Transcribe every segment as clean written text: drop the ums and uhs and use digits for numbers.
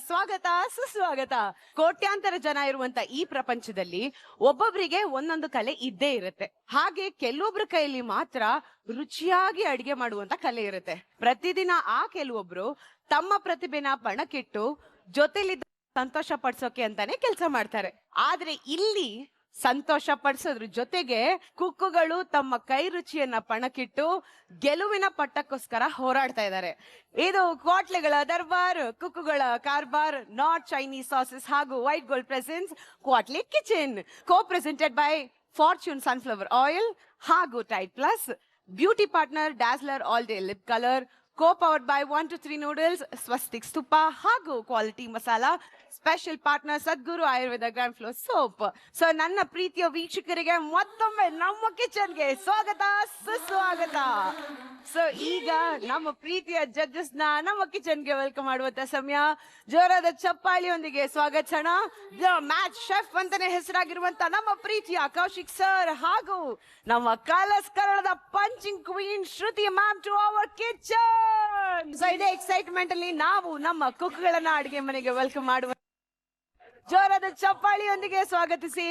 ಸ್ವಾಗತ ಸುಸ್ವಾಗತ. ಕೋಟ್ಯಾಂತರ ಜನ ಇರುವಂತ ಈ ಪ್ರಪಂಚದಲ್ಲಿ ಒಬ್ಬೊಬ್ಬರಿಗೆ ಒಂದೊಂದು ಕಲೆ ಇದ್ದೇ ಇರುತ್ತೆ. ಹಾಗೆ ಕೆಲವೊಬ್ರ ಕೈಯಲ್ಲಿ ಮಾತ್ರ ರುಚಿಯಾಗಿ ಅಡಿಗೆ ಮಾಡುವಂತ ಕಲೆ ಇರುತ್ತೆ. ಪ್ರತಿದಿನ ಕೆಲವೊಬ್ರು ತಮ್ಮ ಪ್ರತಿಭೆನ ಪಣಕ್ಕಿಟ್ಟು ಜೊತೆಲಿದ್ದ ಸಂತೋಷ ಪಡಿಸೋಕೆ ಅಂತಾನೆ ಕೆಲಸ ಮಾಡ್ತಾರೆ. ಆದ್ರೆ ಇಲ್ಲಿ ಸಂತೋಷ ಪಡಿಸೋದ್ರ ಜೊತೆಗೆ ಕುಕ್ಕುಗಳು ತಮ್ಮ ಕೈ ರುಚಿಯನ್ನ ಪಣಕ್ಕಿಟ್ಟು ಗೆಲುವಿನ ಪಟ್ಟಕ್ಕೋಸ್ಕರ ಹೋರಾಡ್ತಾ ಇದ್ದಾರೆ. ಇದು ಕ್ವಾಟ್ಲೆಗಳ ದರ್ಬಾರ್, ಕುಕ್ಕುಗಳ ಕಾರ್ಬಾರ್, ನಾರ್ತ್ ಚೈನೀಸ್ ಸಾಸಸ್ ಹಾಗೂ white gold presents Kwatle kitchen, co presented by Fortune sunflower oil ಹಾಗೂ Tide plus, beauty partner Dazzler all day lip colour, co powered by 1 to 3 noodles, Swastik ತುಪ್ಪ ಹಾಗೂ quality masala, special partner Sadguru Ayurveda grand flow soap. So ನನ್ನ ಪ್ರೀತಿಯ ವೀಕ್ಷಕರಿಗೆ ಮತ್ತೊಮ್ಮೆ ನಮ್ಮ ಕಿಚನ್ಗೆ ಸ್ವಾಗತ ಸುಸ್ವಾಗತ. ಸೊ ಈಗ ನಮ್ಮ ಪ್ರೀತಿಯ ಜಡ್ಜಸ್ ನ ನಮ್ಮ ಕಿಚನ್ಗೆ ವೆಲ್ಕಮ್ ಮಾಡುವಂತ ಸಮಯ. ಜೋರಾದ ಚಪ್ಪಾಳಿಯೊಂದಿಗೆ ಸ್ವಾಗತಿಸೋಣ ಮ್ಯಾಚ್ ಶೆಫ್ ಅಂತಾನೆ ಹೆಸರಾಗಿರುವಂತ ನಮ್ಮ ಪ್ರೀತಿಯ ಕೌಶಿಕ್ ಸರ್ ಹಾಗೂ ನಮ್ಮ ಕಲರ್ಸ್ ಕನ್ನಡದ punching queen Shruti ma'am to our kitchen. So ಇದೇ ಎಕ್ಸೈಟ್ಮೆಂಟ್ ಅಲ್ಲಿ ನಾವು ನಮ್ಮ ಕುಕ್ಗಳನ್ನ ಅಡಿಗೆ ಮನೆಗೆ ವೆಲ್ಕಮ್ ಮಾಡುವ ಜೋರಾದ ಚಪ್ಪಾಳಿಯೊಂದಿಗೆ ಸ್ವಾಗತಿಸಿ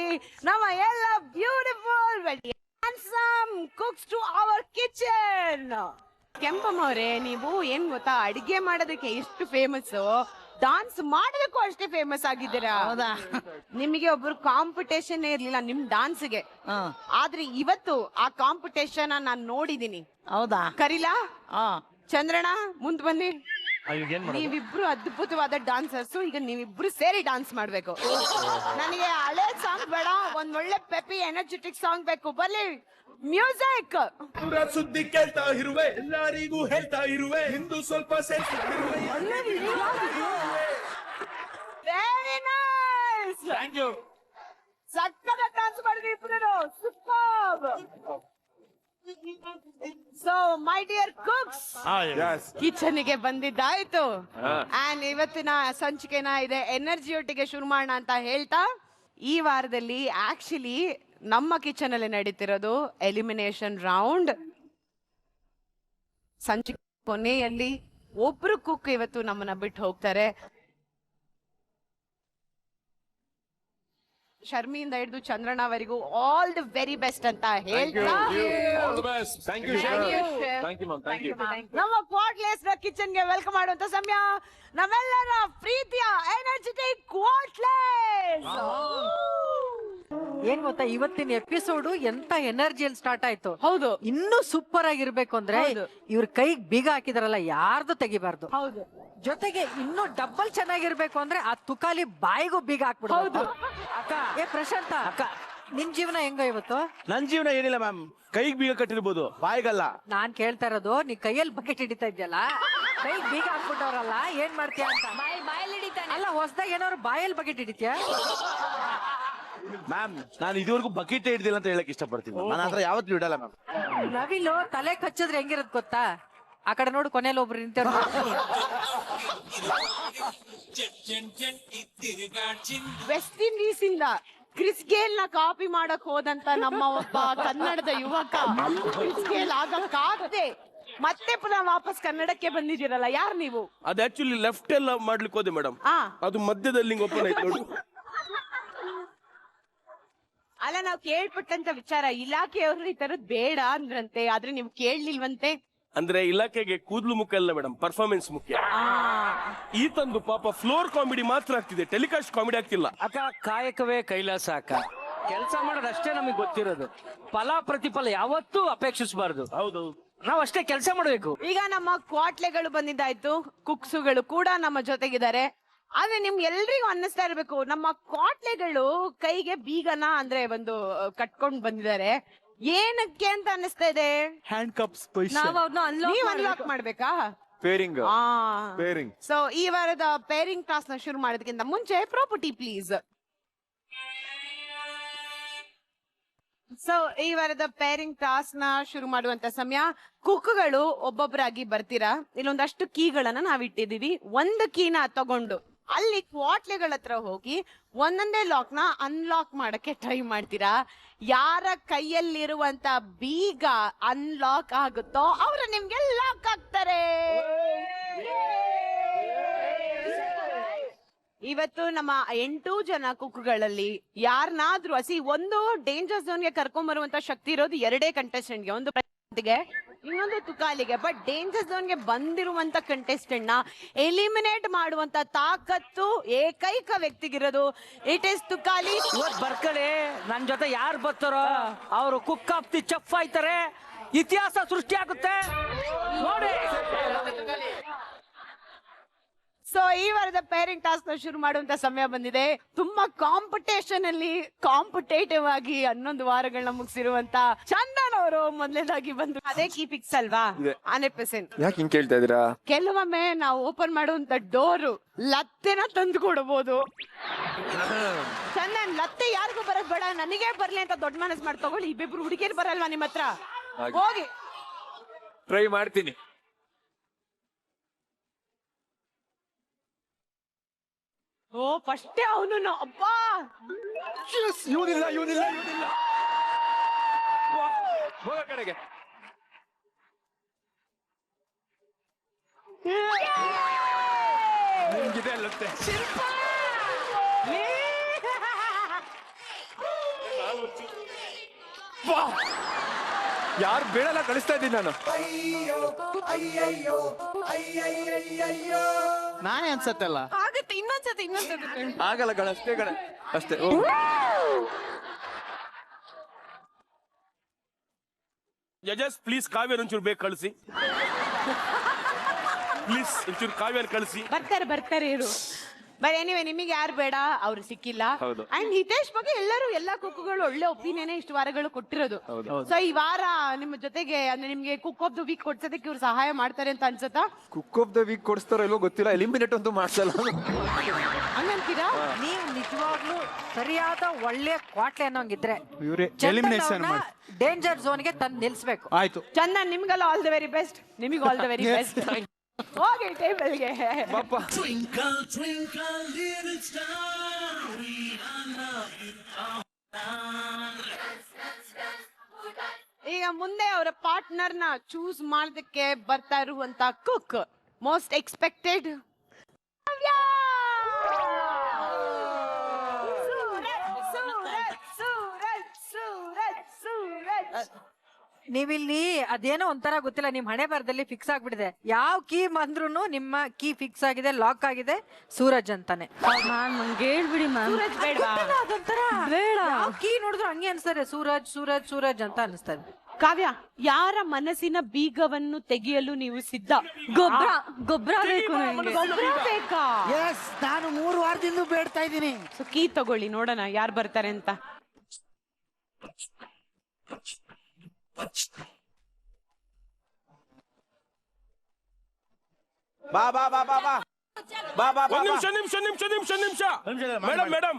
ನಮ್ಮ ಎಲ್ಲ beautiful handsome cooks to our kitchen. Kempamma ಅವರೇ, ನೀವು ಏನ್ ಗೊತ್ತಾ, ಅಡಿಗೆ ಮಾಡೋದಕ್ಕೆ ಎಷ್ಟು ಫೇಮಸ್, ಡಾನ್ಸ್ ಮಾಡೋದಕ್ಕೂ ಅಷ್ಟೇ ಫೇಮಸ್ ಆಗಿದ್ದೀರಾ. ಹೌದಾ? ನಿಮಗೆ ಒಬ್ರು ಕಾಂಪಿಟೇಷನ್ ಇರ್ಲಿಲ್ಲ ನಿಮ್ ಡಾನ್ಸ್ಗೆ, ಆದ್ರೆ ಇವತ್ತು ಆ ಕಾಂಪಿಟೇಷನ್ ನಾನ್ ನೋಡಿದೀನಿ. ಹೌದಾ? ಕರೀಲಾ? ಚಂದ್ರಣ್ಣ ಮುಂದ್ ಬನ್ನಿ. ನೀವಿಬ್ರು ಅದ್ಭುತವಾದ ಡಾನ್ಸರ್ಸ್. ಈಗ ನೀವಿಬ್ರು ಸೇರಿ ಡಾನ್ಸ್ ಮಾಡ್ಬೇಕು. ನನಗೆ ಹಳೆ ಸಾಂಗ್ ಬೇಡ, ಒಂದ್ ಒಳ್ಳೆ ಪೆಪಿ ಎನರ್ಜೆಟಿಕ್ ಸಾಂಗ್ ಬೇಕು. ಬರ್ಲಿ ಮ್ಯೂಸಿಕ್. ಸುದ್ದಿ ಕೇಳ್ತಾ ಇರುವೆ, ಎಲ್ಲರಿಗೂ ಹೇಳ್ತಾ ಇರುವೆ, ಇಂದು ಸ್ವಲ್ಪ ವೆರಿ ನೈಸ್, ಥ್ಯಾಂಕ್ ಯು. ಸಕ್ಕದ ಡಾನ್ಸ್ ಮಾಡಿದ್ರಿ ಇಬ್ರು, super. So my dear cooks, kitchen ಗೆ ಬಂದಿದ್ದಾಯ್ತು. ಅಂಡ್ ಇವತ್ತಿನ ಸಂಚಿಕೆನ ಇದೆ ಎನರ್ಜಿ ಒಟ್ಟಿಗೆ ಶುರು ಮಾಡೋಣ ಅಂತ ಹೇಳ್ತಾ, ಈ ವಾರದಲ್ಲಿ ಆಕ್ಚುಲಿ ನಮ್ಮ ಕಿಚನ್ ಅಲ್ಲಿ ನಡೀತಿರೋದು ಎಲಿಮಿನೇಷನ್ ರೌಂಡ್. ಸಂಚಿಕೆ ಕೊನೆಯಲ್ಲಿ ಒಬ್ರು ಕುಕ್ ಇವತ್ತು ನಮ್ಮನ್ನ ಬಿಟ್ಟು ಹೋಗ್ತಾರೆ. ಶರ್ಮಿಯಿಂದ ಹಿಡಿದು ಚಂದ್ರಣ್ಣವರೆಗೂ ಆಲ್ ದಿ ವೆರಿ ಬೆಸ್ಟ್ ಅಂತ ಹೇಳ್ತಾ, ನಮ್ಮ ಕ್ವಾಟ್ಲೇಸ್ ಕಿಚನ್ ಗೆ ವೆಲ್ಕಮ್ ಮಾಡುವಂತ ಸಮಯ. ನಮ್ಮೆಲ್ಲರ ಪ್ರೀತಿಯ ಎನರ್ಜೆಟಿಕ್ ಕ್ವಾಟ್ಲೇಸ್. ಏನ್ ಗೊತ್ತಾ, ಇವತ್ತಿನ ಎಪಿಸೋಡ್ ಎಂತ ಎನರ್ಜಿಯಲ್ಲಿ ಸ್ಟಾರ್ಟ್ ಆಯ್ತು. ಹೌದು, ಇನ್ನೂ ಸೂಪರ್ ಆಗಿರ್ಬೇಕು ಅಂದ್ರೆ ಇವ್ರ ಕೈಗೆ ಬೀಗ ಹಾಕಿದಾರಲ್ಲ, ಯಾರ್ದು ತೆಗಿಬಾರ್ದು. ಹೌದು, ಜೊತೆಗೆ ಇನ್ನೂ ಡಬ್ಬಲ್ ಚೆನ್ನಾಗಿರ್ಬೇಕು ಅಂದ್ರೆ ಆ ತುಕಾಲಿ ಬಾಯಿಗೂ ಬೀಗ ಹಾಕ್ಬಿಡ್ಬೋದು. ಅಕ್ಕ, ಪ್ರಶಾಂತ ಅಕ್ಕ, ನಿನ್ ಜೀವನ ಹೆಂಗ ಇವತ್ತು? ನನ್ ಜೀವನ ಏನಿಲ್ಲ ಮ್ಯಾಮ್, ಕೈಗೆ ಬೀಗ ಕಟ್ಟಿರ್ಬೋದು, ಬಾಯಿಗಲ್ಲ. ನಾನ್ ಕೇಳ್ತಾ ಇರೋದು, ನೀ ಕೈಯಲ್ಲಿ ಬಕೆಟ್ ಹಿಡಿತಾ ಇದ್ಯಲ್ಲ, ಕೈಗೆ ಬೀಗ ಹಾಕ್ಬಿಟ್ಟವ್ರಲ್ಲ, ಏನ್ ಮಾಡ್ತೀಯ ಅಂತ. ಅಲ್ಲ, ಹೊಸದಾಗ ಏನಾದ್ರು ಬಾಯಲ್ಲಿ ಬಕೆಟ್ ಹಿಡಿತೀಯ? ಮ್ಯಾಮ್, ನಾನು ಇದುವರೆಗೂ ಬಕೆಟ್ ಹಿಡ್ದಿಲ್ಲ ಅಂತ ಹೇಳಕ್ ಇಷ್ಟಪಡ್ತೀನಿ. ನಾನು ಹತ್ರ ಯಾವತ್ತೂ ಇಡಲ್ಲ ಮ್ಯಾಮ್. ನವಿಲು ತಲೆ ಕಚ್ಚಿದ್ರೆ ಹೆಂಗಿರತ್ ಗೊತ್ತಾ? ಆ ಕಡೆ ನೋಡು, ಕೊನೆಯಲ್ಲಿ ಒಬ್ರು ನಿಂತ. ವೆಸ್ಟ್ ಇಂಡೀಸ್ ಇಂದ ಕ್ರಿಸ್ ಗೇಲ್ ನ ಕಾಪಿ ಮಾಡಕ್ ಹೋದಂತ ನಮ್ಮ ಒಬ್ಬ ಕನ್ನಡದ ಯುವಕ ಕ್ರಿಸ್ ಗೇಲ್ ಆಗಕ್ಕಾಗದೆ ಮತ್ತೆ ಪುನಃ ವಾಪಸ್ ಕನ್ನಡಕ್ಕೆ ಬಂದಿದ್ದೀರಲ್ಲ, ಯಾರು ನೀವು? ಅದು ಆಕ್ಚುಲಿ ಲೆಫ್ಟ್ ಎಲ್ಲ ಮಾಡ್ಲಿಕ್ಕೆ ಹೋದೆ ಮೇಡಮ್, ಅದು ಮಧ್ಯದಲ್ಲಿ ಓಪನ್ ಆಯ್ತು ನೋಡಿ. ಅಲ್ಲ, ನಾವು ಕೇಳ್ಪಟ್ಟಂತ ವಿಚಾರ, ಇಲಾಖೆಯವರು ಈ ತರದ್ ಬೇಡ ಅಂದ್ರಂತೆ, ಆದ್ರೆ ನೀವು ಕೇಳಲಿಲ್ವಂತೆ. ಅಂದ್ರೆ ಇಲಾಖೆಗೆ ಕೂದಲು ಮುಖ್ಯ ಅಲ್ಲ ಮೇಡಮ್, ಪರ್ಫಾರ್ಮೆನ್ಸ್ ಮುಖ್ಯ. ಈ ತಂದು ಪಾಪ ಫ್ಲೋರ್ ಕಾಮಿಡಿ ಮಾತ್ರ ಆಗ್ತಿದೆ, ಟೆಲಿಕಾಸ್ಟ್ ಕಾಮಿಡಿ ಆಗ್ತಿಲ್ಲ. ಅಕ್ಕ, ಕಾಯಕವೇ ಕೈಲಾಸ ಅಕ್ಕ. ಕೆಲಸ ಮಾಡೋದಷ್ಟೇ ನಮಗೆ ಗೊತ್ತಿರೋದು, ಫಲ ಪ್ರತಿಫಲ ಯಾವತ್ತೂ ಅಪೇಕ್ಷಿಸಬಾರ್ದು. ಹೌದು, ನಾವ್ ಅಷ್ಟೇ ಕೆಲಸ ಮಾಡ್ಬೇಕು. ಈಗ ನಮ್ಮ ಕ್ವಾಟ್ಲೆಗಳು ಬಂದಿದ್ದಾಯ್ತು, ಕುಕ್ಸುಗಳು ಕೂಡ ನಮ್ಮ ಜೊತೆಗಿದ್ದಾರೆ. ಆದ್ರೆ ನಿಮ್ ಎಲ್ರಿಗೂ ಅನ್ನಿಸ್ತಾ ಇರ್ಬೇಕು, ನಮ್ಮ ಕ್ವಾಟ್ಲೆಗಳು ಕೈಗೆ ಬೀಗನ ಅಂದ್ರೆ ಒಂದು ಕಟ್ಕೊಂಡ್ ಬಂದಿದ್ದಾರೆ, ಏನಕ್ಕೆ ಅಂತ ಅನ್ನಿಸ್ತಾ ಇದೆ? ಹ್ಯಾಂಡ್ ಕಪ್ಸ್ ನೀವ್ ಅನ್ಲಾಕ್ ಮಾಡ್ಬೇಕಾ? ಪೇರಿಂಗ್. ಸೊ ಈ ವಾರದ ಪೇರಿಂಗ್ ಟಾಸ್ ನ ಶುರು ಮಾಡೋದಕ್ಕಿಂತ ಮುಂಚೆ ಪ್ರಾಪರ್ಟಿ ಪ್ಲೀಸ್. ಸೊ ಈ ವಾರದ ಪೇರಿಂಗ್ ಟಾಸ್ ನ ಶುರು ಮಾಡುವಂತ ಸಮಯ. ಕುಕ್ಗಳು ಒಬ್ಬೊಬ್ಬರಾಗಿ ಬರ್ತೀರಾ. ಇಲ್ಲೊಂದಷ್ಟು ಕೀಗಳನ್ನ ನಾವ್ ಇಟ್ಟಿದೀವಿ. ಒಂದು ಕೀನ ತಗೊಂಡು ಅಲ್ಲಿ ಕ್ವಾಟ್ಲೆಗಳ ಹತ್ರ ಹೋಗಿ ಒಂದೊಂದೇ ಲಾಕ್ ನ ಅನ್ಲಾಕ್ ಮಾಡಕ್ಕೆ ಟ್ರೈ ಮಾಡ್ತೀರಾ. ಯಾರ ಕೈಯಲ್ಲಿರುವಂತ ಬೀಗ ಅನ್ಲಾಕ್ ಆಗುತ್ತೋ ಅವ್ರು ನಿಮ್ಗೆ ಲಾಕ್ ಆಗ್ತಾರೆ. ಇವತ್ತು ನಮ್ಮ 8 ಜನ ಕುಕ್ಕುಗಳಲ್ಲಿ ಯಾರನ್ನಾದ್ರೂ ಒಂದು ಡೇಂಜರ್ ಝೋನ್ಗೆ ಕರ್ಕೊಂಡ್ ಬರುವಂತ ಶಕ್ತಿ ಇರೋದು 2 ಕಂಟೆಸ್ಟೆಂಟ್ಗೆ, ಒಂದು ಪ್ರಶಾಂತ್ಗೆ, ಇನ್ನೊಂದು ತುಕಾಲಿಗೆ. ಬಟ್ ಡೇಂಜರ್ ಝೋನ್ಗೆ ಬಂದಿರುವಂತ ಕಂಟೆಸ್ಟೆಂಟ್ ನ ಎಲಿಮಿನೇಟ್ ಮಾಡುವಂತ ತಾಕತ್ತು ಏಕೈಕ ವ್ಯಕ್ತಿಗಿರೋದು. It is Tukali. ಇವತ್ ಬರ್ಕಳಿ ನನ್ ಜೊತೆ ಯಾರು ಬರ್ತಾರೋ ಅವರು ಕುಕ್ ಆಫ್ ದಿ ಚೆಫ್ ಆಯ್ತಾರೆ, ಇತಿಹಾಸ ಸೃಷ್ಟಿ ಆಗುತ್ತೆ ನೋಡಿ. ಸೊ ಈ ವಾರದ ಪೇರಿಂಗ್ ಟಾಸ್ಕ್ ನ ಶುರು ಮಾಡುವಂತ ಸಮಯ ಬಂದಿದೆ. ತುಂಬಾ ಕಾಂಪಿಟೇಷನ್ ಅಲ್ಲಿ ಕಾಂಪಿಟೇಟಿವ್ ಆಗಿ 11 ವಾರಗಳನ್ನ ಮುಗಿಸಿರುವಂತ ಚಂದನ್ ಅವರು ಮೊದಲನೇದಾಗಿ ಬಂದು ಅದೇ ಕೀ ಫಿಕ್ಸ್ ಅಲ್ವಾ? 100%. ಯಾಕೆ ಹಿಂಗ್ ಕೇಳ್ತಾ ಇದೀರಾ? ಕೆಲವೊಮ್ಮೆ ನಾವು ಓಪನ್ ಮಾಡುವಂತ ಡೋರು ಲತ್ತೆನ ತಂದು ಕೊಡಬಹುದು. ಚಂದನ್, ಲತ್ತೆ ಯಾರಿಗೂ ಬರಕ್ ಬೇಡ, ನನಗೆ ಬರ್ಲಿ ಅಂತ ದೊಡ್ಡ ಮನಸ್ ಮಾಡಿ ತಗೊಳ್ಳಿ. ಇಬ್ಬಿಬ್ರು ಹುಡುಗಿಯರು ಬರಲ್ವಾ ನಿಮ್ಮ ಹತ್ರ? ಹೋಗಿ ಟ್ರೈ ಮಾಡ್ತೀನಿ. ಓ ಫಸ್ಟೇ ಅವನು ಅಬ್ಬಾ ಇವನಿಲ್ಲ ಹೋಗ ಕಡೆಗೆ. ನಿಮ್ಗಿದೆ ಅಲ್ಲತ್ತೆ. ಯಾರು ಬೇಡಲ್ಲ ಕಳಿಸ್ತಾ ಇದ್ದೀನಿ ನಾನು. ನಾನೇ ಅನ್ಸತ್ತಲ್ಲ. ಆಗತ್ತೆ, ಇನ್ನೊಂದ್ಸತಿ ಆಗಲ್ಲ ಕಣ, ಅಷ್ಟೇ ಕಣ, ಅಷ್ಟೇ. ಜಜಸ್ ಪ್ಲೀಸ್ ಕಾವ್ಯ ಒಂಚೂರು ಬೇಗ ಕಳಿಸಿ. ಪ್ಲೀಸ್ ಒಂಚೂರು ಕಾವ್ಯ ಕಳಿಸಿ. ಬರ್ತಾರೆ ಇರು. ಬಟ್ ಎನಿವೆ, ನಿಮಗೆ ಯಾರು ಬೇಡ, ಅವ್ರು ಸಿಕ್ಕಿಲ್ಲ. ಹೌದು. ಅಂಡ್ ಹಿತೇಶ್ ಬಗ್ಗೆ ಎಲ್ಲಾ ಕುಕ್ಕುಗಳು ಒಳ್ಳೆ ಒಪಿನಿಯನ್ ಇಷ್ಟು ವಾರಗಳು ಕೊಟ್ಟಿರೋದು. ಸೊ ಈ ವಾರ ನಿಮ್ಮ ಜೊತೆಗೆ ಅಂದ್ರೆ ನಿಮ್ಗೆ ಕುಕ್ ಆಫ್ ದ ವೀಕ್ ಕೊಡ್ಸೋದಕ್ಕೆ ಇವ್ರು ಸಹಾಯ ಮಾಡ್ತಾರೆ ಅಂತ ಅನ್ಸುತ್ತಾ? ಕುಕ್ ಆಫ್ ದ ವೀಕ್ ಕೊಡಿಸ್ತಾರೋ ಇಲ್ವೋ ಗೊತ್ತಿಲ್ಲ, ಎಲಿಮಿನೇಟ್ ಅಂತೂ ಮಾಡ್ಸಲ್ಲ. ಹಂಗಂತೀರಾ? ನೀವು ನಿಜವಾಗ್ಲೂ ಸರಿಯಾದ ಒಳ್ಳೆ ಕ್ವಾಟ್ಲೆ ಅನ್ನೋಂಗಿದ್ರೆ ಇವ್ರೆ ಎಲಿಮಿನೇಷನ್ ಮಾಡಿ ಡೇಂಜರ್ ಝೋನ್ಗೆ ತಂದು ನಿಲ್ಸ್ಬೇಕು. ಆಯ್ತು. ಚಂದನ್, ನಿಮ್ಗೆಲ್ಲ ಆಲ್ ದ ವೆರಿ ಬೆಸ್ಟ್. ನಿಮಗೆ ಆಲ್ ದ ವೆರಿ ಬೆಸ್ಟ್. ಹೋಗಿ ಟೇಬಲ್ಗೆ. ಪಾಪ ಈಗ ಮುಂದೆ ಅವರ ಪಾರ್ಟ್ನರ್ ನ ಚೂಸ್ ಮಾಡೋದಕ್ಕೆ ಬರ್ತಾ ಇರುವಂತ ಕುಕ್ ಮೋಸ್ಟ್ ಎಕ್ಸ್ಪೆಕ್ಟೆಡ್ ನೀವಿಲ್ಲಿ ಅದೇನೋ ಒಂಥರ ಗೊತ್ತಿಲ್ಲ, ನಿಮ್ ಹಣೆ ಬರದಲ್ಲಿ ಫಿಕ್ಸ್ ಆಗ್ಬಿಟ್ಟಿದೆ. ಯಾವ ಕೀ ಬಂದ್ರು ನಿಮ್ಮ ಕೀ ಫಿಕ್ಸ್ ಆಗಿದೆ, ಲಾಕ್ ಆಗಿದೆ, ಸೂರಜ್ ಅಂತಾನೆ. ಹೇಳ್ಬಿಡಿ ಸೂರಜ್ ಬೇಡವಾ? ಬೇಡ. ಕೀ ನೋಡಿದ್ರು ಹಂಗೆ ಅನ್ಸ್ತಾರೆ, ಸೂರಜ್ ಸೂರಜ್ ಸೂರಜ್ ಅಂತ ಅನಿಸ್ತದೆ. ಕಾವ್ಯ, ಯಾರ ಮನಸ್ಸಿನ ಬೀಗವನ್ನು ತೆಗೆಯಲು ನೀವು ಸಿದ್ಧ? ಗೊಬ್ಬರ ಬೇಕಾ? ಎಸ್, ನಾನು 3 ವಾರದಿಂದ ಬೇಡ್ತಾ ಇದ್ದೀನಿ. ಸೊ ಕೀ ತಗೊಳ್ಳಿ, ನೋಡೋಣ ಯಾರು ಬರ್ತಾರೆ ಅಂತ. ಬಾ ಬಾ ಬಾ ಬಾ ಬಾ ಬಾ ಬಾ ಬಾ. ನಿಮಿಷ. ಮೇಡಮ್,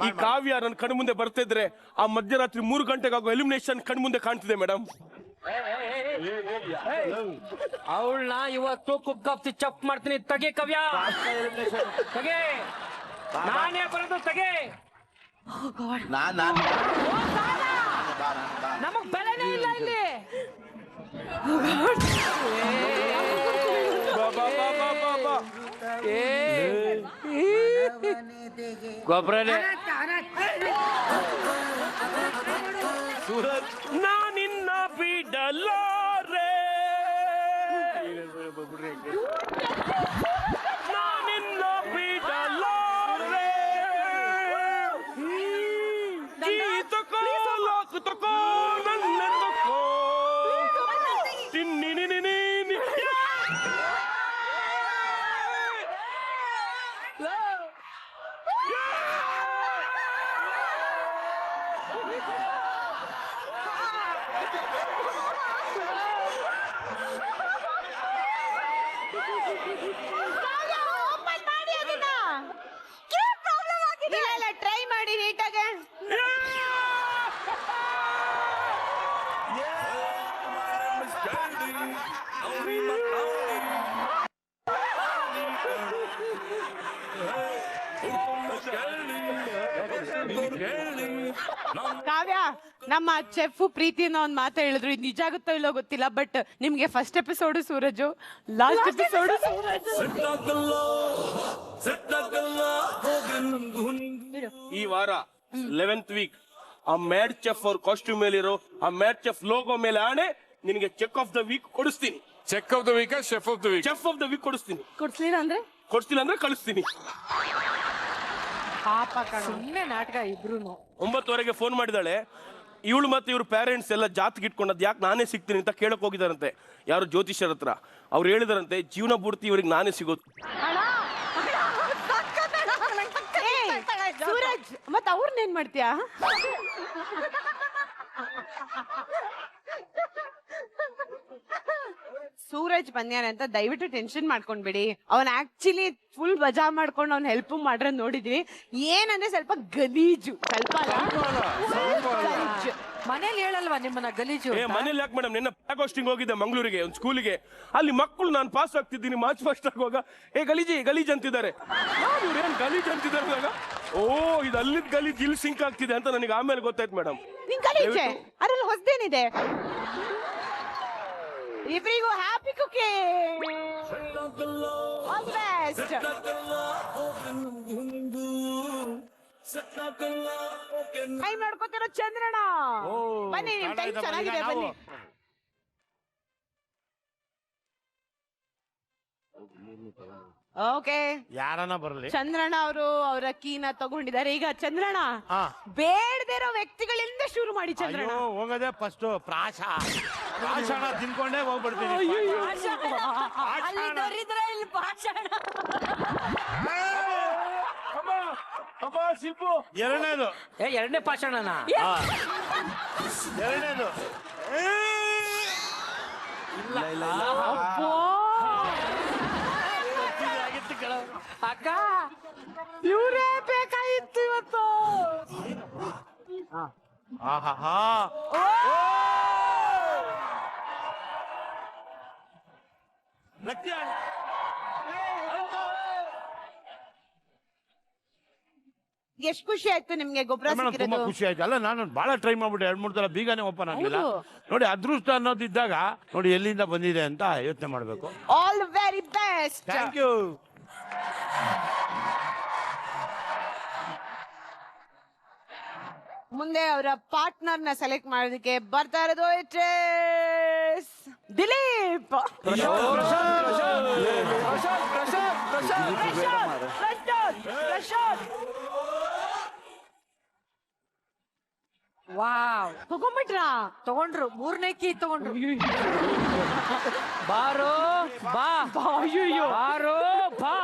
ಈ ಕಾವ್ಯ ನನ್ನ ಕಣ್ಣು ಮುಂದೆ ಬರ್ತಿದ್ರೆ ಆ ಮಧ್ಯರಾತ್ರಿ 3 ಗಂಟೆಗೆ ಆಗೋ ಎಲಿಮಿನೇಷನ್ ಕಣ್ಣು ಮುಂದೆ ಕಾಣ್ತಿದೆ ಮೇಡಮ್. ಅವಳನ್ನ ಇವತ್ತು ಕುಕ್ ಆಫ್ ದಿ ಚೆಫ್ ಮಾಡ್ತೀನಿ. ತಗೆ ಕಾವ್ಯ, ತಗೆ. ನಾನೇ ಬರೋದು, ತಗೆ. ನಮಗ್ ಬೆಲೆನೇ ಇಲ್ಲ ಇಲ್ಲಿ. ಗೊಬ್ಬರನೇ. ನಾನಿನ್ನ ಬಿಡಲಾರೆ, ನಾನಿನ್ನ ಬಿಡಲಾರೆ. ತಕೋ ಲಾಕು ತಕೋ ನನ್ನ ತಕೋ ತಿನ್ನಿ ಟ್ರೈ ಮಾಡಿ ನೀಟಾಗೆ. ಕಾವ್ಯ, ನಮ್ಮ ಚೆಫ್ ಪ್ರೀತಿನ ಒಂದ್ ಮಾತು ಹೇಳಿದ್ರು, ಇದು ನಿಜ ಆಗುತ್ತೋ ಇಲ್ಲೋ ಗೊತ್ತಿಲ್ಲ, ಬಟ್ ನಿಮ್ಗೆ first episode Suraj, last episode ಈ ವಾರ 11th ವೀಕ್ ಆ ಮ್ಯಾಡ್ ಚೆಫ್ ಅವ್ರ ಕಾಸ್ಟ್ಯೂಮ್ ಮೇಲಿರೋ ಆ ಮ್ಯಾಡ್ ಚೆಫ್ ಲೋಗೋ ಮೇಲೆ ಆಣೆ ನಿನಗೆ ಚೆಕ್ ಆಫ್ ದ ವೀಕ್ ಕೊಡಿಸ್ತೀನಿ. Check of the week, chef of the week. Chef of the week ಕೊಡಿಸ್ತೀನಿ. ಕೊಡ್ಸ್ಲಿಲ್ಲ ಅಂದ್ರೆ ಕೊಡ್ತಿಲ್ಲ ಅಂದ್ರೆ ಕಳಿಸ್ತೀನಿ. ಪಾಪ ಕಣ. ಸುಮ್ನೆ ನಾಟಕ ಇಬ್ರುನು. 9:00 ಫೋನ್ ಮಾಡಿದಾಳೆ. ಇವಳು ಮತ್ತೆ ಇವ್ರ ಪೇರೆಂಟ್ಸ್ ಎಲ್ಲ ಜಾತಿಗೆ ಇಟ್ಕೊಂಡದ್ ಯಾಕೆ ನಾನೇ ಸಿಗ್ತೀನಿ ಅಂತ ಕೇಳಕ್ ಹೋಗಿದಾರಂತೆ ಯಾರು ಜ್ಯೋತಿಷರ ಹತ್ರ. ಅವ್ರು ಹೇಳಿದಾರಂತೆ ಜೀವನ ಪೂರ್ತಿ ಇವ್ರಿಗೆ ನಾನೇ ಸಿಗೋದು. ಸೂರಜ್, ಮತ್ ಅವ್ರನ್ನ ಏನ್ ಮಾಡ್ತೀಯಾ? ಸೂರಜ್ ಬಂದ್ಯಾನೆ ಅಂತ ದಯವಿಟ್ಟು ಟೆನ್ಷನ್ ಮಾಡ್ಕೊಂಡ್ಬಿಡಿ. ಅವನ್ ಆಕ್ಚುಲಿ ಫುಲ್ ಬಜಾ ಮಾಡ್ಕೊಂಡು ಅವ್ನ ಹೆಲ್ಪ್ ಮಾಡ್ರ ನೋಡಿದ್ವಿ. ಏನಂದ್ರೆ ಸ್ವಲ್ಪ ಗಲೀಜು, ಸ್ವಲ್ಪ ಮನೇಲಿ ಹೇಳಲ್ವಾ ನಿಮ್ಮನ್ನ ಗಲೀಜು ಅಂತ? ಮನೇಲಿ ಯಾಕೆ ಮೇಡಮ್, ನಿನ್ನ ಪ್ಯಾಕ್ ಹೋಸ್ಟಿಂಗ್ ಹೋಗಿದ್ದೆ ಮಂಗಳೂರಿಗೆ ಒಂದು ಸ್ಕೂಲಿಗೆ. ಅಲ್ಲಿ ಮಕ್ಕಳು ನಾನು ಪಾಸ್ ಆಗ್ತಿದ್ದೀನಿ ಮಾರ್ಚ್ ಫಸ್ಟ್ ಆಗುವಾಗ ಗಲೀಜ್ ಅಂತಿದ್ದಾರೆ. ಏನ್ ಗಲೀಜ್ ಅಂತಿದ್ದಾರೆ. ಓ, ಇದು ಅಲ್ಲಿದ್ ಗಲೀಜ್ ಇಲ್ಲಿ ಸಿಂಕ್ ಆಗ್ತಿದೆ ಅಂತ ನನಗೆ ಆಮೇಲೆ ಗೊತ್ತಾಯ್ತು ಮೇಡಮ್. ನಿನ್ ಗಲೀಜೆ ಅದ್ರಲ್ಲಿ ಹೊಸದೇನಿದೆ? ಇಬ್ರಿಗೂ happy cooking, all the best. Time ನೋಡ್ಕೊತಿರೋ ಚಂದ್ರಣ್ಣ, ಬನ್ನಿ, ನಿಮ್ ಟೈಮ್ ಚೆನ್ನಾಗಿದೆ, ಬನ್ನಿ. ಓಕೆ, ಯಾರನ್ನ ಬರಲಿ. ಚಂದ್ರಣ್ಣ ಅವರು ಅವರ ಕೀನ ತಗೊಂಡಿದ್ದಾರೆ. ಈಗ ಚಂದ್ರಣ್ಣ, ಬೇಡದಿರೋ ವ್ಯಕ್ತಿಗಳಿಂದ ಶುರು ಮಾಡಿ. ಚಂದ್ರಣ್ಣ ಹೋಗೋದೇ ಫಸ್ಟ್ ಪ್ರಾಶಾಣ ತಿನ್ಕೊಂಡೇ ಹೋಗ್ಬಿಡ್ತೀನಿ. ಶಿಲ್ಪು, ಎರಡನೇದು, ಎರಡನೇ ಪಾಷಾಣನ ಎರಡನೇದು ಅಕ್ಕ ಇವರೇ ಬೇಕಾಗಿತ್ತು ಇವತ್ತು. ಆಹಾ, ಎಷ್ಟ್ ಖುಷಿ ಆಯ್ತು ನಿಮ್ಗೆ ಗೊಬ್ಬರ ತುಂಬಾ ಸಿಕ್ಕಿರೋದು? ಖುಷಿ ಆಯ್ತು. ಅಲ್ಲ, ನಾನು ಬಹಳ ಟ್ರೈ ಮಾಡ್ಬಿಟ್ಟೆ, 2-3 ತರ ಬೀಗಾನೆ ಓಪನ್ ಆಗಿಲ್ಲ. ಹೌದು. ನೋಡಿ, ಅದೃಷ್ಟ ಅನ್ನೋದಿದ್ದಾಗ ನೋಡಿ ಎಲ್ಲಿಂದ ಬಂದಿದೆ ಅಂತ ಯೋಚನೆ ಮಾಡ್ಬೇಕು. All very best. Thank you. ಮುಂದೆ ಅವರ ಪಾರ್ಟ್ನರ್ ನ ಸೆಲೆಕ್ಟ್ ಮಾಡೋದಕ್ಕೆ ಬರ್ತಾ ಇರೋದು ಇಟ್ ಇಸ್ ದಿಲೀಪ್. ವಾವ್, ತಗೊಂಡ್ಬಿಟ್ರಾ? ತಗೊಂಡ್ರು, 3ನೇ ಕೀ ತಗೊಂಡ್ರು. ಬಾರೋ ಬಾ, ಬಾರೋ ಬಾ,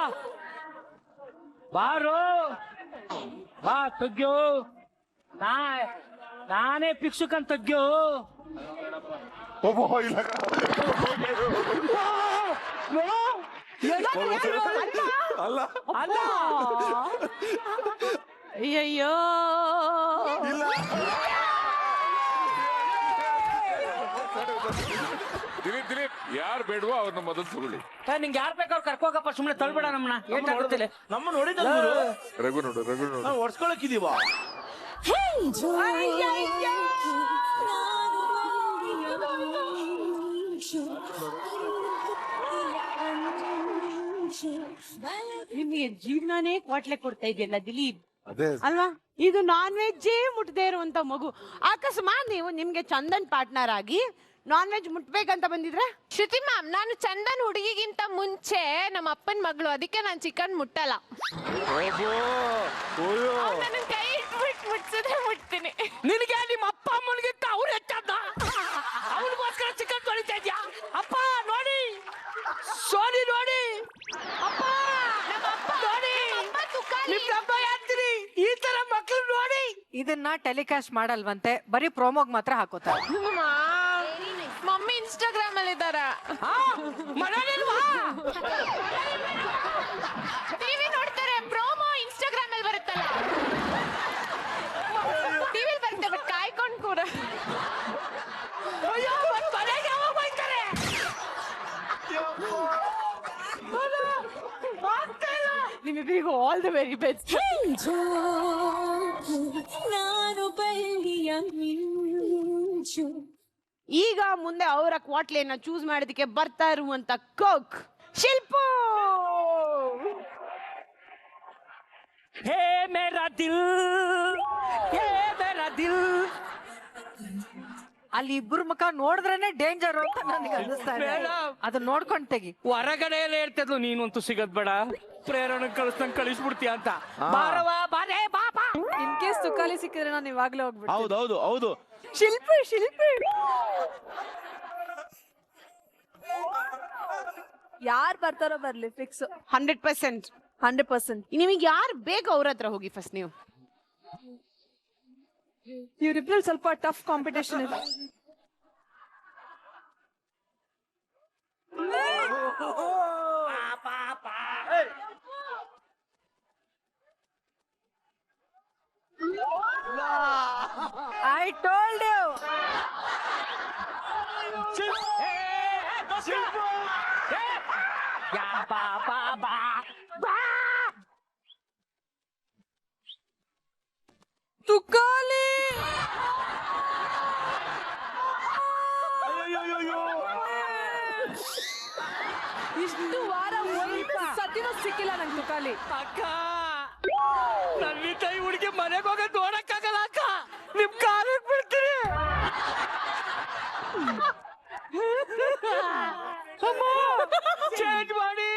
ಬಾರೋ ಬಾ, ತಗ್ಗೋ. ನಾನೇ ಭಿಕ್ಷುಕನ್ ತಗ್ಗೋ. ಅಲ್ಲ ಅಯ್ಯಯ್ಯೋ, ದಿಲೀಪ್ ಯಾರು ಬೇಡವೋ ಅವ್ರನ್ನ ಮೊದಲು ತಗೊಳ್ಳಿ. ನಿಂಗೆ ಯಾರು ಬೇಕಾದ್ರು ಕರ್ಕೋಗಪ್ಪ, ಸುಮ್ಮನೆ ತಳ್ಬೇಡ ನಮ್ಮನ್ನ. ಏನಾಗುತ್ತಿಲ್ಲ, ನಮ್ಮ ನೋಡಿದ ರಘು ನೋಡು ಹೊಡ್ಸ್ಕೊಳಕ್ಕಿದೀವ. ನಿಮಗೆ ಜೀವನನೇ ಕ್ವಾಟ್ಲೆ ಕೊಡ್ತಾ ಇದೆಯಲ್ಲ ದಿಲೀಪ್, ಅದೇ ಅಲ್ವಾ? ಇದು ನಾನ್ ವೆಜ್ಜೇ ಮುಟ್ಟದೇ ಇರುವಂತ ಮಗು. ಅಕಸ್ಮಾತ್ ನೀವು ನಿಮ್ಗೆ ಚಂದನ್ ಪಾರ್ಟ್ನರ್ ಆಗಿ ನಾನ್ ವೆಜ್ ಮುಟ್ಬೇಕಂತ ಬಂದಿದ್ರೆ? ಶ್ರುತಿ ಮ್ಯಾಮ್, ನಾನು ಚಂದನ್ ಹುಡುಗಿಗಿಂತ ಮುಂಚೆ ನಮ್ಮ ಅಪ್ಪನ ಮಗಳು, ಅದಕ್ಕೆ ನಾನು ಚಿಕನ್ ಮುಟ್ಟಲ್ಲ. ನನ್ನ ಕೈ ಇಟ್ಬಿಟ್ಟು ಮುಟ್ಸದೆ ಮುಟ್ತೀನಿ. ನಿನಗೆ ನಿಮ್ಮ ಅಪ್ಪ ಅಮ್ಮನಿಗಿಂತ ಅವ್ರು ಹೆಚ್ಚಾದ. ಅವನಿಗೋಸ್ಕರ ಚಿಕನ್ ತೊಳಿತಾ ಇದ್ಯಾ? ಅಪ್ಪ ನೋಡಿ, ಸೋನಿ ನೋಡಿ, ಅಪ್ಪ ನೋಡಿ, ನಿಮ್ ಅಪ್ಪ ಯಾರ್ತೀರಿ ಈ ತರ ಮಕ್ಳು ನೋಡಿ. ಇದನ್ನ ಟೆಲಿಕಾಸ್ಟ್ ಮಾಡಲ್ವಂತೆ, ಬರೀ ಪ್ರೋಮೋಗ್ ಮಾತ್ರ ಹಾಕೋತಾರೆ. ಮಮ್ಮಿ ಇನ್ಸ್ಟಾಗ್ರಾಮ್ ಅಲ್ಲಿ ಇದಾರ. ಟಿವಿ ನೋಡ್ತಾರೆ, ಪ್ರೋಮೋ ಇನ್ಸ್ಟಾಗ್ರಾಮ್ ಅಲ್ಲಿ ಬರುತ್ತಲ್ಲ, ಟಿವಿ ಬರುತ್ತೆ, ಬಟ್ ಕಾಯ್ಕೊಂಡ್ ಕೂಡ. ನಿಮ್ಮಿಬ್ಬರಿಗೂ ಆಲ್ ದ ವೆರಿ ಬೆಸ್ಟ್. ಈಗ ಮುಂದೆ ಅವರ ಕ್ವಾಟ್ಲೆಯನ್ನ ಚೂಸ್ ಮಾಡೋದಕ್ಕೆ ಬರ್ತಾ ಇರುವಂತ ಕೋಕ್ ಶಿಲ್ಪು. ಹೇ ಮೇರಾ ದಿಲ್, ಹೇ ಮೇರಾ ದಿಲ್. ಅಲ್ಲಿ ಇಬ್ರು ಮುಖ ನೋಡಿದ್ರೇನೆ ಡೇಂಜರ್ ಅಂತ ನನಗೆ ಅನಿಸ್ತಾ ಇದೆ. ಬೇಡ. ಅದನ್ನ ನೋಡ್ಕೊಂಡ್ ತೆಗಿ. ಹೊರಗಡೆ ಎಲ್ಲ ಹೇಳ್ತಿದ್ಲು ನೀನಂತೂ ಸಿಗದ್ ಬೇಡ, ಪ್ರೇರಣೆ ಕಳಿಸ್ದಂಗ್ ಕಳಿಸ್ಬಿಡ್ತೀಯ ಅಂತ. ಬಾರವಾ ಬಾರೇ ಬಾಬಾ. ಇನ್ ಕೇಸ್ ತುಕಾಲಿ ಸಿಕ್ಕಿದ್ರೆ ನಾನು ಇವಾಗ್ಲೇ ಹೋಗ್ಬಿಡ್ತೀನಿ. ಹೌದು ಹೌದು. ಶಿಲ್ಪಿ ಶಿಲ್ಪಿ ಯಾರ್ ಬರ್ತಾರೋ ಬರ್ಲಿ ಫಿಕ್ಸ್. 100%. 100%. ನಿಮಗೆ ಯಾರು ಬೇಕು ಅವ್ರ ಹತ್ರ ಹೋಗಿ ಫಸ್ಟ್ ನೀವು. ಇವ್ರಿಬ್ರಲ್ಲಿ ಸ್ವಲ್ಪ ಟಫ್ ಕಾಂಪಿಟೇಷನ್ ಇದೆ. I told you. ತುಕಾಲಿ ಇಷ್ಟು ವಾರ ಸತಿನೂ ಸಿಕ್ಕಿಲ್ಲ ನಂಗೆ ತುಕಾಲಿ. ಅಕ್ಕ ನನ್ನ ಕೈ ಹುಡುಗಿ ಮನೆಗೆ ಹೋಗ ನೋಡಕ್ಕಾಗಲ್ಲ ಅಕ್ಕ, ನಿಮ್ ಕಾಲಿಗೆ ಬಿಡ್ತೀನಿ. ಚೇಂಜ್ ಮಾಡಿ.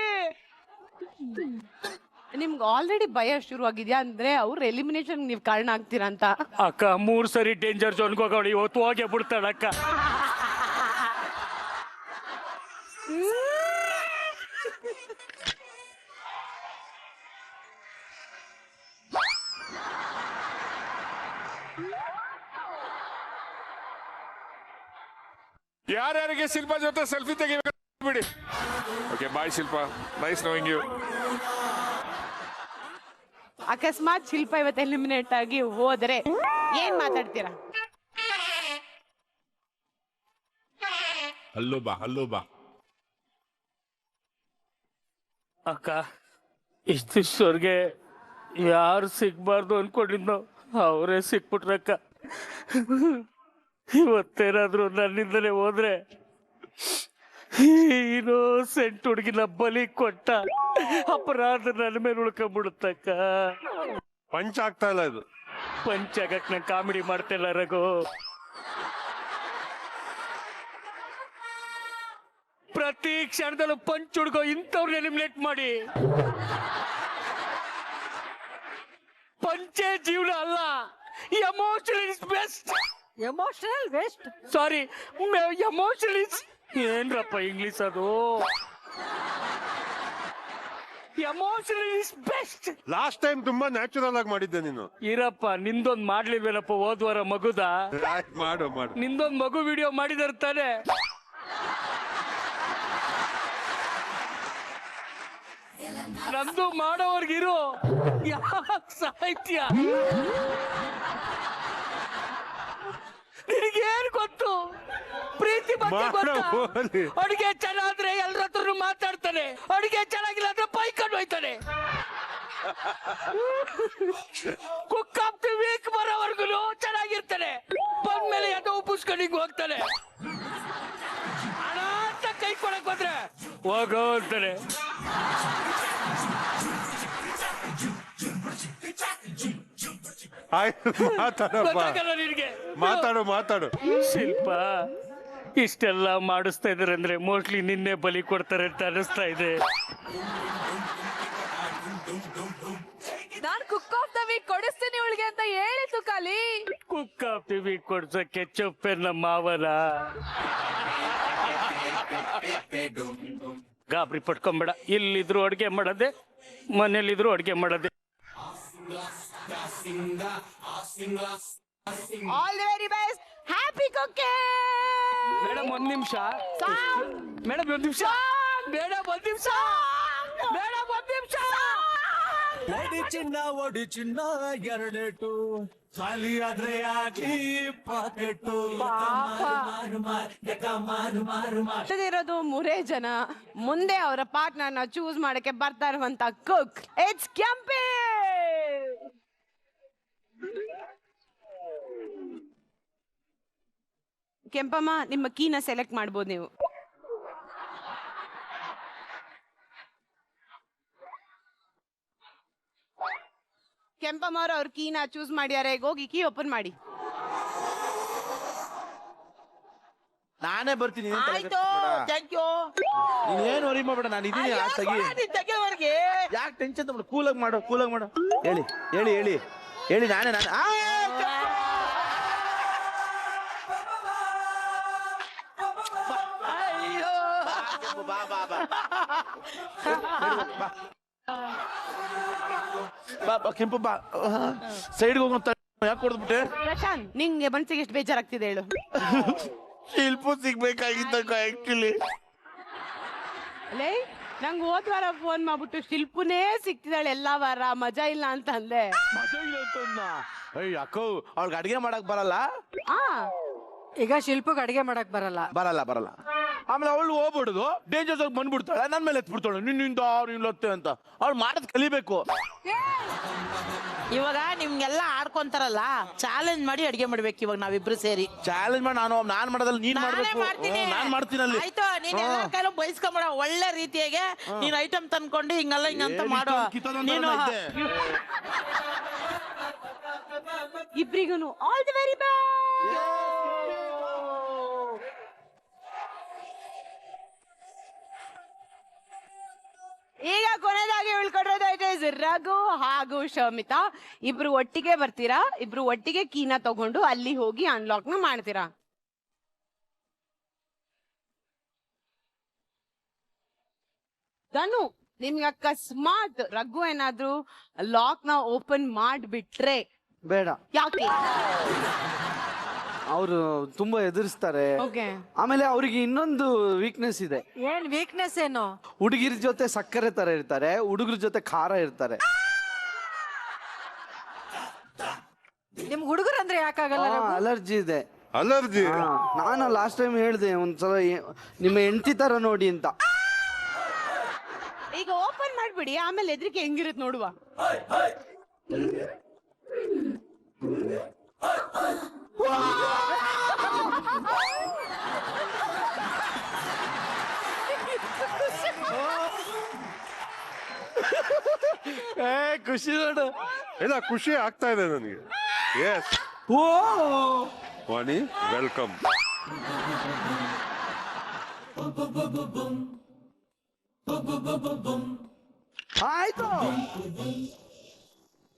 ನಿಮ್ಗೆ ಆಲ್ರೆಡಿ ಭಯ ಶುರುವಾಗಿದ್ಯಾ ಅಂದ್ರೆ ಅವ್ರ ಎಲಿಮಿನೇಷನ್ ನೀವು ಕಾರಣ ಆಗ್ತೀರಾ ಅಂತ. ಅಕ್ಕ 3 ಸರಿ ಡೇಂಜರ್ ಝೋನ್ಗೆ ಹೋಗೋಣ, ಇವತ್ತು ಹೋಗೇ ಬಿಡ್ತಾಳಕ್ಕ. ಯಾರ್ಯಾರಿಗೆ ಶಿಲ್ಪಾ ಜೊತೆ ಸೆಲ್ಫಿ ತೆಗಿಬೇಕು ಬಿಡಿ. Okay bye Shilpa, nice knowing you. ಅಕಸ್ಮಾತ್ ಶಿಲ್ಪ ಇವತ್ತು ಎಲಿಮಿನೇಟ್ ಆಗಿ ಹೋದ್ರೆ ಏನ್ ಮಾತಾಡ್ತೀರಾ? ಹಲ್ಲು ಬಾ. ಅಕ್ಕ ಇಷ್ಟಿಷ್ಟವ್ರಿಗೆ ಯಾರು ಸಿಗ್ಬಾರ್ದು ಅನ್ಕೊಂಡಿದ್ನೋ ಅವರೇ ಸಿಕ್ಬಿಟ್ರಕ್ಕ. ಇವತ್ತೇನಾದ್ರು ನನ್ನಿಂದಲೇ ಹೋದ್ರೆ ಇನ್ನೋಸೆಂಟ್ ಹುಡುಗಿನ ಬಲಿ ಕೊಟ್ಟ ಅಪರಾಧ ನನ್ನ ಮೇಲೆ ಉಳ್ಕೊಂಡ್ಬಿಡುತ್ತಕ್ಕ. ಪಂಚ್ ಆಗ್ತಾ ಇಲ್ಲ ಇದು. ಪಂಚಾಗಕ್ ನಾ ಕಾಮಿಡಿ ಮಾಡ್ತಿಲ್ಲ ರಘು. ಪ್ರತಿ ಕ್ಷಣದಲ್ಲೂ ಪಂಚ್ ಹುಡುಗೋ ಇಂಥವ್ರನ್ನ ಎಲಿಮಿನೇಟ್ ಮಾಡಿ. ಪಂಚೆ ಜೀವನ ಅಲ್ಲ, emotional is best. Emotional waste. Sorry, emotional is ಏನ್ರಪ್ಪ ಇಂಗ್ಲಿಷ್ ಅದು. Emotional is best. Last time ತುಂಬಾ ನ್ಯಾಚುರಲ್ ಆಗಿ ಮಾಡಿದ್ದೆ ನೀನು. ಇರಪ್ಪ, ನಿಂದೊಂದ್ ಮಾಡ್ಲಿಲ್ವೇನಪ್ಪ ಹೋದ್ವಾರ ಮಗುದ. ಮಾಡು. ನಿಂದೊಂದ್ ಮಗು ವಿಡಿಯೋ ಮಾಡಿದಾರೆ. ನಂದು ಮಾಡೋರ್ಗಿರೋ ಯಾಕೆ ಸಾಹಿತ್ಯ ನಿನಗೇನು ಗೊತ್ತು? ಪ್ರೀತಿ ಬಗ್ಗೆ ಗೊತ್ತಾ? ಅಡುಗೆ ಚೆನ್ನಾದ್ರೆ ಎಲ್ಲರ ಹತ್ರ ಮಾತಾಡ್ತಾನೆ, ಅಡುಗೆ ಚೆನ್ನಾಗಿಲ್ಲ ಅಂದ್ರೆ ಪೈಕೊಂಡು ಹೋಯ್ತಾನೆ. ಕುಕ್ ಆಫ್ ದಿ ವೀಕ್ ಬರೋವರ್ಗು ಚೆನ್ನಾಗಿರ್ತಾನೆ, ಬಂದ್ಮೇಲೆ ಎದೋ ಉಪ್ಪಿಸ್ಕೊಂಡು ಹೋಗ್ತಾನೆ. ಹಣ ಅಂತ ಕೈ ಕೊಡಕ್ ಬಂದ್ರೆ ಹೋಗೋ ಅಂತಾನೆ. ಮಾತಾಡು. ಶಿಲ್ಪ, ಇಷ್ಟೆಲ್ಲ ಮಾಡಿಸ್ತಾ ಇದಾರೆ ಅಂದ್ರೆ ಮೋಸ್ಟ್ಲಿ ನಿನ್ನೆ ಬಲಿ ಕೊಡ್ತಾರೆ ಅಂತ ಅನಿಸ್ತಾ ಇದೆ. ನಾನ್ ಕುಕ್ ಆಫ್ ದ ವೀಕ್ ಕೊಡಿಸ್ತೀನಿ ಅವಳಿಗೆ ಅಂತ ಹೇಳಿ Tukali. Cook of the week ಕೊಡ್ಸಕ್ಕೆ ಚೊಪ್ಪೆ ನಮ್ಮ ಮಾವನ. ಗಾಬರಿ ಪಟ್ಕೊಂಬೇಡ, ಇಲ್ಲಿದ್ರು ಅಡ್ಗೆ ಮಾಡದೆ, ಮನೇಲಿದ್ರು ಅಡ್ಗೆ ಮಾಡದೆ. All the very best. Happy cooking. Madam ಒಂದ್ ನಿಮಿಷ. ಮೇಡಮ್ ಒಂದ್ ನಿಮಿಷ. ಒಡಿ ಚಿನ್ನ ಎರಡೇಟು ಖಾಲಿ ಆದ್ರೆ ಯಾಕೆ ಪಾಕೆಟು. ಇರೋದು 3 ಜನ. ಮುಂದೆ ಅವರ ಪಾರ್ಟ್ನರ್ನ ಚೂಸ್ ಮಾಡಕ್ಕೆ ಬರ್ತಾ ಇರುವಂತ ಕುಕ್, ಇಟ್ಸ್ ಕ್ಯಾಂಪಿ. ಕೆಂಪಮ್ಮ ನಿಮ್ಮ ಕೀನ ಸೆಲೆಕ್ಟ್ ಮಾಡ್ಬೋದು ನೀವು. ಕೆಂಪಮ್ಮ ಅವ್ರ ಕೀನ ಚೂಸ್ ಮಾಡ್ಯಾರ, ಈಗ ಹೋಗಿ ಕೀ ಓಪನ್ ಮಾಡಿ. ನಾನೇ ಬರ್ತೀನಿ. ಆಯ್ತು, ಥ್ಯಾಂಕ್ ಯು. ನೀನೇನು ವರಿ ಮಾಡ್ಬೇಡ, ನಾನು ಇದೀನಿ. ತೆಗೆವರೆಗೆ ಯಾಕೆ ಟೆನ್ಷನ್ ತಗೊಂಡು ಕೂಲಾಗಿ ಮಾಡು, ಕೂಲಾಗಿ ಮಾಡು. ಹೇಳಿ ಹೇಳಿ ಹೇಳಿ ಹೇಳಿ. ನಾನೇ ಬಾ ಬಾ ಬಾ ಬಾ ಬಾ ಕೆಂಪು ಬಾ. ಸೈಡ್ಗೆ ಹೋಗೋಂತ ಯಾಕೆ ಕೊಡ್ಬಿಟ್ಟೆ? ಪ್ರಶಾಂತ್, ನಿಂಗೆ ಮನ್ಸಿಗೆ ಎಷ್ಟು ಬೇಜಾರಾಗ್ತಿದೆ ಹೇಳು. ಶಿಲ್ಪು ಸಿಗ್ಬೇಕಾಗಿತ್ತ ಆಕ್ಚುಲಿ. ಲೇ, ನಂಗೆ ಹೋದ್ ವಾರ ಫೋನ್ ಮಾಡ್ಬಿಟ್ಟು ಶಿಲ್ಪುನೇ ಸಿಕ್ತಿದ್ದಾಳೆ ಎಲ್ಲಾ ವಾರ, ಮಜಾ ಇಲ್ಲ ಅಂತ ಅಂದೆ. ಮಜಾ ಇಲ್ಲ ಅಂತ ಅಯ್ಯ ಅಕ್ಕ, ಅವ್ಳಿಗೆ ಅಡಿಗೆ ಮಾಡಕ್ ಬರಲ್ಲ. ಆ ಈಗ ಶಿಲ್ಪಗ್ ಅಡಿಗೆ ಮಾಡಕ್ ಬರಲ್ಲ. ಬರಲ್ಲ ಬರಲ್ಲ. ಆಮೇಲೆ ಅವಳು ಹೋಗ್ಬಿಡುದು ಡೇಂಜರ್ಸ್ ಆಗಿ ಬಂದ್ಬಿಡ್ತಾಳೆ, ನನ್ ಮೇಲೆ ಎತ್ಬಿಡ್ತಾಳೆ. ನಿನ್ನಿಂದ ಅವ್ರು ಇಲ್ಲೊತ್ತೆ ಅಂತ. ಅವ್ಳು ಮಾಡೋದ್ ಕಲಿಬೇಕು. ಇವಾಗ ನಿಮ್ಗೆಲ್ಲ ಆಡ್ಕೊಂತಾರಲ್ಲ, ಚಾಲೆಂಜ್ ಮಾಡಿ ಅಡಿಗೆ ಮಾಡ್ಬೇಕು ಇವಾಗ ನಾವಿಬ್ರು ಸೇರಿ. ಚಾಲೆಂಜ್ ಮಾಡಿ ನಾನ್ ಮಾಡೋದ್ರಲ್ಲಿ ನೀನ್ ಮಾಡ್ಬೇಕು. ನಾನ್ ಮಾಡ್ತೀನಿ ಅಲ್ಲಿ. ಆಯ್ತು, ನೀನ್ ಎಲ್ಲ ಕೈಲೂ ಬಯಸ್ಕೊಂಬೇಡ. ಒಳ್ಳೆ ರೀತಿಯಾಗೆ ನೀನ್ ಐಟಮ್ ತಂದ್ಕೊಂಡು ಹಿಂಗಲ್ಲ ಹಿಂಗಂತ ಮಾಡೋ. ನೀನು ಇಬ್ರಿಗೂ ಆಲ್ ದಿ ವೆರಿ ಬೆಸ್ಟ್. ಈಗ ಕೊನೆಯದಾಗಿ ಉಳ್ಕೊಂಡಿರೋದು ರಘು ಹಾಗೂ ಶಮಿತಾ. ಇಬ್ರು ಒಟ್ಟಿಗೆ ಬರ್ತೀರಾ, ಇಬ್ರು ಒಟ್ಟಿಗೆ ಕೀನ ತಗೊಂಡು ಅಲ್ಲಿ ಹೋಗಿ ಅನ್ಲಾಕ್ ನ ಮಾಡ್ತೀರಾ. ಧನು, ನಿಮ್ಗೆ ಅಕಸ್ಮಾತ್ ರಘು ಏನಾದ್ರು ಲಾಕ್ ನ ಓಪನ್ ಮಾಡ್ಬಿಟ್ರೆ ಬೇಡ, ಯಾಕೆ? ಅವರು ತುಂಬಾ ಎದುರಿಸ್ತಾರೆ. ಓಕೆ, ಆಮೇಲೆ ಅವ್ರಿಗೆ ಇನ್ನೊಂದು ವೀಕ್ನೆಸ್ ಇದೆ. ಏನ್ ವೀಕ್ನೆಸ್ ಏನು? ಹುಡುಗಿರ ಜೊತೆ ಸಕ್ಕರೆ ತರ ಇರ್ತಾರೆ, ಹುಡುಗರ ಜೊತೆ ಖಾರ ಇರ್ತಾರೆ. ನಿಮ್ ಹುಡುಗರು ಅಂದ್ರೆ ಯಾಕಾಗಲ್ಲ? ಅಲರ್ಜಿ ಇದೆ. ಅಲರ್ಜಿ? ನಾನು ಲಾಸ್ಟ್ ಟೈಮ್ ಹೇಳ್ದೆ ಒಂದ್ಸಲ ನಿಮ್ಮ ಹೆಂಡತಿ ತರ ನೋಡಿ ಅಂತ. ಈಗ ಓಪನ್ ಮಾಡ್ಬಿಡಿ, ಆಮೇಲೆ ಎದ್ರಿಕೆ ಹೆಂಗಿರುತ್ತೆ ನೋಡುವ. ಖುಷಿ ನೋಡು. ಇಲ್ಲ, ಖುಷಿ ಆಗ್ತಾ ಇದೆ ನನಗೆ. ಎಸ್ ಓ ವಾಣಿ, ವೆಲ್ಕಮ್. ಆಯ್ತು.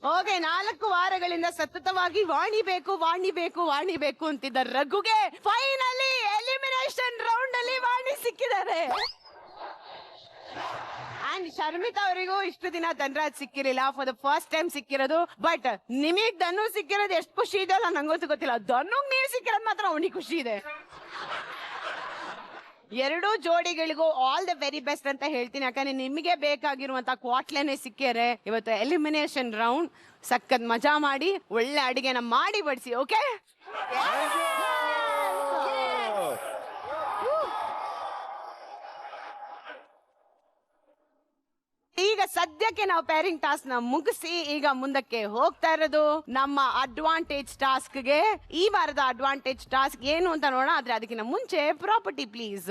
ಓಕೆ, 4 ವಾರಗಳಿಂದ ಸತತವಾಗಿ ವಾಣಿ ಬೇಕು ವಾಣಿ ಬೇಕು ವಾಣಿ ಬೇಕು ಅಂತಿದ್ದ ರಘುಗೆ ಫೈನಲಿ ಎಲಿಮಿನೇಷನ್ ರೌಂಡ್ ಅಲ್ಲಿ ವಾಣಿ ಸಿಕ್ಕಿದ್ದಾರೆ. ಅಂಡ್ ಶರ್ಮಿತಾ ಅವರಿಗೂ ಇಷ್ಟು ದಿನ ಧನರಾಜ್ ಸಿಕ್ಕಿರಲಿಲ್ಲ, ಫಾರ್ ದ ಫಸ್ಟ್ ಟೈಮ್ ಸಿಕ್ಕಿರೋದು. ಬಟ್ ನಿಮಗ್ ಧನು ಸಿಕ್ಕಿರೋದು ಎಷ್ಟು ಖುಷಿ ಇದೆ ಅಲ್ಲ ನಂಗಂತೂ ಗೊತ್ತಿಲ್ಲ. ಧನುಗ್ ನೀವು ಸಿಕ್ಕಿರೋದು ಮಾತ್ರ ಅವನಿಗೆ ಖುಷಿ ಇದೆ. ಎರಡೂ ಜೋಡಿಗಳಿಗೂ ಆಲ್ ದ ವೆರಿ ಬೆಸ್ಟ್ ಅಂತ ಹೇಳ್ತೀನಿ. ಯಾಕಂದ್ರೆ ನಿಮಗೆ ಬೇಕಾಗಿರುವಂತ ಕ್ವಾಟ್ಲೆನೆ ಸಿಕ್ಕಿರೆ. ಇವತ್ತು ಎಲಿಮಿನೇಷನ್ ರೌಂಡ್ ಸಖತ್ ಮಜಾ ಮಾಡಿ ಒಳ್ಳೆ ಅಡಿಗೆನ ಮಾಡಿ ಬಡಿಸಿ. ಓಕೆ, ಈಗ ಸದ್ಯಕ್ಕೆ ನಾವು ಪೇರಿಂಗ್ ಟಾಸ್ಕ್ ನ ಮುಗಿಸಿ ಈಗ ಮುಂದಕ್ಕೆ ಹೋಗ್ತಾ ಇರೋದು ನಮ್ಮ ಅಡ್ವಾಂಟೇಜ್ ಟಾಸ್ಕ್ ಗೆ. ಈ ವಾರದ ಅಡ್ವಾಂಟೇಜ್ ಟಾಸ್ಕ್ ಏನು ಅಂತ ನೋಡೋಣ. ಆದ್ರೆ ಅದಕ್ಕಿಂತ ಮುಂಚೆ ಪ್ರಾಪರ್ಟಿ ಪ್ಲೀಸ್.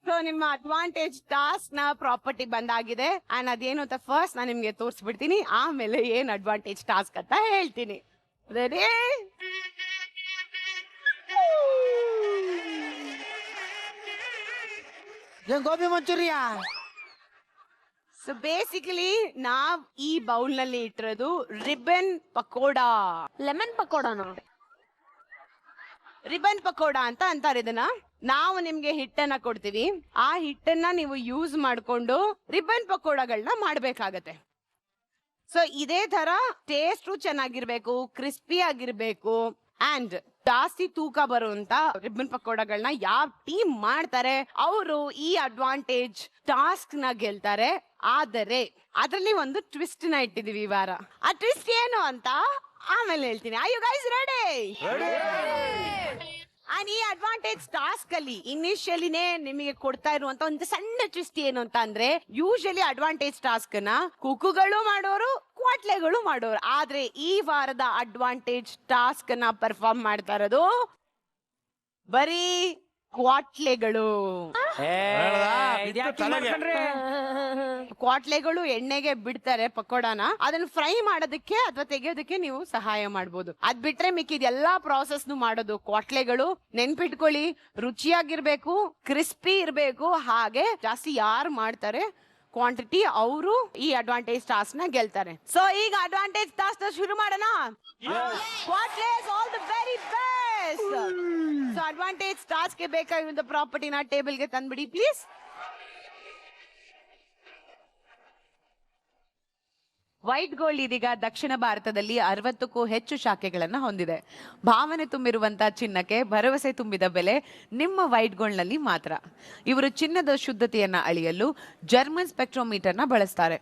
ಸೊ ನಿಮ್ಮ ಅಡ್ವಾಂಟೇಜ್ ಟಾಸ್ಕ್ ನ ಪ್ರಾಪರ್ಟಿ ಬಂದಾಗಿದೆ. ಅಂಡ್ ಅದೇನು ಅಂತ ಫಸ್ಟ್ ನಾನು ನಿಮ್ಗೆ ತೋರಿಸ್ಬಿಡ್ತೀನಿ, ಆಮೇಲೆ ಏನ್ ಅಡ್ವಾಂಟೇಜ್ ಟಾಸ್ಕ್ ಅಂತ ಹೇಳ್ತೀನಿ. Ready? Gobi Manchuria? So basically ನಾವ್ ಈ ಬೌಲ್ ನಲ್ಲಿ ಇಟ್ಟಿರೋದು ರಿಬನ್ ಪಕೋಡಾ. ಲೆಮನ್ ಪಕೋಡಾನ? ರಿಬನ್ ಪಕೋಡಾ ಅಂತ ಅಂತಾರೆ ಇದನ್ನ. ನಾವು ನಿಮ್ಗೆ ಹಿಟ್ಟನ್ನ ಕೊಡ್ತೀವಿ, ಆ ಹಿಟ್ಟನ್ನ ನೀವು ಯೂಸ್ ಮಾಡ್ಕೊಂಡು ರಿಬನ್ ಪಕೋಡಾಗಳನ್ನ ಮಾಡ್ಬೇಕಾಗತ್ತೆ. ಸೊ ಇದೇ ತರ ಟೇಸ್ಟು ಚೆನ್ನಾಗಿರ್ಬೇಕು, ಕ್ರಿಸ್ಪಿ ಆಗಿರ್ಬೇಕು, ಅಂಡ್ ಜಾಸ್ತಿ ತೂಕ ಬರುವಂತ ರಿಬ್ಬನ್ ಪಕೋಡಗಳನ್ನ ಯಾವ ಟೀಮ್ ಮಾಡ್ತಾರೆ ಅವರು ಈ ಅಡ್ವಾಂಟೇಜ್ ಟಾಸ್ಕ್ ನ ಗೆಲ್ತಾರೆ. ಆದರೆ ಅದರಲ್ಲಿ ಒಂದು ಟ್ವಿಸ್ಟ್ ನ ಇಟ್ಟಿದೀವಿ ಈ ವಾರ. ಆ ಟ್ವಿಸ್ಟ್ ಏನು ಅಂತ ಆಮೇಲೆ ಹೇಳ್ತೀನಿ. Are you guys ready? And ಈ ಅಡ್ವಾಂಟೇಜ್ ಟಾಸ್ಕ್ ಅಲ್ಲಿ ಇನಿಷಿಯಲಿನೇ ನಿಮಗೆ ಕೊಡ್ತಾ ಇರುವಂತ ಒಂದು ಸಣ್ಣ ಟ್ವಿಸ್ಟ್ ಏನು ಅಂತ ಅಂದ್ರೆ ಯೂಶಲಿ ಅಡ್ವಾಂಟೇಜ್ ಟಾಸ್ಕ್ ನ ಕುಕ್ಕುಗಳು ಮಾಡೋರು ಕ್ವಾಟ್ಲೆಗಳು ಮಾಡೋರು, ಆದ್ರೆ ಈ ವಾರದ ಅಡ್ವಾಂಟೇಜ್ ಟಾಸ್ಕ್ ನ ಪರ್ಫಾರ್ಮ್ ಮಾಡ್ತಾ ಇರೋದು ಬರೀ ಕ್ವಾಟ್ಲೆಗಳು. ಕ್ವಾಟ್ಲೆಗಳು ಎಣ್ಣೆಗೆ ಬಿಡ್ತಾರೆ ಪಕೋಡಾನ, ಅದನ್ನ ಫ್ರೈ ಮಾಡೋದಕ್ಕೆ ಅಥವಾ ತೆಗೆಯೋದಕ್ಕೆ ನೀವು ಸಹಾಯ ಮಾಡ್ಬೋದು. ಅದ್ ಬಿಟ್ರೆ ಮಿಕ್ಕಿದ ಎಲ್ಲಾ ಪ್ರಾಸೆಸ್ ಮಾಡೋದು ಕ್ವಾಟ್ಲೆಗಳು. ನೆನ್ಪಿಟ್ಕೊಳ್ಳಿ, ರುಚಿಯಾಗಿರ್ಬೇಕು, ಕ್ರಿಸ್ಪಿ ಇರ್ಬೇಕು, ಹಾಗೆ ಜಾಸ್ತಿ ಯಾರು ಮಾಡ್ತಾರೆ ಕ್ವಾಂಟಿಟಿ ಅವರು ಈ ಅಡ್ವಾಂಟೇಜ್ ಟಾಸ್ಕ್ ನ ಗೆಲ್ತಾರೆ. ಸೊ ಈಗ ಅಡ್ವಾಂಟೇಜ್ ಟಾಸ್ಕ್ ಶುರು ಮಾಡೋಣ. ಕ್ವಾಟ್ಲೆಸ್ all the very best. So advantage task ಗೆ ಬೇಕಾಗಿರುವಂತ ಪ್ರಾಪರ್ಟಿನ ಟೇಬಲ್ ಗೆ ತಂದ್ಬಿಡಿ ಪ್ಲೀಸ್. ವೈಟ್ ಗೋಲ್ಡ್ ಇದೀಗ ದಕ್ಷಿಣ ಭಾರತದಲ್ಲಿ 60ಕ್ಕೂ ಹೆಚ್ಚು ಶಾಖೆಗಳನ್ನ ಹೊಂದಿದೆ. ಭಾವನೆ ತುಂಬಿರುವಂತಹ ಚಿನ್ನಕ್ಕೆ ಭರವಸೆ ತುಂಬಿದ ಬೆಲೆ ನಿಮ್ಮ ವೈಟ್ ಗೋಲ್ಡ್ ನಲ್ಲಿ ಮಾತ್ರ. ಇವರು ಚಿನ್ನದ ಶುದ್ಧತೆಯನ್ನ ಅಳೆಯಲು ಜರ್ಮನ್ ಸ್ಪೆಕ್ಟ್ರೋಮೀಟರ್ನ ಬಳಸ್ತಾರೆ.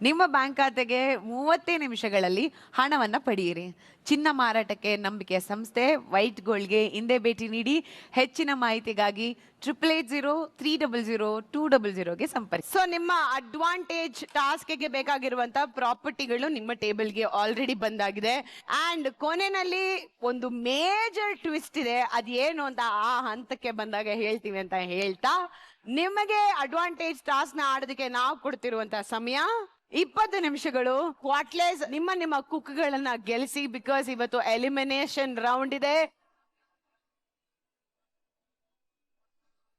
ನಿಮ್ಮ ಬ್ಯಾಂಕ್ ಖಾತೆಗೆ 30 ನಿಮಿಷಗಳಲ್ಲಿ ಹಣವನ್ನ ಪಡೆಯಿರಿ. ಚಿನ್ನ ಮಾರಾಟಕ್ಕೆ ನಂಬಿಕೆಯ ಸಂಸ್ಥೆ ವೈಟ್ ಗೋಲ್ಡ್ಗೆ ಹಿಂದೆ ಭೇಟಿ ನೀಡಿ. ಹೆಚ್ಚಿನ ಮಾಹಿತಿಗಾಗಿ 8803002000ಗೆ ಸಂಪರ್ಕಿಸಿ. ಸೊ ನಿಮ್ಮ ಅಡ್ವಾಂಟೇಜ್ ಟಾಸ್ಕ್ ಗೆ ಬೇಕಾಗಿರುವಂತ ಪ್ರಾಪರ್ಟಿಗಳು ನಿಮ್ಮ ಟೇಬಲ್ಗೆ ಆಲ್ರೆಡಿ ಬಂದಾಗಿದೆ. ಅಂಡ್ ಕೊನೆಯಲ್ಲಿ ಒಂದು ಮೇಜರ್ ಟ್ವಿಸ್ಟ್ ಇದೆ, ಅದೇನು ಅಂತ ಆ ಹಂತಕ್ಕೆ ಬಂದಾಗ ಹೇಳ್ತೀವಿ ಅಂತ ಹೇಳ್ತಾ, ನಿಮಗೆ ಅಡ್ವಾಂಟೇಜ್ ಟಾಸ್ಕ್ ನ ಆಡೋದಕ್ಕೆ ನಾವು ಕೊಡ್ತಿರುವಂತ ಸಮಯ 20 ನಿಮಿಷಗಳು. ಕ್ವಾಟ್ಲೆಸ್ ನಿಮ್ಮ ಕುಕ್ಗಳನ್ನ ಗೆಲ್ಲಿಸಿ, ಬಿಕಾಸ್ ಇವತ್ತು ಎಲಿಮಿನೇಷನ್ ರೌಂಡ್ ಇದೆ.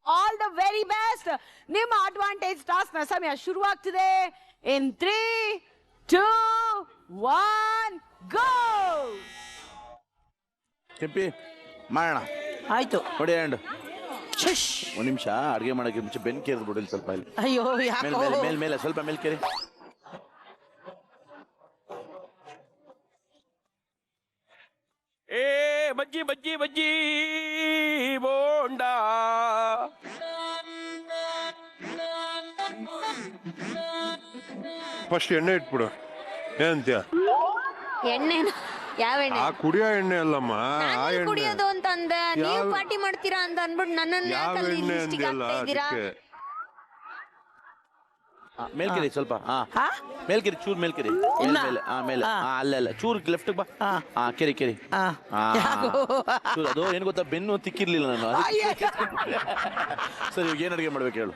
All the very best. ನಿಮ್ಮ ಅಡ್ವಾಂಟೇಜ್ ಟಾಸ್ಕ್ ನ ಸಮಯ ಶುರುವಾಗ್ತಿದೆ. ಇನ್ 3, 2, 1 ಗೋ. ಕೆಂಪಿ ಮಾಡೋಣ. ಆಯ್ತು ನೋಡಿ ಅಂಡ್ ಒಂದ್ ನಿಮಿಷ ಅಡ್ಗೆ ಮಾಡಕ್ಕೆ ಮುಂಚೆ ಬೆನ್ ಕೇರಿದ್ ಬಿಡಿ ಸ್ವಲ್ಪ ಇಲ್ಲಿ. ಅಯ್ಯೋ ಮೇಲೆ ಸ್ವಲ್ಪ ಮೇಲ್ ಕೇರಿ. ಏ ಬಜ್ಜಿ ಬಜ್ಜಿ ಬಜ್ಜಿ ಬೋಂಡ, ಫಸ್ಟ್ ಎಣ್ಣೆ ಇಟ್ಬಿಡು. ಏನಂತೀಯ? ಎಣ್ಣೆನ ಯಾವ ಎಣ್ಣೆ? ಆ ಕುಡಿಯೋ ಎಣ್ಣೆ ಅಲ್ಲಮ್ಮ, ಆ ಎಣ್ಣೆ. ಕುಡಿಯೋದು ಅಂತ ಅಂದೆ, ನೀವು ಪಾರ್ಟಿ ಮಾಡ್ತೀರಾ ಅಂತ ಅನ್ಬಿಟ್ಟು ನನ್ನನ್ನ ಯಾವ ಎಣ್ಣೆ ಅಂದಿಯಲ್ಲ ಅದಕ್ಕೆ. ಮೇಲ್ಕೆರಿ ಸ್ವಲ್ಪ. ಮೇಲ್ಕೆರಿ ಚೂರ್ ಮೇಲ್ಕೆರಿ. ಮೇಲೆ ಅಲ್ಲ ಚೂರ್ ಲೆಫ್ಟ್ ಬಾ. ಕೆರಿ ಚೂರ್. ಅದು ಏನ್ ಗೊತ್ತಾ, ಬೆನ್ನು ತಿಕ್ಕಿರ್ಲಿಲ್ಲ ನಾನು. ಸರಿ, ಇವಾಗ ಏನ್ ಅಡಿಗೆ ಮಾಡ್ಬೇಕು ಹೇಳು.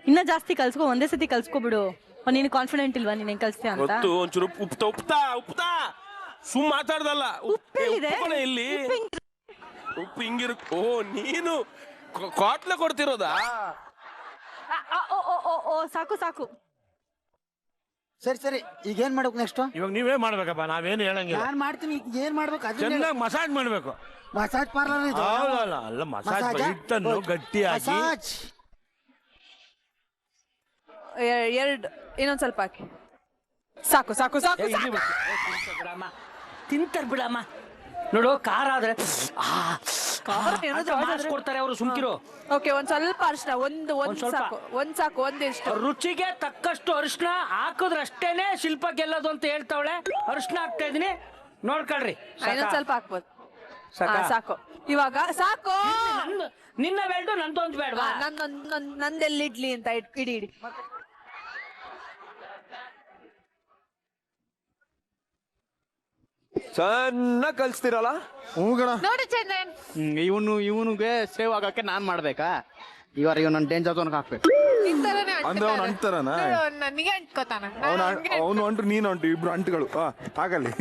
ಇನ್ನ ಜಾಸ್ತಿ ಕಲ್ಸ್ಕೊ, ಒಂದೇ ಸತಿ ಕಲ್ಸ್ಕೊಬಿಡು. ನೀನು ಕಾನ್ಫಿಡೆಂಟ್ ಇಲ್ವಾ ನೀನ್ ಹೆಂಗ್ ಕಲ್ಸ್ತೀಯ ಅಂತ? ಗೊತ್ತು, ಒಂಚೂರು ಉಪ್ತಾ ಸುಮ್ ಮಾತಾಡ್ದಲ್ಲ. ಇಲ್ಲಿ ಉಪ್ಪು ಹಿಂಗಿರು. ಓ, ನೀನು ಕ್ವಾಟ್ಲೆ ಕೊಡ್ತಿರೋದಾ? ಸಾಕು ಸಾಕು. ಸರಿ ಈಗ ಏನ್ ಮಾಡ್ಬೇಕು ನೆಕ್ಸ್ಟ್? ಇವಾಗ ನೀವೇ ಮಾಡ್ಬೇಕಪ್ಪ, ನಾವೇನು ಹೇಳಂಗಿಲ್ಲ. ನಾನ್ ಮಾಡ್ತೀನಿ. ಈಗ ಏನ್ ಮಾಡ್ಬೇಕು? ಚೆನ್ನಾಗಿ ಮಸಾಜ್ ಮಾಡ್ಬೇಕು. ಮಸಾಜ್ ಪಾರ್ಲರ್ ಇದು. ಅಲ್ಲ ಮಸಾಜ್ ಹಿಟ್ಟನ್ನು ಗಟ್ಟಿಯಾಗಿ. ಎರಡು ಇನ್ನೊಂದ್ ಸ್ವಲ್ಪ ಹಾಕಿ. ಸಾಕು ಸಾಕು ಸಾಕು. ತಿಂತಾರ ಬಿಡಮ್ಮ. ನೋಡು, ಖಾರ ಆದ್ರೆ ಕೊಡ್ತಾರೆ ಅವರು, ಸುಮ್ಕಿರು. ಓಕೆ, ಒಂದ್ ಸ್ವಲ್ಪ ಅರಿಶಿನ. ಒಂದ್ ಸಾಕು ಒಂದಿಷ್ಟು. ರುಚಿಗೆ ತಕ್ಕಷ್ಟು ಅರಿಶಿನ ಹಾಕಿದ್ರಷ್ಟೇನೆ ಶಿಲ್ಪ ಗೆಲ್ಲೋದು ಅಂತ ಹೇಳ್ತಾವಳೆ. ಅರಿಶಿನ ಹಾಕ್ತಾ ಇದೀನಿ, ನೋಡ್ಕೊಳ್ರಿ. ಇನ್ನೊಂದ್ ಸ್ವಲ್ಪ ಹಾಕ್ಬೋದು. ಸಾಕು ಇವಾಗ ಸಾಕು. ನಿನ್ನ ಬೇಡ, ನಂದೊಂದು ಬೇಡವಾ? ನಂದೆಲ್ಲಿಡ್ಲಿ ಅಂತ ಇಡಿ. ಚೆನ್ನಾಗಿ ಕಲ್ಸ್ತಿರಲ್ಲ. ನೋಡು ಚಂದನ್, ಇವನಿಗೆ ಸೇವ್ ಆಗಕ್ಕೆ ನಾನ್ ಮಾಡ್ಬೇಕಾ? ಇವನು ಡೇಂಜರ್ ಝೋನ್ ಹಾಕ್ಬೇಕು. ನನಗೆ ಅಂಟ್ಕೋತಾನ. ಅವನು ಅಂಟು ನೀನು ಅಂಟು, ಇಬ್ರು ಅಂಟುಗಳು. ಆಗಲಿ.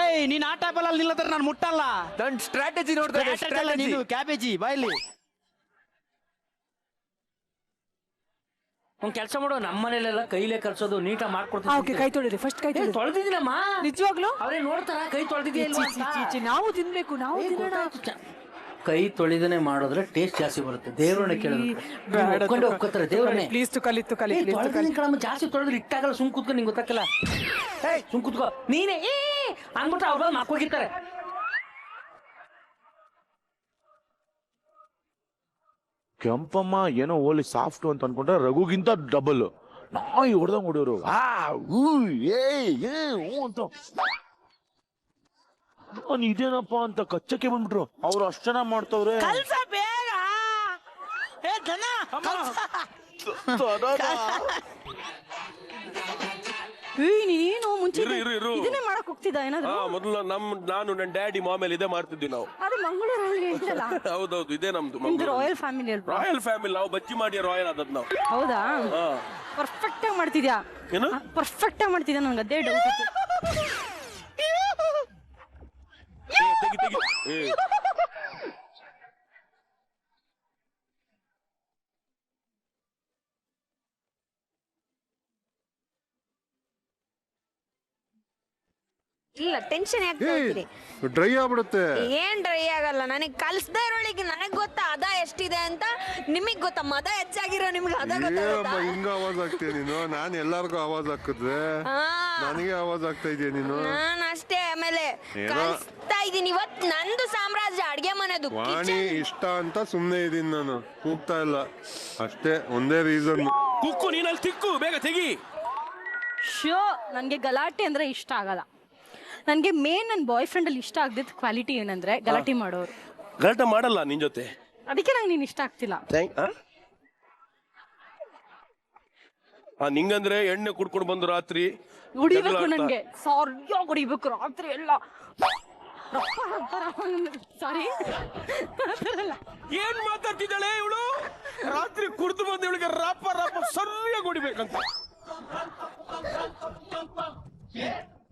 ಏಯ್, ನೀನ್ ಆ ಟೈಪಲ್ ಅಲ್ಲಿ ನಿಲ್ಲದ್ರೆ ನಾನು ಮುಟ್ಟಲ್ಲ. ನನ್ ಸ್ಟ್ರಾಟಜಿ ನೋಡ್ತಾ ನೀನು ಕ್ಯಾಬೇಜಿ ಬಾಯ್ಲಿ. ಒಂದ್ ಕೆಲಸ ಮಾಡು, ನಮ್ಮ ಮನೇಲೆಲ್ಲ ಕೈಲೇ ಕಲ್ಸೋದು, ನೀಟಾಗಿ ಮಾಡ್ಕೊಡ್ತೀನಿ. ಕೈ ತೊಳಿರಿ ಫಸ್ಟ್. ಕೈ ತೊಳೆದಿದ್ದೀನಮ್ಮ. ನಿಜವಾಗ್ಲು ಅವ್ರೇ ನೋಡ್ತಾರ ಕೈ ತೊಳೆದಿದೆಯಾ ಇಲ್ವಾ ಅಂತ. ನಾವು ತಿನ್ಬೇಕು, ನಾವು ಕೈ ತೊಳೆದನೆ ಮಾಡಿದ್ರೆ ಟೇಸ್ಟ್ ಜಾಸ್ತಿ ಬರುತ್ತೆ. ದೇವ್ರನ್ನ ಕೇಳೋದು ಒಪ್ಕೋತಾರೆ. ದೇವ್ರನ್ನೇ ಪ್ಲೀಸ್ ಕಲಿ. ಜಾಸ್ತಿ ತೊಳೆದ್ರೆ ಇಟ್ಟಾಗಲ್ಲ. ಸುಮ್ ಕೂತ್ಕೊ, ನಿಂಗೆ ಗೊತ್ತಾಗಲ್ಲ. ಸುಮ್ ಕೂತ್ಕೋ ನೀನೇ ಅಂದ್ಬಿಟ್ಟು ಅವ್ರ ಮಾಕೋಗಿರ್ತಾರೆ. ಕೆಂಪಮ್ಮ ಏನೋ ಓಲಿ ಸಾಫ್ಟ್ ಅಂತ ಅನ್ಕೊಂಡ್ರೆ ರಘುಗಿಂತ ಡಬಲ್ ನಾಯಿ ಹೊಡೆದಂಗ್ ಹೊಡಿಯೋರು. ಅಂತ ನಾನು ಇದೇನಪ್ಪ ಅಂತ ಕಚ್ಚಕ್ಕೆ ಬಂದ್ಬಿಟ್ರು. ಅವ್ರು ಅಷ್ಟು ಚೆನ್ನಾಗ್ ಮಾಡ್ತವ್ರೆ. ಕಲ್ಸ ಬೇಗ ಏ ದನ ನೀನು ಮುಂಚೆ ಇರು ಇದನ್ನೇ ಮಾಡಕ್ ಹೋಗ್ತಿದ್ದ ಏನಾದ್ರು? ಮೊದಲು ನಾನು ನನ್ನ ಡ್ಯಾಡಿ ಮಾಮೇಲೆ ಇದೇ ಮಾಡ್ತಿದ್ವಿ ನಾವು. ಅದು ಮಂಗಳೂರಲ್ಲಿ ಇದ್ದಲ್ಲ. ಹೌದೌದು, ಇದೇ ನಮ್ದು ನಿಮ್ದು ರಾಯಲ್ ಫ್ಯಾಮಿಲಿ ಅಲ್ವಾ? Royal family. ನಾವು ಬಜ್ಜಿ ಮಾಡಿ ರಾಯಲ್ ಆದದ್ ನಾವು. ಹೌದಾ? ಪರ್ಫೆಕ್ಟ್ ಆಗಿ ಮಾಡ್ತಿದ್ಯಾ? ಏನು ಪರ್ಫೆಕ್ಟ್ ಆಗಿ ಮಾಡ್ತಿದ್ಯಾ? ನನ್ಗೆ ಅದೇ ಡೌಟ್ ಇತ್ತು. ತೆಗಿ ಇಲ್ಲ ಟೆನ್ಷನ್ ಯಾಕೆ ತಗೋತೀರಿ? ಡ್ರೈ ಆಗ್ಬಿಡುತ್ತೆ. ಏನ್ ಡ್ರೈ ಆಗಲ್ಲ. ನನಗ್ ಕಲ್ಸ್ದೇ ಇರೋಳಿಗೆ ನನಗ್ ಗೊತ್ತಾ ಹದ ಎಷ್ಟಿದೆ ಅಂತ. ನಿಮಗ್ ಗೊತ್ತಾ ಮದ ಹೆಚ್ಚಾಗಿರೋ ನಿಮ್ಗೆ ಹದ ಗೊತ್ತಾಗುತ್ತಾ? ಹಿಂಗ ಆವಾಜ್ ಆಗ್ತೀಯ ನೀನು? ನಾನ್ ಎಲ್ಲಾರ್ಗು ಆವಾಜ್ ಹಾಕಿದ್ರೆ ನನಗೆ ಆವಾಜ್ ಆಗ್ತಾ ಇದೆಯಾ ನೀನು? ನಾನ್ ಅಷ್ಟೇ. ಆಮೇಲೆ ಕಲ್ಸ್ತಾ ಇದೀನಿ. ಇವತ್ ನಂದು ಸಾಮ್ರಾಜ್ಯ ಅಡ್ಗೆ ಮನೆದು. ವಾಣಿ ಇಷ್ಟ ಅಂತ ಸುಮ್ನೆ ಇದೀನಿ ನಾನು, ಕೂಗ್ತಾ ಇಲ್ಲ ಅಷ್ಟೇ. ಒಂದೇ ರೀಸನ್. ಕುಕ್ಕು ನೀನಲ್ಲಿ ತಿಕ್ಕು, ಬೇಗ ತೆಗಿ. ಶೋ ನನ್ಗೆ ಗಲಾಟೆ ಅಂದ್ರೆ ಇಷ್ಟ ಆಗಲ್ಲ. ನನ್ಗೆ ಮೇನ್ ನನ್ನ ಬಾಯ್ ಫ್ರೆಂಡ್ ಅಲ್ಲಿ ಇಷ್ಟ ಆಗದಿದ್ದ ಕ್ವಾಲಿಟಿ ಏನಂದ್ರೆ ಗಲಾಟೆ ಮಾಡೋರು. ಗಲಾಟೆ ಮಾಡಲ್ಲ ನಿನ್ ಜೊತೆ, ಅದಕ್ಕೆ ನಂಗೆ ನೀನ್ ಇಷ್ಟ ಆಗ್ತಿಲ್ಲ. ನಿಂಗಂದ್ರೆ ಎಣ್ಣೆ ಕುಡ್ಕೊಂಡು ಬಂದು ರಾತ್ರಿ ಹೊಡಿಬೇಕು ನನ್ಗೆ, ಸಾರಿಯಾಗಿ ಹೊಡಿಬೇಕು ರಾತ್ರಿ ಎಲ್ಲ. ಸಾರಿ, ಏನ್ ಮಾತಾಡ್ತಿದ್ದಾಳೆ ಇವಳು? ರಾತ್ರಿ ಕುಡ್ದು ಬಂದು ಇವಳಿಗೆ ರಾಪ ರಾಪ ಸರಿಯಾಗಿ ಹೊಡಿಬೇಕಂತ.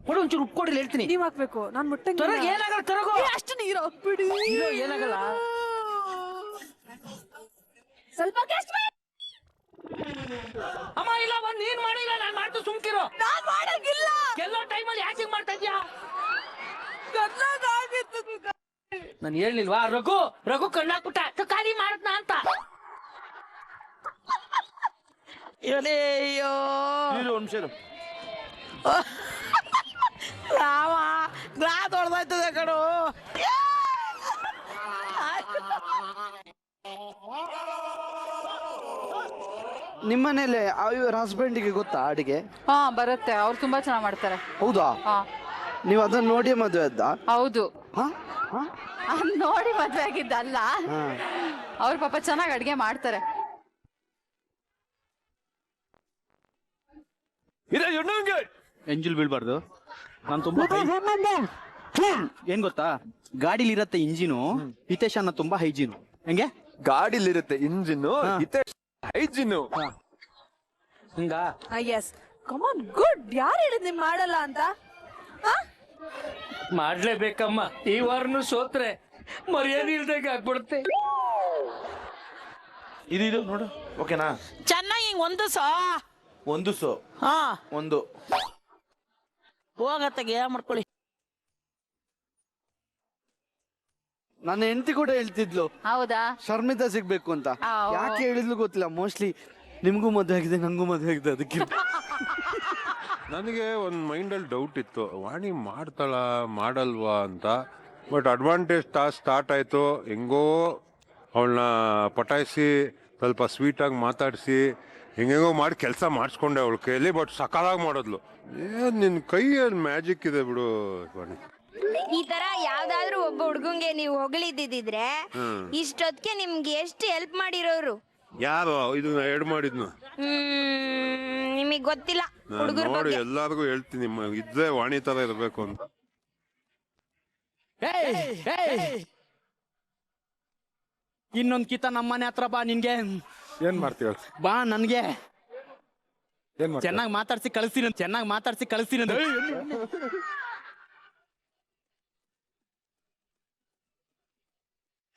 ಕೊಡು ಒಂಚೂರು ಉಪ್ಪು ಕೊಡಿ ಹೇಳ್ತೀನಿ. ನೀವ್ ಹಾಕ್ಬೇಕು, ನಾನ್ ಮುಟ್ಟಂಗ್ ಏನಾಗಲ್ಲ ತರಗೋ. ಅಷ್ಟು ನೀರು ಹಾಕ್ಬಿಡಿ. ಏನಾಗಲ್ಲ. ಸ್ವಲ್ಪ ಅಮ್ಮ ಇಲ್ಲ ಬಂದ್ ನೀನ್ ಮಾಡಿಲ್ಲ, ನಾನ್ ಮಾಡ್ತು ಸುಮ್ಕಿರೋ. ನಾನ್ ಮಾಡಂಗಿಲ್ಲ. ಎಲ್ಲೋ ಟೈಮಲ್ಲಿ ಯಾಕೆ ಮಾಡ್ತಾ ಇದ್ಯಾ? ನಾನು ಹೇಳಿಲ್ವಾ ರಘು ಕಣ್ಣಾಕ್ಬಿಟ್ಟ ಖಾಲಿ ಮಾಡತ್ನ ಅಂತ. ಇರು ಒಂದ್ ನಿಮಿಷ. ಗ್ಲಾಸ್ ಹೊಡೆದಾಯ್ತದೆ ಕಣು. ನಿಮ್ಮನೇಲಿ ಅವ್ರ ಹಸ್ಬೆಂಡಿಗೆ ಗೊತ್ತಾ ಅಡಿಗೆ? ಹಾ ಬರುತ್ತೆ, ಅವ್ರು ತುಂಬಾ ಚೆನ್ನಾಗ್ ಮಾಡ್ತಾರೆ. ಹೌದಾ? ನೀವ್ ಅದನ್ನ ನೋಡಿ ಮದುವೆ ಅದ್ದ? ಹೌದು, ಹಾ? ಹಾ? ನೋಡಿ ಮದ್ವೆ ಆಗಿದ್ದಲ್ಲ. ಅವ್ರ ಪಾಪ ಚೆನ್ನಾಗ್ ಅಡ್ಗೆ ಮಾಡ್ತಾರೆ. ಎಂಜಿಲ್ ಬೀಳ್ಬಾರ್ದು. ನಾನು ತುಂಬಾ ಏನ್ ಗೊತ್ತಾ, ಗಾಡಿಲಿರತ್ತೆ ಇಂಜಿನು, ಹಿತೇಶ್ ಅನ್ನ ತುಂಬಾ ಹೈಜೀನು. ಹೆಂಗೆ ಗಾಡಿಲಿರುತ್ತೆ ಇಂಜಿನ್, ಹೈಜಿನ್. ಹಿಂಗ ಎಸ್ ಕಮಾನ್ ಗುಡ್. ಯಾರು ಹೇಳಿದ್ ನಿಮ್ ಮಾಡಲ್ಲ ಅಂತ? ಮಾಡ್ಲೇಬೇಕಮ್ಮ. ಈ ವಾರನು ಸೋತ್ರೆ ಮರ್ಯಾದೆ ಇಲ್ದಾಗ ಆಗ್ಬಿಡುತ್ತೆ. ಇದು ನೋಡು, ಓಕೆನಾ? ಚೆನ್ನಾಗಿ ಒಂದು ಒಂದು ಹೋಗತ್ತಗೆ ಮಾಡ್ಕೊಳ್ಳಿ. ನನ್ನ ಹೆಂಡತಿ ಕೂಡ ಹೇಳ್ತಿದ್ಲು ಹೌದಾ? ಶರ್ಮಿತಾ ಸಿಗ್ಬೇಕು ಅಂತ. ಯಾಕೆ ಹೇಳಿದ್ಲು ಗೊತ್ತಿಲ್ಲ. ಮೋಸ್ಟ್ಲಿ ನಿಮ್ಗೂ ಮದುವೆ ಆಗಿದೆ, ನಂಗೂ ಮದುವೆ ಆಗಿದೆ, ಅದಕ್ಕೆ. ನನಗೆ ಒಂದು ಮೈಂಡಲ್ಲಿ ಡೌಟ್ ಇತ್ತು, ವಾಣಿ ಮಾಡ್ತಾಳ ಮಾಡಲ್ವಾ ಅಂತ. ಬಟ್ ಅಡ್ವಾಂಟೇಜ್ ಟಾಸ್ಕ್ ಸ್ಟಾರ್ಟ್ ಆಯಿತು. ಹೆಂಗೋ ಅವಳನ್ನ ಪಟಾಯಿಸಿ ಸ್ವಲ್ಪ ಸ್ವೀಟಾಗಿ ಮಾತಾಡಿಸಿ ಹೆಂಗೆಂಗೋ ಮಾಡಿ ಕೆಲಸ ಮಾಡಿಸ್ಕೊಂಡೆ ಅವಳ ಕೈಯಲ್ಲಿ. ಬಟ್ ಸಕಾಲಾಗಿ ಮಾಡಿದ್ಲು. ಏನ್ ನಿನ್ನ ಕೈಯಲ್ಲಿ ಮ್ಯಾಜಿಕ್ ಇದೆ ಬಿಡು ವಾಣಿ. ಈ ತರ ಯಾವ್ದಾದ್ರು ಒಬ್ಬ ಹುಡ್ಗಂಗೆ ನೀವು ಹೊಗಳಿದ್ದಿದ್ರೆ ಇಷ್ಟೊತ್ತಿಗೆ ನಿಮ್ಗೆ ಎಷ್ಟು ಹೆಲ್ಪ್ ಮಾಡಿರೋರು? ಯಾರು ಇದನ್ನ ಎಡ್ ಮಾಡಿದ್ನು? ನಿಮಗ್ ಗೊತ್ತಿಲ್ಲ ಹುಡುಗರ ನೋಡಿ, ಬಗ್ಗೆ. ಎಲ್ಲಾರ್ಗು ಹೇಳ್ತೀನಿ ಇದ್ರೆ ವಾಣಿ ತರ ಇರ್ಬೇಕು ಅಂತ. ಇನ್ನೊಂದ್ ಕಿತ ನಮ್ಮನೆ ಹತ್ರ ಬಾ. ನಿನ್ಗೆ ಏನ್ ಮಾಡ್ತೀವ? ಬಾ, ನನ್ಗೆ ಚೆನ್ನಾಗಿ ಮಾತಾಡ್ಸಿ ಕಳಿಸ್ತೀನಿ.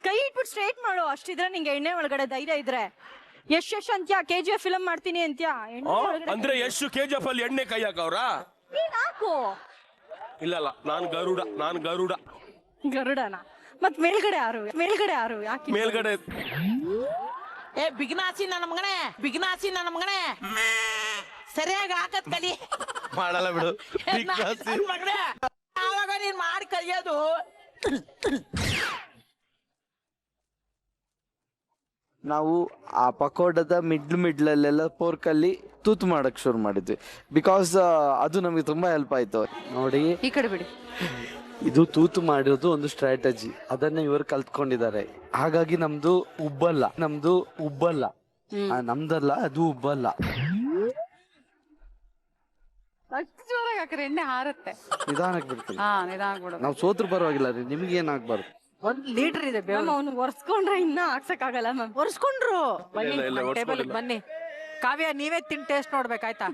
ಕೈ ಇಟ್ಬಿಟ್ಟು ಸ್ಟ್ರೈಟ್ ಮಾಡು, ಅಷ್ಟಿದ್ರೆ ನಿಂಗೆ ಎಣ್ಣೆ ಒಳಗಡೆ ಧೈರ್ಯ ಇದ್ರೆ. ಯಶ್ ಅಂತ್ಯ KGF ಫಿಲಂ ಮಾಡ್ತೀನಿ ಅಂತ್ಯ. ಅಂದ್ರೆ ಎಷ್ಟು KGF ಅಲ್ಲಿ ಎಣ್ಣೆ ಕೈ ಹಾಕವ್ರ? ಹಾಕು. ಇಲ್ಲ ನಾನು ಗರುಡ. ಗರುಡನ ಮತ್ ಮೇಲ್ಗಡೆ ಯಾರು ಯಾಕೆ? ಮೇಲ್ಗಡೆ ಬಿಗ್ನಾಸಿ ನನ್ನ ಮಗನೇ ಸರಿಯಾಗಿ ಹಾಕತ್ ಕಲಿ. ಮಾಡಲ್ಲ ಬಿಡು. ಮಗನೇ ಆವಾಗ ನೀನ್ ಮಾಡಿ ಕಲಿಯೋದು. ನಾವು ಆ ಪಕೋಡದ ಮಿಡ್ಲಲ್ಲೆಲ್ಲ ಪೋರ್ಕಲ್ಲಿ ತೂತು ಮಾಡಕ್ ಶುರು ಮಾಡಿದ್ವಿ. ಬಿಕಾಸ್ ಅದು ನಮಗೆ ತುಂಬಾ ಹೆಲ್ಪ್ ಆಯ್ತು. ನೋಡಿ ಈ ಕಡೆ ಬಿಡಿ. ಇದು ತೂತು ಮಾಡಿರೋದು ಒಂದು ಸ್ಟ್ರಾಟಜಿ, ಅದನ್ನ ಇವರು ಕಲ್ತ್ಕೊಂಡಿದ್ದಾರೆ. ಹಾಗಾಗಿ ನಮ್ದು ಉಬ್ಬಲ್ಲ. ನಮ್ದಲ್ಲ, ಅದು ಉಬ್ಬಲ್ಲ. ಅಷ್ಟು ಜೋರಾಗಿ ಹಾಕ್ರೆ ಎಣ್ಣೆ ಹಾರುತ್ತೆ. ನಿಧಾನಕ್ಕೆ ಬಿಡ್ತೀನಿ. ನಿಧಾನ ಬಿಡು. ನಾವು ಸೋತ್ರ ಪರವಾಗಿಲ್ಲ ರೀ, ನಿಮ್ಗೆ ಏನಾಗ್ಬಾರ್ದು. 1 ಲೀಟರ್ ಇದೆ ಬೇವು. ಅವ್ನು ಒರ್ಸ್ಕೊಂಡ್ರೆ ಇನ್ನ ಹಾಕ್ಸಕ್ ಆಗಲ್ಲ ಮ್ಯಾಮ್. ಒರ್ಸ್ಕೊಂಡ್ರು. ಇಲ್ಲ, ಇಲ್ಲ, ಟೇಬಲ್ ಬನ್ನಿ. ಕಾವ್ಯ ನೀವೇ ಟೇಸ್ಟ್ ನೋಡ್ಬೇಕಾಯ್ತಾ?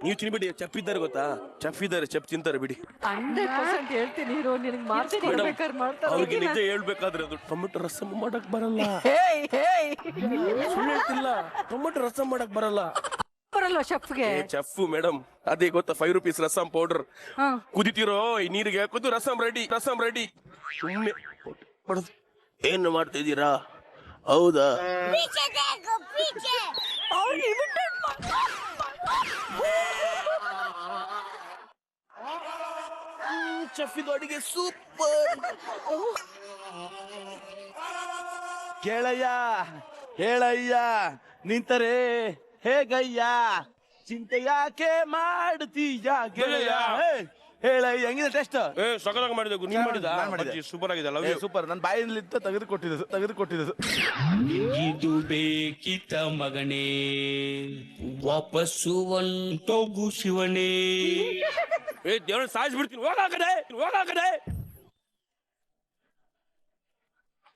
ನೀವು ತಿನ್ಬಿಡಿ, ಚೆಫ್ ಇದ್ದಾರೆ ಗೊತ್ತಾ, ಚೆಫ್ ಇದ್ದಾರೆ, ಚೆಫ್ ತಿಂತಾರೆ ಬಿಡಿ. 100% ಹೇಳ್ತೀನಿ ಇರೋ, ನಿನಗೆ ಮಾಡ್ತೀನಿ ಮಾಡ್ತಾರೆ. ಅವ್ರಿಗೆ ನಿಜ ಹೇಳ್ಬೇಕಾದ್ರೆ ಅದು ಟೊಮೆಟೊ ರಸಂ ಮಾಡಕ್ ಬರಲ್ಲ. ಸುಳ್ಳು ಹೇಳ್ತಿಲ್ಲ, ಟೊಮೆಟೊ ರಸಂ ಮಾಡಕ್ ಬರಲ್ಲ. ಬರಲ್ಲ ಶೆಫ್ಗೆ. ಚೆಫ್ ಮೇಡಮ್, ಅದೇ ಗೊತ್ತಾ 5 ರೂಪೀಸ್ ರಸಂ ಪೌಡರ್. ಕುದಿತಿರೋ ಈ ನೀರಿಗೆ ಹಾಕೋದು ರಸಂ ರೆಡಿ. ಸುಮ್ಮನೆ ಏನು ಮಾಡ್ತಿದ್ದೀರಾ? ಹೌದಾ? ಚೆಫ್ ಇದು ಅಡಿಗೆ ಸೂಪರ್. ಕೇಳಯ್ಯ ಹೇಳಯ್ಯ ನಿಂತರೆ ಹೇಗಯ್ಯ, ಚಿಂತೆ ಯಾಕೆ ಮಾಡ್ತೀಯ ಗೆಳೆಯ? ಹೇಳಯ್ಯ, ಹೆಂಗಿದೆ ಟೆಸ್ಟ್? ಸಕಲಾಗಿ ಮಾಡಿದೆ. ನೀನ್ ಮಾಡಿದ ಸೂಪರ್ ಆಗಿದೆ. Love you. ಸೂಪರ್. ನನ್ನ ಬಾಯಿಲಿಂದ ತೆಗೆದುಕೊಟ್ಟಿದ್ದು. ಇದು ಬೇಕಿತ ಮಗನೇ, ವಾಪಸ್ಸು ಒಂಟೋಗು ಶಿವನೇ. ದೇವ್ರ ಸಾಯಿಸ್ಬಿಡ್ತೀನಿ, ಹೋಗಾಕಡೆ.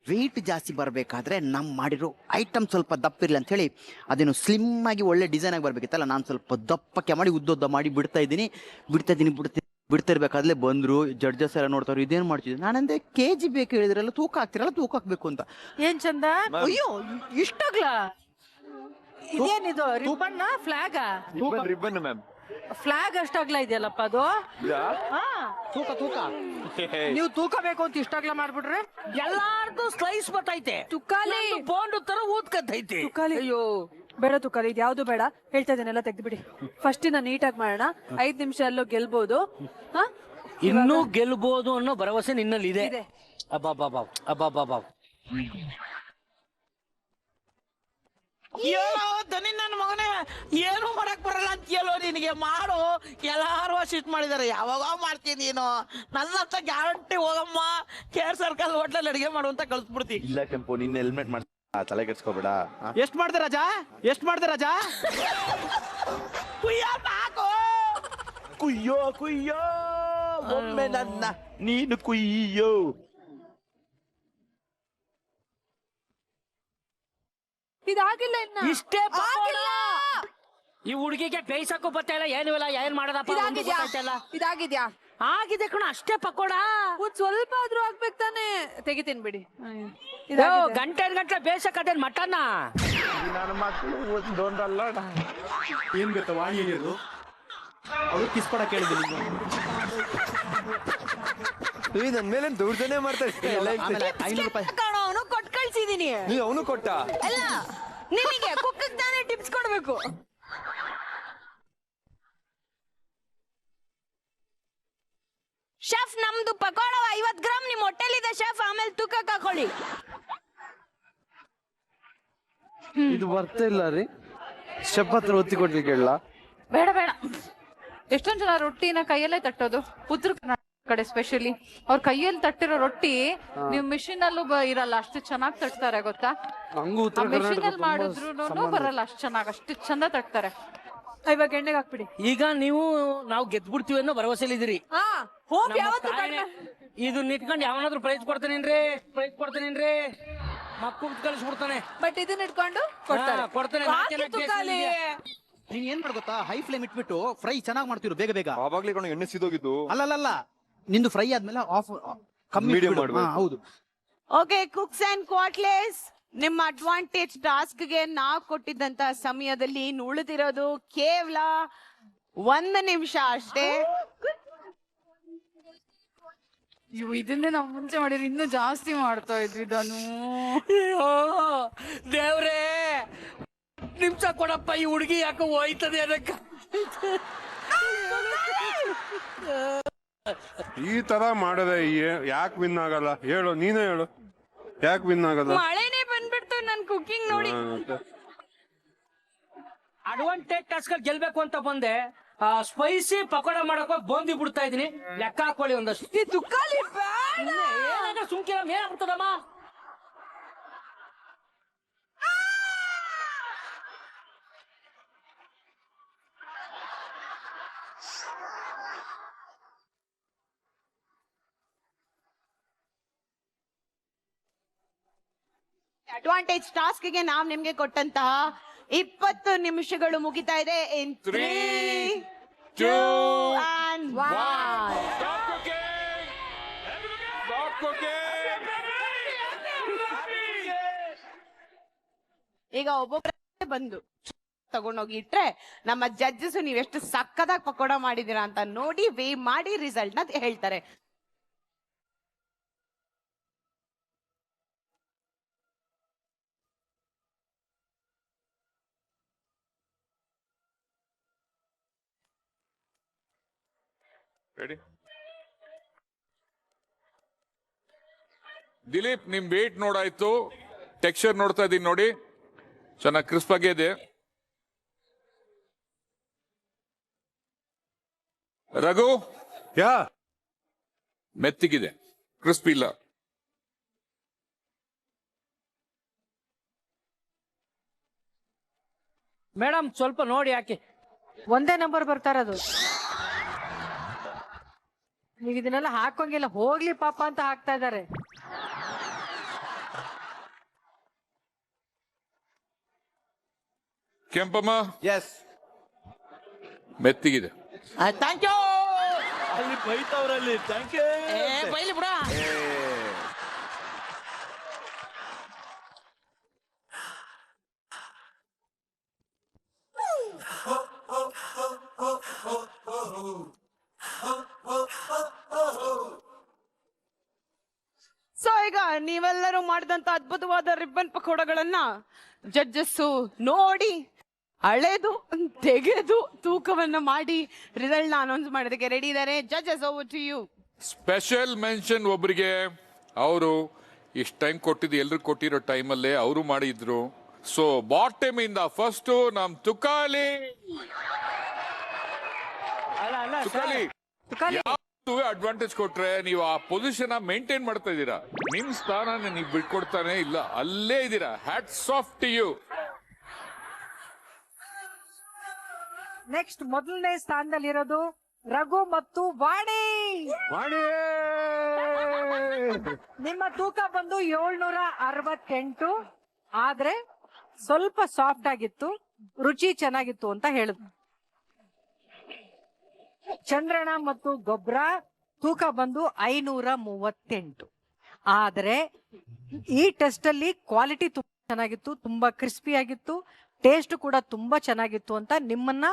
ವೆಯ್ಟ್ ಜಾಸ್ತಿ ಬರಬೇಕಾದ್ರೆ ನಮ್ಮ ಮಾಡಿರೋ ಐಟಮ್ ಸ್ವಲ್ಪ ದಪ್ಪ ಇರಲಿ ಅಂತ ಹೇಳಿ ಅದನ್ನು ಸ್ಲಿಮ್ ಆಗಿ ಒಳ್ಳೆ ಡಿಸೈನ್ ಆಗಿ ಬರ್ಬೇಕಿತ್ತಲ್ಲ, ನಾನು ಸ್ವಲ್ಪ ದಪ್ಪಕ್ಕೆ ಮಾಡಿ ಉದ್ದೊದ್ದ ಮಾಡಿ ಬಿಡ್ತಾ ಇರ್ಬೇಕಾದ್ಲೇ ಬಂದ್ರು ಜಡ್ಜಸ್ ಎಲ್ಲ ನೋಡ್ತಾರೆ, ಇದೇನ್ ಮಾಡ್ತಿದ್ರು. ನಾನಂದೆ ಕೆಜಿ ಬೇಕು ಹೇಳಿದ್ರಲ್ಲ, ತೂಕ ಹಾಕ್ತಿರಲ್ಲ, ತೂಕ ಹಾಕ್ಬೇಕು ಅಂತ. ಏನ್ ಚಂದ. ಅಯ್ಯೋ ಇಷ್ಟಾಗ್ಲ. ಇದೇನಿದು ribbon flag? Ribbon ma'am. Flag ಅಷ್ಟಾಗ್ಲ ಇದೆಯಲ್ಲಪ್ಪ ಅದು. ತೂಕ ನೀವು ತೂಕ ಬೇಕು ಅಂತ ಇಷ್ಟಾಗ್ಲ ಮಾಡ್ಬಿಟ್ರೆ ಎಲ್ಲಾರ್ದು ಸ್ಲೈಸ್ ಬತ್ತೈತೆ, ತುಕಾಲಿ ಬೋಂಡು ತರ ಊದ್ಕತ್ತೈತೆ. ತುಕಾಲಿ. ಅಯ್ಯೋ ಬೇಡ ತುಕಾಲಿ, ಇದು ಯಾವ್ದು ಬೇಡ. ಹೇಳ್ತಾ ಇದನ್ನೆಲ್ಲ ತೆಗ್ದು ಬಿಡಿ. ಫಸ್ಟ್ ನೀಟಾಗಿ ಮಾಡೋಣ. 5 ನಿಮಿಷ ಎಲ್ಲೋ ಗೆಲ್ಬಹುದು. ಇನ್ನೂ ಗೆಲ್ಬಹುದು ಅನ್ನೋ ಭರವಸೆ ನಿನ್ನಲ್ಲಿ ಇದೆ. ಅಬ್ಬಾ. ಏನೋ ದನಿ ನನ್ನ ಮಗನೇ, ಏನು ಮಾಡಕ್ ಬರಲ್ಲ ಅಂತೀಯಲ್ಲೋ ನಿನಗೆ. ಮಾಡು, ಎಲ್ಲಾರು ಅಸಿಸ್ಟ್ ಮಾಡಿದಾರೆ, ಯಾವಾಗ ಮಾಡ್ತೀನಿ ನೀನು. ನನ್ನ ಹತ್ರ ಗ್ಯಾರಂಟಿ ಹೋಗಮ್ಮ, ಕೇರ್ ಸರ್ಕಲ್ ಹೋಟ್ಲಲ್ಲಿ ಅಡಿಗೆ ಮಾಡು ಅಂತ ಕಳ್ಸ್ಬಿಡ್ತಿ. ಇಲ್ಲ ಕೆಂಪು, ನಿನ್ನ ಹೆಲ್ಮೆಟ್ ಮಾಡಿ ತಲೆ ಕೆಡ್ಸ್ಕೋಬೇಡ. ಎಷ್ಟ್ ಮಾಡ್ದೆ ರಾಜಾ? ಕುಯ್ಯೋ ಒಮ್ಮೆ ನನ್ನ ನೀನು ಕುಯ್ಯೋ. ಇದಾಗಿಲ್ಲ ಇನ್ನ. ಇಷ್ಟೇ ಈ ಹುಡುಗಿಗೆ ಬೇಯಿಸಕ್ಕೂ ಬರ್ತಾ ಇಲ್ಲ, ಏನು ಇಲ್ಲ. ಏನ್ ಮಾಡೋದಪ್ಪ? ಇದಾಗಿದ್ಯಾ? ಆಗಿದೆ ಕಣ, ಅಷ್ಟೇ ಪಕೋಡ. ಒಂದ್ ಸ್ವಲ್ಪ ಆದ್ರೂ ಆಗ್ಬೇಕು ತಾನೆ. ತೆಗಿತೀನಿ ಬಿಡಿ. ಗಂಟೆ ಬೇಯಿಸಕ್ಕದೇನ್ ಮಟನ್ನ? ನನ್ನ ಮಕ್ಕಳು ಒಂದೊಂದಲ್ಲ. ಏನ್ ಗೊತ್ತಾ ವಾಣಿ ಹೇಳಿರೋದು? ಅವ್ರು ಕಿಸ್ ಕೊಡಕ್ ಹೇಳಿದ್ರು. ನನ್ ಮೇಲೆ ದೌರ್ಜನ್ಯ ಮಾಡ್ತಾರೆ. 500 ರೂಪಾಯಿ ಅವನು ಕೊಟ್ಟು ಕಳ್ಸಿದೀನಿ. ನೀವು ಅವನು ಕೊಟ್ಟ ಅಲ್ಲ, ನಿಮಗೆ ಕುಕ್ಕಕ್ ತಾನೇ ಟಿಪ್ಸ್ ಕೊಡ್ಬೇಕು. ಶೆಫ್, ನಮ್ದು ಪಕೋಡ 50 ಗ್ರಾಮ್ ನಿಮ್ ಹೊಟ್ಟೆಲಿದೆ ಶೆಫ್. ಆಮೇಲೆ ತೂಕಕ್ಕೆ ಹಾಕೊಳ್ಳಿ. ಇದು ಬರ್ತಾ ಇಲ್ಲ ರೀ. ಶೆಫ್ ಹತ್ರ ಒತ್ತಿ ಕೊಡ್ಲಿಕ್ಕೆ ಹೇಳ. ಬೇಡ. ಎಷ್ಟೊಂದ್ ಜನ ರೊಟ್ಟಿನ ಕೈಯಲ್ಲೇ ತಟ್ಟೋದು. ಉತ್ತರ ಕರ್ನಾಟಕ ಕಡೆ ಸ್ಪೆಷಲಿ ಅವ್ರ ಕೈಯಲ್ಲಿ ತಟ್ಟಿರೋ ರೊಟ್ಟಿ ನೀವು ಮಿಷಿನ್ ಅಲ್ಲೂ ಇರಲ್ಲ, ಅಷ್ಟು ಚೆನ್ನಾಗಿ ತಟ್ತಾರೆ ಗೊತ್ತಾ. ಮಿಷಿನ್ ಅಲ್ಲಿ ಮಾಡಿದ್ರು ಬರಲ್ಲ ಅಷ್ಟು ಚೆನ್ನಾಗಿ, ಅಷ್ಟು ಚಂದ ತಟ್ತಾರೆ. ಇವಾಗ ಎಣ್ಣೆಗೆ ಹಾಕ್ಬಿಡಿ. ಈಗ ನಾವು ಗೆದ್ಬಿಡ್ತೀವಿ ಅನ್ನೋ ಭರವಸೆಲಿದ್ದೀರಿ. ಇದು ನಿಟ್ಕೊಂಡು ಯಾವನಾದ್ರೂ ಪ್ರೈಸ್ ಕೊಡ್ತೇನೇನ್ರಿ ಮಕ್ಕಳು ಕಳಿಸ್ಬಿಡ್ತಾನೆ. ಬಟ್ ಇದನ್ನ ಇಟ್ಕೊಂಡು ಕೊಡ್ತಾನೆ. ನೀನ್ ಏನ್ ಮಾಡ್ಕೊತ್ತಾ, ಹೈ ಫ್ಲೇಮ್ ಇಟ್ಬಿಟ್ಟು ಫ್ರೈ ಚೆನ್ನಾಗಿ ಮಾಡ್ತಿರು ಬೇಗ. ಆವಾಗ್ಲೇ ಎಣ್ಣೆ ಸಿದೋಗಿದ್ದು. ಅಲ್ಲ, ನಿಂದು ಫ್ರೈ ಆದ್ಮೇಲೆ ಆಫ್ ಕಮ್ಮಿ ಮಾಡ್ಬಿಡು. ಹೌದು. ಓಕೆ ಕುಕ್ಸ್ ಅಂಡ್ ಕ್ವಾಟ್ಲೆಸ್, ನಿಮ್ಮ ಅಡ್ವಾಂಟೇಜ್ ಟಾಸ್ಕ್ ಗೆ ನಾವು ಕೊಟ್ಟಿದ್ದಂತ ಸಮಯದಲ್ಲಿ ಇನ್ನು ಉಳಿದಿರೋದು ಕೇವಲ 1 ನಿಮಿಷ ಅಷ್ಟೇ. ಇದನ್ನೇ ನಾವು ಮುಂಚೆ ಮಾಡಿದ್ರೆ ಇನ್ನೂ ಜಾಸ್ತಿ ಮಾಡ್ತಾ ಇದ್ವಿ. ದೇವ್ರೇ, ನಿಮಿಷ ಕೊಡಪ್ಪ, ಈ ಹುಡುಗಿ ಯಾಕೆ ಹೋಯ್ತದೆ ಅದಕ್ಕೆ. ಈ ತರ ಮಾಡದೆ ಯಾಕೆ ವಿನ್ ಆಗಲ್ಲ ಹೇಳು? ನೀನೇ ಹೇಳು, ಯಾಕೆ ವಿನ್ ಆಗಲ್ಲ? ಮಳೆನೇ ಬಂದ್ಬಿಡ್ತು ನನ್ ಕುಕಿಂಗ್ ನೋಡಿ. ಅಡ್ವಾಂಟೇಜ್ ಟಾಸ್ಕ್ ಗೆಲ್ಬೇಕು ಅಂತ ಬಂದೆ, ಸ್ಪೈಸಿ ಪಕೋಡ ಮಾಡಕ್ ಬೋಂದಿ ಬಿಡ್ತಾ ಇದೀನಿ, ಲೆಕ್ಕ ಹಾಕೊಳ್ಳಿ ಒಂದಷ್ಟು. ಸುಮ್ಕಿರ ಮೇಲ್ ಆಗ್ತದಮ್ಮ. ಅಡ್ವಾಂಟೇಜ್ ಟಾಸ್ಕ್ ಗೆ ನಾವ್ ನಿಮ್ಗೆ ಕೊಟ್ಟಂತಹ 20 ನಿಮಿಷಗಳು ಮುಗಿತಾ ಇದೆ. ಇನ್ 3, 2 and 1. ಈಗ ಒಬ್ಬೊಬ್ಬರೇ ಬಂದು ತಗೊಂಡೋಗಿ ಇಟ್ರೆ ನಮ್ಮ ಜಡ್ಜಸ್ ನೀವೆಷ್ಟು ಸಕ್ಕದಾಗಿ ಪಕೋಡ ಮಾಡಿದೀರಾ ಅಂತ ನೋಡಿ ವೇ ಮಾಡಿ ರಿಸಲ್ಟ್ ನ ಹೇಳ್ತಾರೆ. ದಿಲೀಪ್, ನಿಮ್ ವೇಟ್ ನೋಡಾಯ್ತು, ಟೆಕ್ಸ್ಚರ್ ನೋಡ್ತಾ ಇದೀನಿ ನೋಡಿ, ಚೆನ್ನಾಗಿ ಕ್ರಿಸ್ಪ್ ಆಗಿದೆ. ರಘು, ಮೆತ್ತಿಗಿದೆ, ಕ್ರಿಸ್ಪ್ ಇಲ್ಲ. ಮೇಡಮ್ ಸ್ವಲ್ಪ ನೋಡಿ ಯಾಕೆ ಒಂದೇ ನಂಬರ್ ಬರ್ತಾ ಇರೋದು. ನೀವು ಇದನ್ನೆಲ್ಲ ಹಾಕೋಂಗಿಲ್ಲ, ಹೋಗ್ಲಿ ಪಾಪ ಅಂತ ಹಾಕ್ತಾ ಇದ್ದಾರೆ. ಕೆಂಪಮ್ಮ, ಎಸ್, ಮೆತ್ತಿಗಿದೆ. Thank you. ಅಲ್ಲಿ ಬೈತವ್ರಲ್ಲಿ ಥ್ಯಾಂಕ್ ಯು. ಬೈಲಿ ಬಿಡ. ಸೊ ಈಗ ನೀವೆಲ್ಲರೂ ಮಾಡಿದಂತ ಅದ್ಭುತವಾದ ರಿಬ್ಬನ್ ಪಕೋಡಗಳನ್ನ ಜಡ್ಜಸ್ ನೋಡಿ ಅಳೆದು ತೆಗೆದು ತೂಕವನ್ನ ಮಾಡಿ ರಿಸಲ್ಟ್ ನ ಅನೌನ್ಸ್ ಮಾಡೋದಕ್ಕೆ ರೆಡಿ ಇದ್ದಾರೆ. Judges, over to you. Special mention ಒಬ್ಬರಿಗೆ, ಅವರು ಇಷ್ಟು ಟೈಮ್ ಕೊಟ್ಟಿದ್ದು ಎಲ್ರು ಕೊಟ್ಟಿರೋ ಟೈಮಲ್ಲೇ ಅವರು ಮಾಡಿದ್ರು. ಸೊ ಬಾಟಮ್ ಇಂದ ಫಸ್ಟ್ ನಮ್ ತುಕಾಲಿ. ಅಡ್ವಾಂಟೇಜ್ ಕೊಟ್ರೆ ನೀವು ಆ ಪೊಸಿಷನ್ ಮೇಂಟೈನ್ ಮಾಡ್ತಾ ಇದ್ದೀರಾ, ನಿಮ್ ಸ್ಥಾನ ನೀವು ಬಿಟ್ಕೊಡ್ತಾನೆ ಇಲ್ಲ, ಅಲ್ಲೇ ಇದ್ದೀರಾ. Hats off to you. Next ಮೊದಲನೇ ಸ್ಥಾನದಲ್ಲಿರೋದು ರಘು ಮತ್ತು ವಾಣಿ. ನಿಮ್ಮ ತೂಕ ಬಂದು 768, ಆದ್ರೆ ಸ್ವಲ್ಪ ಸಾಫ್ಟ್ ಆಗಿತ್ತು, ರುಚಿ ಚೆನ್ನಾಗಿತ್ತು ಅಂತ ಹೇಳಿದ್ರು. ಚಂದ್ರಣ ಮತ್ತು ಗೊಬ್ಬರ ತೂಕ ಬಂದು 538, ಆದ್ರೆ ಈ ಟೆಸ್ಟ್ ಅಲ್ಲಿ ಕ್ವಾಲಿಟಿ ತುಂಬಾ ಚೆನ್ನಾಗಿತ್ತು, ತುಂಬಾ ಕ್ರಿಸ್ಪಿ ಆಗಿತ್ತು, ಟೇಸ್ಟ್ ಕೂಡ ತುಂಬಾ ಚೆನ್ನಾಗಿತ್ತು ಅಂತ ನಿಮ್ಮನ್ನ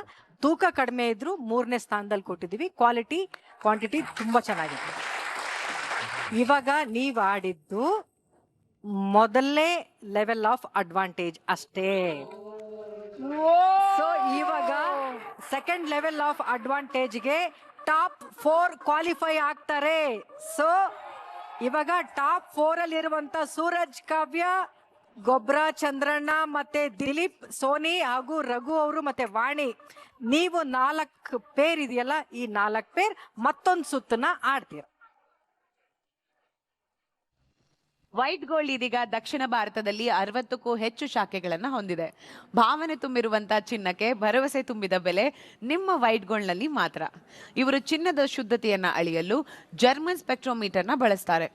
ತೂಕ ಕಡಿಮೆ ಇದ್ರು 3ನೇ ಸ್ಥಾನದಲ್ಲಿ ಕೊಟ್ಟಿದೀವಿ. ಕ್ವಾಲಿಟಿ ಕ್ವಾಂಟಿಟಿ ತುಂಬಾ ಚೆನ್ನಾಗಿತ್ತು. ಇವಾಗ ನೀವ್ ಆಡಿದ್ದು ಮೊದಲನೇ ಲೆವೆಲ್ ಆಫ್ ಅಡ್ವಾಂಟೇಜ್ ಅಷ್ಟೇ. ಸೊ ಇವಾಗ ಸೆಕೆಂಡ್ ಲೆವೆಲ್ ಆಫ್ ಅಡ್ವಾಂಟೇಜ್ಗೆ ಟಾಪ್ 4 ಕ್ವಾಲಿಫೈ ಆಗ್ತಾರೆ. ಸೊ ಇವಾಗ ಟಾಪ್ 4 ಅಲ್ಲಿ ಇರುವಂತ ಸೂರಜ್, ಕಾವ್ಯ, ಗೊಬ್ರ, ಚಂದ್ರಣ್ಣ ಮತ್ತೆ ದಿಲೀಪ್, ಸೋನಿ ಹಾಗೂ ರಘು ಅವರು ಮತ್ತೆ ವಾಣಿ, ನೀವು 4 ಪೇರ್ ಇದೆಯಲ್ಲ, ಈ 4 ಪೇರ್ ಮತ್ತೊಂದು ಸುತ್ತನ್ನ ಆಡ್ತೀರ. ವೈಟ್ ಗೋಲ್ಡ್ ಇದೀಗ ದಕ್ಷಿಣ ಭಾರತದಲ್ಲಿ 60ಕ್ಕೂ ಹೆಚ್ಚು ಶಾಖೆಗಳನ್ನ ಹೊಂದಿದೆ. ಭಾವನೆ ತುಂಬಿರುವಂತಹ ಚಿನ್ನಕ್ಕೆ ಭರವಸೆ ತುಂಬಿದ ಬೆಲೆ ನಿಮ್ಮ ವೈಟ್ ಗೋಲ್ಡ್ ನಲ್ಲಿ ಮಾತ್ರ. ಇವರು ಚಿನ್ನದ ಶುದ್ಧತೆಯನ್ನ ಅಳೆಯಲು ಜರ್ಮನ್ ಸ್ಪೆಕ್ಟ್ರೋಮೀಟರ್ನ ಬಳಸ್ತಾರೆ.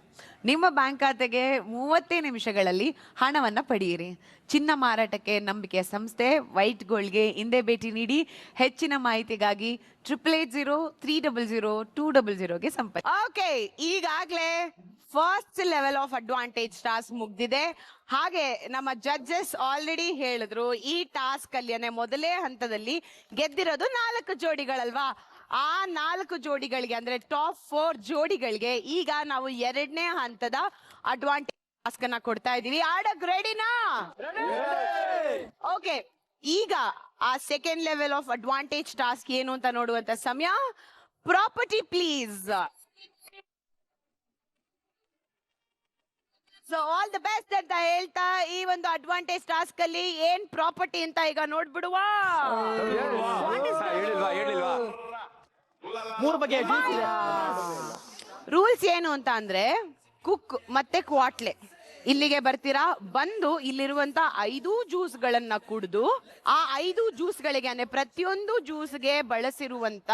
ನಿಮ್ಮ ಬ್ಯಾಂಕ್ ಖಾತೆಗೆ 30 ನಿಮಿಷಗಳಲ್ಲಿ ಹಣವನ್ನ ಪಡೆಯಿರಿ. ಚಿನ್ನ ಮಾರಾಟಕ್ಕೆ ನಂಬಿಕೆಯ ಸಂಸ್ಥೆ ವೈಟ್ ಗೋಲ್ಡ್ಗೆ ಹಿಂದೆ ಭೇಟಿ ನೀಡಿ. ಹೆಚ್ಚಿನ ಮಾಹಿತಿಗಾಗಿ 8803000200ಗೆ ಸಂಪರ್ಕ. ಓಕೆ, ಈಗಾಗಲೇ first level of advantage task ಮುಗ್ದಿದೆ. ಹಾಗೆ ನಮ್ಮ ಜಡ್ಜಸ್ ಆಲ್ರೆಡಿ ಹೇಳಿದ್ರು, ಈ ಟಾಸ್ಕ್ ಅಲ್ಲಿ ಮೊದಲೇ ಹಂತದಲ್ಲಿ ಗೆದ್ದಿರೋದು 4 ಜೋಡಿಗಳಲ್ವಾ. ಆ 4 ಜೋಡಿಗಳಿಗೆ ಅಂದ್ರೆ ಟಾಪ್ 4 ಜೋಡಿಗಳಿಗೆ ಈಗ ನಾವು 2ನೇ ಹಂತದ ಅಡ್ವಾಂಟೇಜ್ ಟಾಸ್ಕ್ ಅನ್ನ ಕೊಡ್ತಾ ಇದೀವಿ. ಆಡಕ್ ರೆಡಿನಾ? ಓಕೆ, ಈಗ ಆ second level of advantage task ಏನು ಅಂತ ನೋಡುವಂತ ಸಮಯ. Property please. So all the best ಅಂತ ಹೇಳ್ತಾ ಈ ಒಂದು ಅಡ್ವಾಂಟೇಜ್ ಟಾಸ್ಕ್ ಅಲ್ಲಿ ಏನ್ ಪ್ರಾಪರ್ಟಿ ಅಂತ ಈಗ ನೋಡ್ಬಿಡುವ. ಮೂರು ಬಗೆಯ ಜ್ಯೂಸ್ ಇದೆ. ರೂಲ್ಸ್ ಏನು ಅಂತ ಅಂದ್ರೆ ಕುಕ್ ಮತ್ತೆ ಕ್ವಾಟ್ಲೆ ಇಲ್ಲಿಗೆ ಬರ್ತೀರಾ, ಬಂದು ಇಲ್ಲಿರುವಂತ 5 ಜ್ಯೂಸ್ಗಳನ್ನ ಕುಡಿದು ಆ 5 ಜ್ಯೂಸ್ಗಳಿಗೆ ಅಂದ್ರೆ ಪ್ರತಿಯೊಂದು ಜ್ಯೂಸ್ಗೆ ಬಳಸಿರುವಂತ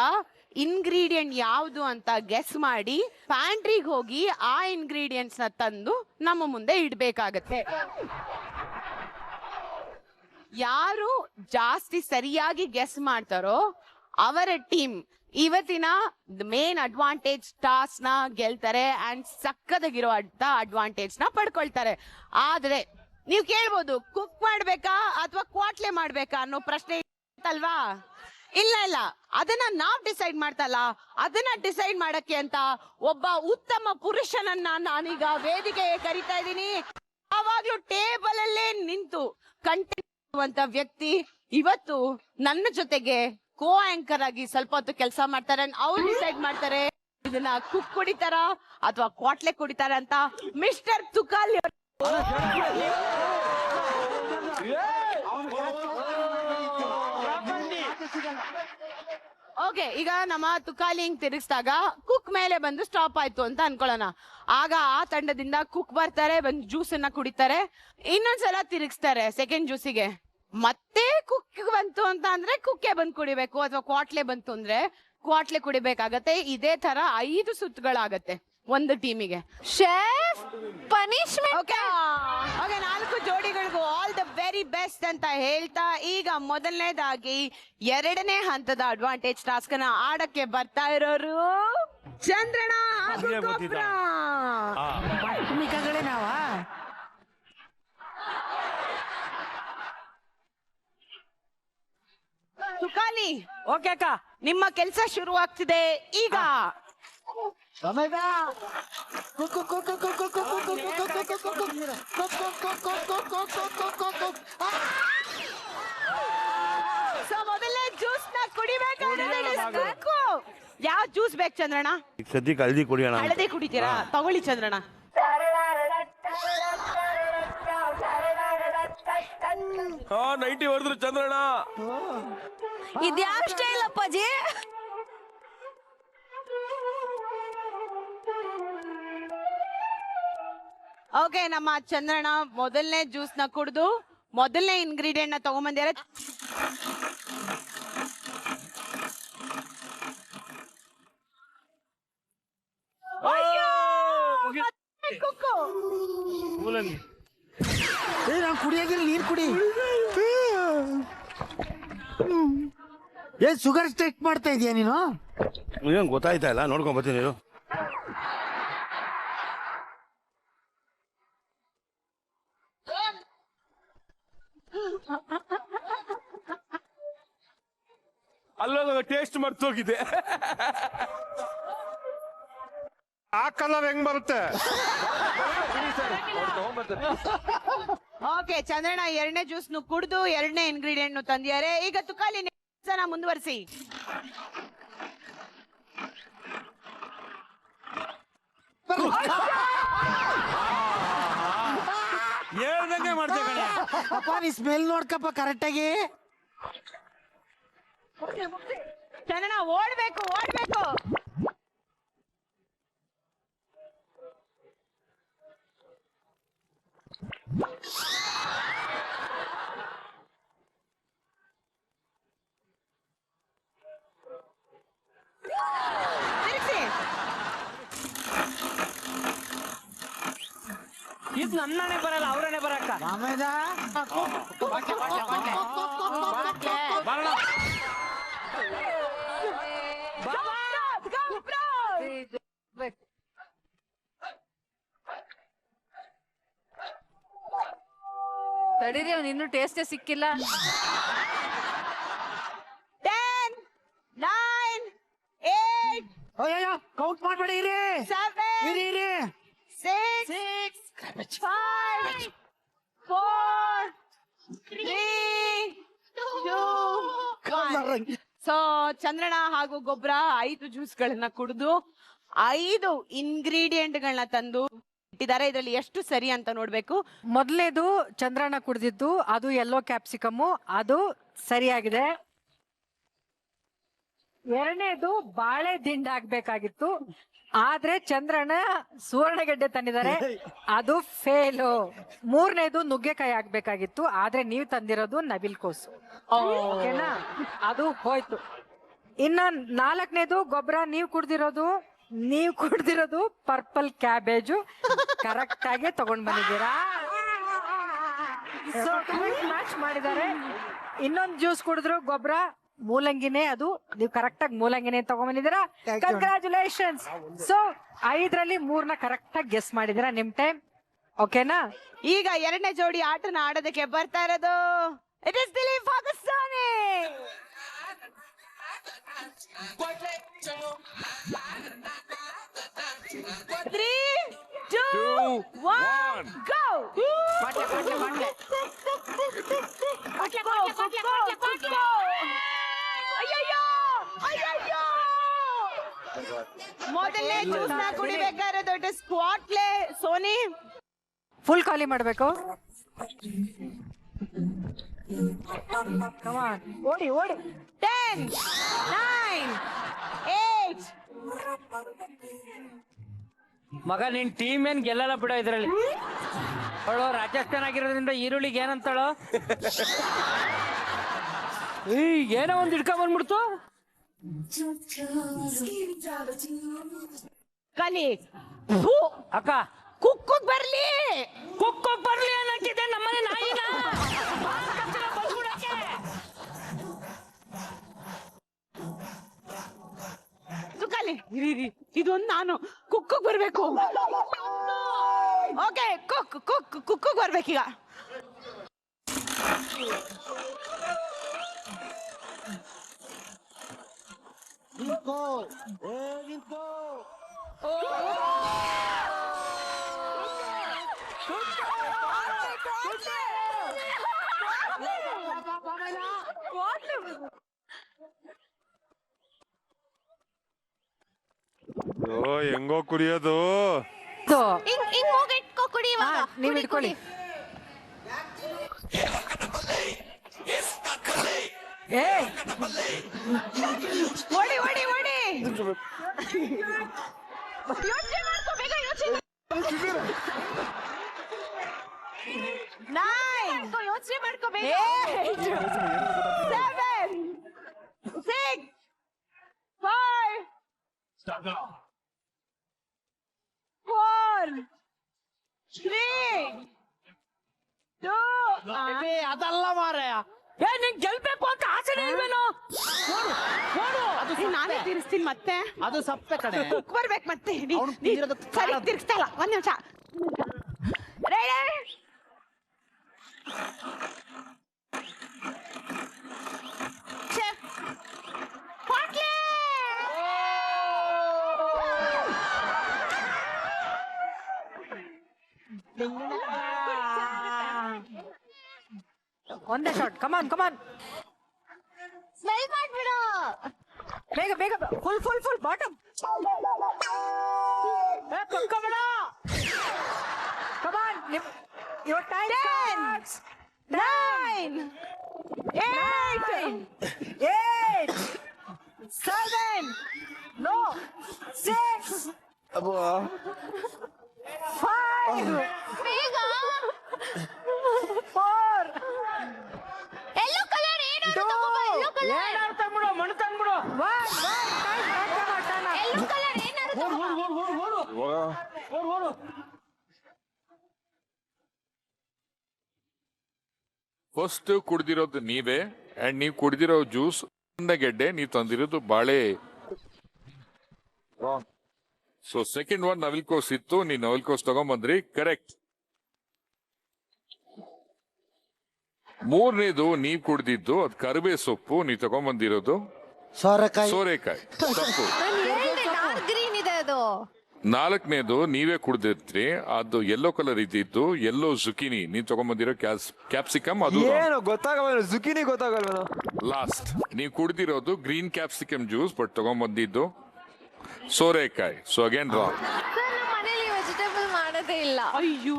ಇಂಗ್ರೀಡಿಯೆಂಟ್ ಯಾವುದು ಅಂತ ಗೆಸ್ ಮಾಡಿ ಪ್ಯಾಂಟ್ರಿಗೆ ಹೋಗಿ ಆ ಇಂಗ್ರೀಡಿಯೆಂಟ್ಸ್ ನ ತಂದು ನಮ್ಮ ಮುಂದೆ ಇಡ್ಬೇಕಾಗತ್ತೆ. ಯಾರು ಜಾಸ್ತಿ ಸರಿಯಾಗಿ ಗೆಸ್ ಮಾಡ್ತಾರೋ ಅವರ ಟೀಮ್ ಇವತ್ತಿನ ಮೇನ್ ಅಡ್ವಾಂಟೇಜ್ ಟಾಸ್ಕ್ ನ ಗೆಲ್ತಾರೆ ಅಂಡ್ ಸಕ್ಕದಾಗಿರೋ ಅಡ್ವಾಂಟೇಜ್ ನ ಪಡ್ಕೊಳ್ತಾರೆ. ಆದ್ರೆ ನೀವು ಕೇಳ್ಬೋದು ಕುಕ್ ಮಾಡ್ಬೇಕಾ ಅಥವಾ ಕ್ವಾಟ್ಲೆ ಮಾಡ್ಬೇಕಾ ಅನ್ನೋ ಪ್ರಶ್ನೆ ಅಲ್ವಾ? ಇಲ್ಲ ಇಲ್ಲ, ಅದನ್ನ ನಾವ್ ಡಿಸೈಡ್ ಮಾಡ್ತಲ್ಲ, ಅದನ್ನ ಡಿಸೈಡ್ ಮಾಡಕ್ಕೆ ಅಂತ ಒಬ್ಬ ಉತ್ತಮ ಪುರುಷನನ್ನ ನಾನೀಗ ವೇದಿಕೆಗೆ ಕರಿತಾ ಇದ್ದೀನಿ. ಯಾವಾಗ್ಲೂ ಟೇಬಲ್ ಅಲ್ಲೇ ನಿಂತು ಕಂಟೆಂಟ್ ವ್ಯಕ್ತಿ ಇವತ್ತು ನನ್ನ ಜೊತೆಗೆ ಕೋ ಆಂಕರ್ ಆಗಿ ಸ್ವಲ್ಪ ಹೊತ್ತು ಕೆಲಸ ಮಾಡ್ತಾರೆ. ಅವ್ರು ಡಿಸೈಡ್ ಮಾಡ್ತಾರೆ ಇದನ್ನ ಕುಕ್ ಕುಡಿತಾರ ಅಥವಾ ಕ್ವಾಟ್ಲೆ ಕುಡಿತಾರ ಅಂತ. ಮಿಸ್ಟರ್ ತುಕಾಲಿ ಓಕೆ, ಈಗ ನಮ್ಮ ತುಕಾಲಿ ಹಿಂಗ್ ತಿರುಗಿಸಿದಾಗ ಕುಕ್ ಮೇಲೆ ಬಂದು ಸ್ಟಾಪ್ ಆಯ್ತು ಅಂತ ಅನ್ಕೊಳ್ಳೋಣ. ಆಗ ಆ ತಂಡದಿಂದ ಕುಕ್ ಬರ್ತಾರೆ, ಬಂದು ಜ್ಯೂಸ್ ಅನ್ನ ಕುಡಿತಾರೆ, ಇನ್ನೊಂದ್ಸಲ ತಿರುಗಿಸ್ತಾರೆ ಸೆಕೆಂಡ್ ಜ್ಯೂಸಿಗೆ. ಮತ್ತೆ ಕುಕ್ ಬಂತು ಅಂತ ಅಂದ್ರೆ ಕುಕ್ಕೆ ಬಂದ್ ಕುಡಿಬೇಕು, ಅಥವಾ ಕ್ವಾಟ್ಲೆ ಬಂತು ಅಂದ್ರೆ ಕ್ವಾಟ್ಲೆ ಕುಡಿಬೇಕಾಗತ್ತೆ. ಇದೇ ತರ 5 ಸುತ್ತುಗಳಾಗತ್ತೆ ಒಂದು ಟೀಮಿಗೆ. Chef punishment. ಓಕೆ, 4 ಜೋಡಿಗಳಿಗೂ ಆಲ್ ದ ವೆರಿ ಬೆಸ್ಟ್ ಅಂತ ಹೇಳ್ತಾ ಈಗ ಮೊದಲನೇದಾಗಿ 2ನೇ ಹಂತದ ಅಡ್ವಾಂಟೇಜ್ ಟಾಸ್ಕ್ ನ ಆಡಕ್ಕೆ ಬರ್ತಾ ಇರೋರು ಚಂದ್ರಣ್ಣ ಹಾಗೂ ಗೊಬ್ರ. ತುಕಾಲಿ, ಓಕೆ ಅಕ್ಕ, ನಿಮ್ಮ ಕೆಲಸ ಶುರು ಆಗ್ತಿದೆ ಈಗ. ಮೊದಲನೇ ಜ್ಯೂಸ್ ನ ಕುಡಿಬೇಕಾದ್ರೆ ಯಾವ ಜ್ಯೂಸ್ ಬೇಕು ಚಂದ್ರಣ್ಣ? ಸದ್ಯಕ್ಕೆ ಹಳದಿ ಕುಡಿಯೋಣ. ಹಳದಿ ಕುಡಿತೀರಾ? ತಗೊಳ್ಳಿ ಚಂದ್ರಣ್ಣ. ಹಾ 90 ಹೊಡೆದ್ರು ಚಂದ್ರಣ್ಣ. ಇದ್ಯಾವ ಸ್ಟೈಲ್ ಅಪ್ಪಾಜಿ? ಓಕೆ, ನಮ್ಮ ಚಂದ್ರಣ್ಣ ಮೊದಲನೇ ಜ್ಯೂಸ್ ನ ಕುಡಿದು ಮೊದಲನೇ ಇಂಗ್ರೀಡಿಯೆಂಟ್ ನ ತಗೊಂಬಂದಿದ್ದಾರೆ. ನಾನು ಕುಡಿಯಾಗಿಲ್ಲ, ನೀರ್ ಕುಡಿ. ಏನ್ ಶುಗರ್ ಟೆಸ್ಟ್ ಮಾಡ್ತಾ ಇದೀಯ ನೀನು? ಏನ್ ಗೊತ್ತಾಯ್ತಾ ಇಲ್ಲ, ನೋಡ್ಕೊಂಡ್ ಬರ್ತೀನಿ ನೀನು. ಅಲ್ಲೋಗ ಟೇಸ್ಟ್ ಮರ್ತೋಗಿದೆ. ಆ ಕಲರ್ ಹೆಂಗ್ ಬರುತ್ತೆ? ಓಕೆ, ಚಂದ್ರಣ್ಣ 2ನೇ ಜ್ಯೂಸ್ ನು ಕುಡಿದು 2ನೇ ಇಂಗ್ರೀಡಿಯೆಂಟ್ ನು ತಂದಿದ್ದಾರೆ. ಈಗ ತುಕಾಲಿ ಮುಂದುವರಿಸಿ. ಹೇಳ್ದಂಗೆ ಮಾಡ್ತೇ ಕಣೆ. ಅಪ್ಪ ನೀ ಸ್ಮೆಲ್ ನೋಡ್ಕಪ್ಪ ಕರೆಕ್ಟ್ ಆಗಿ. ಚಂದ್ರಣ್ಣ ಓಡ್ಬೇಕು ಓಡ್ಬೇಕು. ಇದು ನನ್ನನೆ ಬರಲ್ಲ, ಅವ್ರನ್ನೇ ಬರಕ್ಕ. ತಡೀರಿ, ಅವ್ನು ಇನ್ನೂ ಟೇಸ್ಟೇ ಸಿಕ್ಕಿಲ್ಲ. 10, 9, 8. ಅಯ್ಯೋ ಕೌಂಟ್ ಮಾಡ್ಬೇಡಿ, ಇರಿ 7, ಇರಿ ಇರಿ. 6, 5, 4, 3, 2, 1. ಸೊ ಚಂದ್ರಣ್ಣ ಹಾಗೂ ಗೊಬ್ಬರ 5 ಜ್ಯೂಸ್ಗಳನ್ನ ಕುಡಿದು 5 ಇಂಗ್ರೀಡಿಯೆಂಟ್ ಗಳನ್ನ ತಂದು ಇಟ್ಟಿದ್ದಾರೆ. ಇದರಲ್ಲಿ ಎಷ್ಟು ಸರಿ ಅಂತ ನೋಡ್ಬೇಕು. ಮೊದಲನೇದು ಚಂದ್ರಣ್ಣ ಕುಡ್ದಿದ್ದು, ಅದು ಯೆಲ್ಲೋ ಕ್ಯಾಪ್ಸಿಕಮ್ಮು, ಅದು ಸರಿಯಾಗಿದೆ. ಎರಡನೇದು ಬಾಳೆ ದಿಂಡ್ ಆಗ್ಬೇಕಾಗಿತ್ತು, ಆದ್ರೆ ಚಂದ್ರಣ್ಣ ಸುವರ್ಣಗೆಡ್ಡೆ ತಂದಿದ್ದಾರೆ, ಅದು ಫೇಲು. ಮೂರನೇದು ನುಗ್ಗೆಕಾಯಿ ಆಗ್ಬೇಕಾಗಿತ್ತು, ಆದ್ರೆ ನೀವು ತಂದಿರೋದು ನವಿಲ್ ಕೋಸು. ಓಕೆನಾ, ಅದು ಹೋಯ್ತು. ಇನ್ನ ನಾಲ್ಕನೇದು ಗೊಬ್ಬರ ನೀವು ಕುಡ್ದಿರೋದು ಪರ್ಪಲ್ ಕ್ಯಾಬೇಜು ಕರೆಕ್ಟ್ ಆಗಿ ತಗೊಂಡ್ ಬಂದಿದ್ದೀರಾ. ಸೊ ಮ್ಯಾಚ್ ಮಾಡಿದ್ದಾರೆ. ಇನ್ನೊಂದು ಜ್ಯೂಸ್ ಕುಡಿದ್ರು ಗೊಬ್ಬರ ಮೂಲಂಗಿನೇ, ಅದು ನೀವು ಕರೆಕ್ಟ್ ಆಗಿ ಮೂಲಂಗಿನೇ ತಗೊಂಡ್ಬಂದಿದ್ದೀರಾ. ಕಂಗ್ರಾಚುಲೇಷನ್ಸ್. ಸೊ 5ರಲ್ಲಿ 3ನ ಕರೆಕ್ಟ್ ಆಗಿ ಗೆಸ್ ಮಾಡಿದೀರಾ. ನಿಮ್ ಟೈಮ್ ಓಕೆನಾ. ಈಗ ಎರಡನೇ ಜೋಡಿ ಆಟನ ಆಡೋದಕ್ಕೆ ಬರ್ತಾ ಇರೋದು ಇಟ್ ಇಸ್ ದಿಲೀಪ್ ಹಾಗೂ ಸೋನಿ. 3, 2, 1 go. ಅಯ್ಯಯ್ಯೋ, ಮೊದಲನೇ ಜ್ಯೂಸ್ ನ ಕುಡಿಬೇಕಾದ್ರೆ ಇಟ್ ಇಸ್ ಸ್ಕ್ವಾಟ್ಲೆ. ಸೋನಿ ಫುಲ್ ಖಾಲಿ ಮಾಡ್ಬೇಕು. ಓಡಿ 10, 9, 8. ಮಗ ನಿನ್ ಟೀಮ್ ಏನ್ ಗೆಲ್ಲಲ್ಲ ಬಿಡೋ ಇದ್ರಲ್ಲಿ. ಅವಳು ರಾಜಸ್ಥಾನ ಆಗಿರೋದ್ರಿಂದ ಈರುಳ್ಳಿಗೆ ಏನಂತಾಳೋ ಏನೋ ಒಂದ್ ಹಿಡ್ಕೊಂಡ್ ಬಂದ್ಬಿಡ್ತು. ಕಲಿ ಅಕ್ಕ ಕುಕ್ಕುಗ್ ಬರ್ಲಿ ಅನ್ನಕ್ಕಿದೆ ನಮ್ಮನೆ ನಾಯಿನ. ಸುಖಲಿ ಇದೊಂದು ನಾನು ಕುಕ್ಕುಗ್ ಬರ್ಬೇಕು. ಓಕೆ ಕುಕ್ಕುಗ್ ಬರ್ಬೇಕೀಗ. ಹೆಂಗೋ ಕುಡಿಯೋದು. ಹಿಂಗ್ ಹೋಗಿ ಇಟ್ಕೋ, ಕುಡಿ ಇವಾಗ. ನೀವ್ ಇಟ್ಕೊಳ್ಳಿ. ಓಡಿ ಯೋಚನೆ ಮಾಡ್ಕೋ, ಬೇಗ ಯೋಚನೆ ಮಾಡ್ಕೋ, ಬೇಗ. 7, 6, 5, 4, 3, 2. ಅದಲ್ಲ ಮಾರಾಯ. ನಿನ್ ಗೆಲ್ಬೇಕು ಅಂತ ಆಸೆನೇ ಇಲ್ವೇನೋ. ನಾನೇ ತಿರ್ಸ್ತೀನಿ ಮತ್ತೆ. ಅದು ಸಪ್ಪೆ ಕಡೆ ಬರ್ಬೇಕು ಮತ್ತೆ. ಸರಿ ತಿರ್ಗಿಸ್ತಾ ಇಲ್ಲ, ಒಂದ್ ನಿಮಿಷ. ಒಂದೇ ಶಾಟ್. ಕಮಾನ್ ಸ್ಮೆಲ್ ಮಾಡ್ಬಿಡು. ಬೇಗ full bottom. Come on your time. 10, 9, 8, 7, 6, 5, ಬೇಗ. 4, ಎಲ್ಲೋ ಕಲರ್ ಏನಾದ್ರು ತಗೋಬಾ. ಎಲ್ಲೋ ಕಲರ್ ಏನಾದ್ರು ತಂದ್ಬಿಡು, ಮಣ್ಣು ತಂದ್ಬಿಡು. ಎಲ್ಲೋ ಕಲರ್ ಏನಾದ್ರು ಇವಾಗ ಫಸ್ಟ್ ಕುಡ್ದಿರೋದು ನೀವೇ, ಅಂಡ್ ನೀವು ಕುಡ್ದಿರೋ ಜ್ಯೂಸ್ ಗೆಡ್ಡೆ, ನೀವು ತಂದಿರೋದು ಬಾಳೆ. ಸೊ ಸೆಕೆಂಡ್ ಒನ್ ನವಿಲ್ಕೋಸ್ ಇತ್ತು, ನೀವು ನವಿಲ್ಕೋಸ್ ತಗೊಂಬಂದ್ರಿ, ಕರೆಕ್ಟ್. ಮೂರನೇದು ನೀವ್ ಕುಡ್ದಿದ್ದು ಅದು ಕರಿಬೇ ಸೊಪ್ಪು, ನೀವು ತಗೊಂಬಂದಿರೋದು ಸೋರೆಕಾಯಿ ತಪ್ಪು. ಡಾರ್ಕ್ ಗ್ರೀನ್ ಇದೆ ಅದು. ನಾಲ್ಕನೇದು ನೀವೇ ಕುಡ್ದಿರ್ತೀರಿ, ಅದು ಯೆಲ್ಲೋ ಕಲರ್ ಇದ್ದಿದ್ದು ಯೆಲ್ಲೋ ಜುಕಿನಿ, ನೀವ್ ತಗೊಂಬಂದಿರೋ ಕ್ಯಾಪ್ಸಿಕಮ್, ಅದು ಗೊತ್ತಾಗಲ್ಲ. ಜುಕಿನಿ ಗೊತ್ತಾಗಲ್ಲ. ಲಾಸ್ಟ್ ನೀವು ಕುಡ್ದಿರೋದು ಗ್ರೀನ್ ಕ್ಯಾಪ್ಸಿಕಮ್ ಜ್ಯೂಸ್, ಬಟ್ ತಗೊಂಬಂದಿದ್ದು ಸೋರೆಕಾಯಿ. So again wrong. ಮನೇಲಿ ವೆಜಿಟೇಬಲ್ ಮಾಡೋದು ಅವಶ್ಯಕತೆ ಇಲ್ಲ. ಅಯ್ಯೋ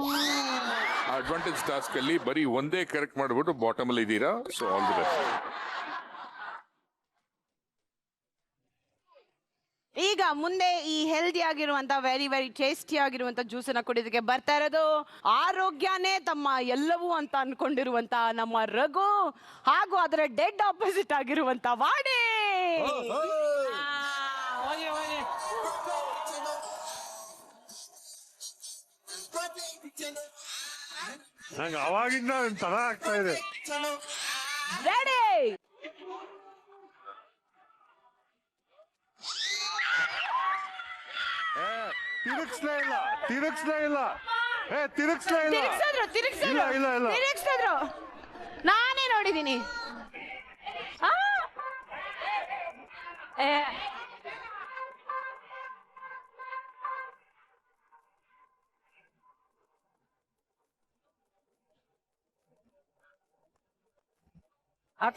ಅಡ್ವಾಂಟೇಜ್ ಟಾಸ್ಕ್ ಅಲ್ಲಿ ಬರೀ ಒಂದೇ ಕರೆಕ್ಟ್ ಮಾಡ್ಬಿಟ್ಟು ಬಾಟಮ್ ಅಲ್ಲಿ ಇದ್ದೀರಾ. So all the best. ಈಗ ಮುಂದೆ ಈ ಹೆಲ್ದಿ ಆಗಿರುವಂತ ವೆರಿ ವೆರಿ ಟೇಸ್ಟಿ ಆಗಿರುವಂತ ಜ್ಯೂಸನ್ನ ಕುಡಿಯೋದಕ್ಕೆ ಬರ್ತಾ ಇರೋದು ಆರೋಗ್ಯನೇ ತಮ್ಮ ಎಲ್ಲವೂ ಅಂತ ಅನ್ಕೊಂಡಿರುವಂತ ನಮ್ಮ ರಘು ಹಾಗೂ ಅದರ ಡೆಡ್ ಆಪೋಸಿಟ್ ಆಗಿರುವಂತ ವಾಣಿ. ನಂಗೆ ಅವಾಗಿಂದ ತರ ಆಗ್ತಾ ಇದೆ. ರೆಡಿ ತಿರುಗಿಸ್ಲೇ ಇಲ್ಲ ತಿರುಗಿಸ್ಲೇ ಇಲ್ಲ ತಿರುಗಿಸಿದ್ರು ನಾನೇ ನೋಡಿದೀನಿ.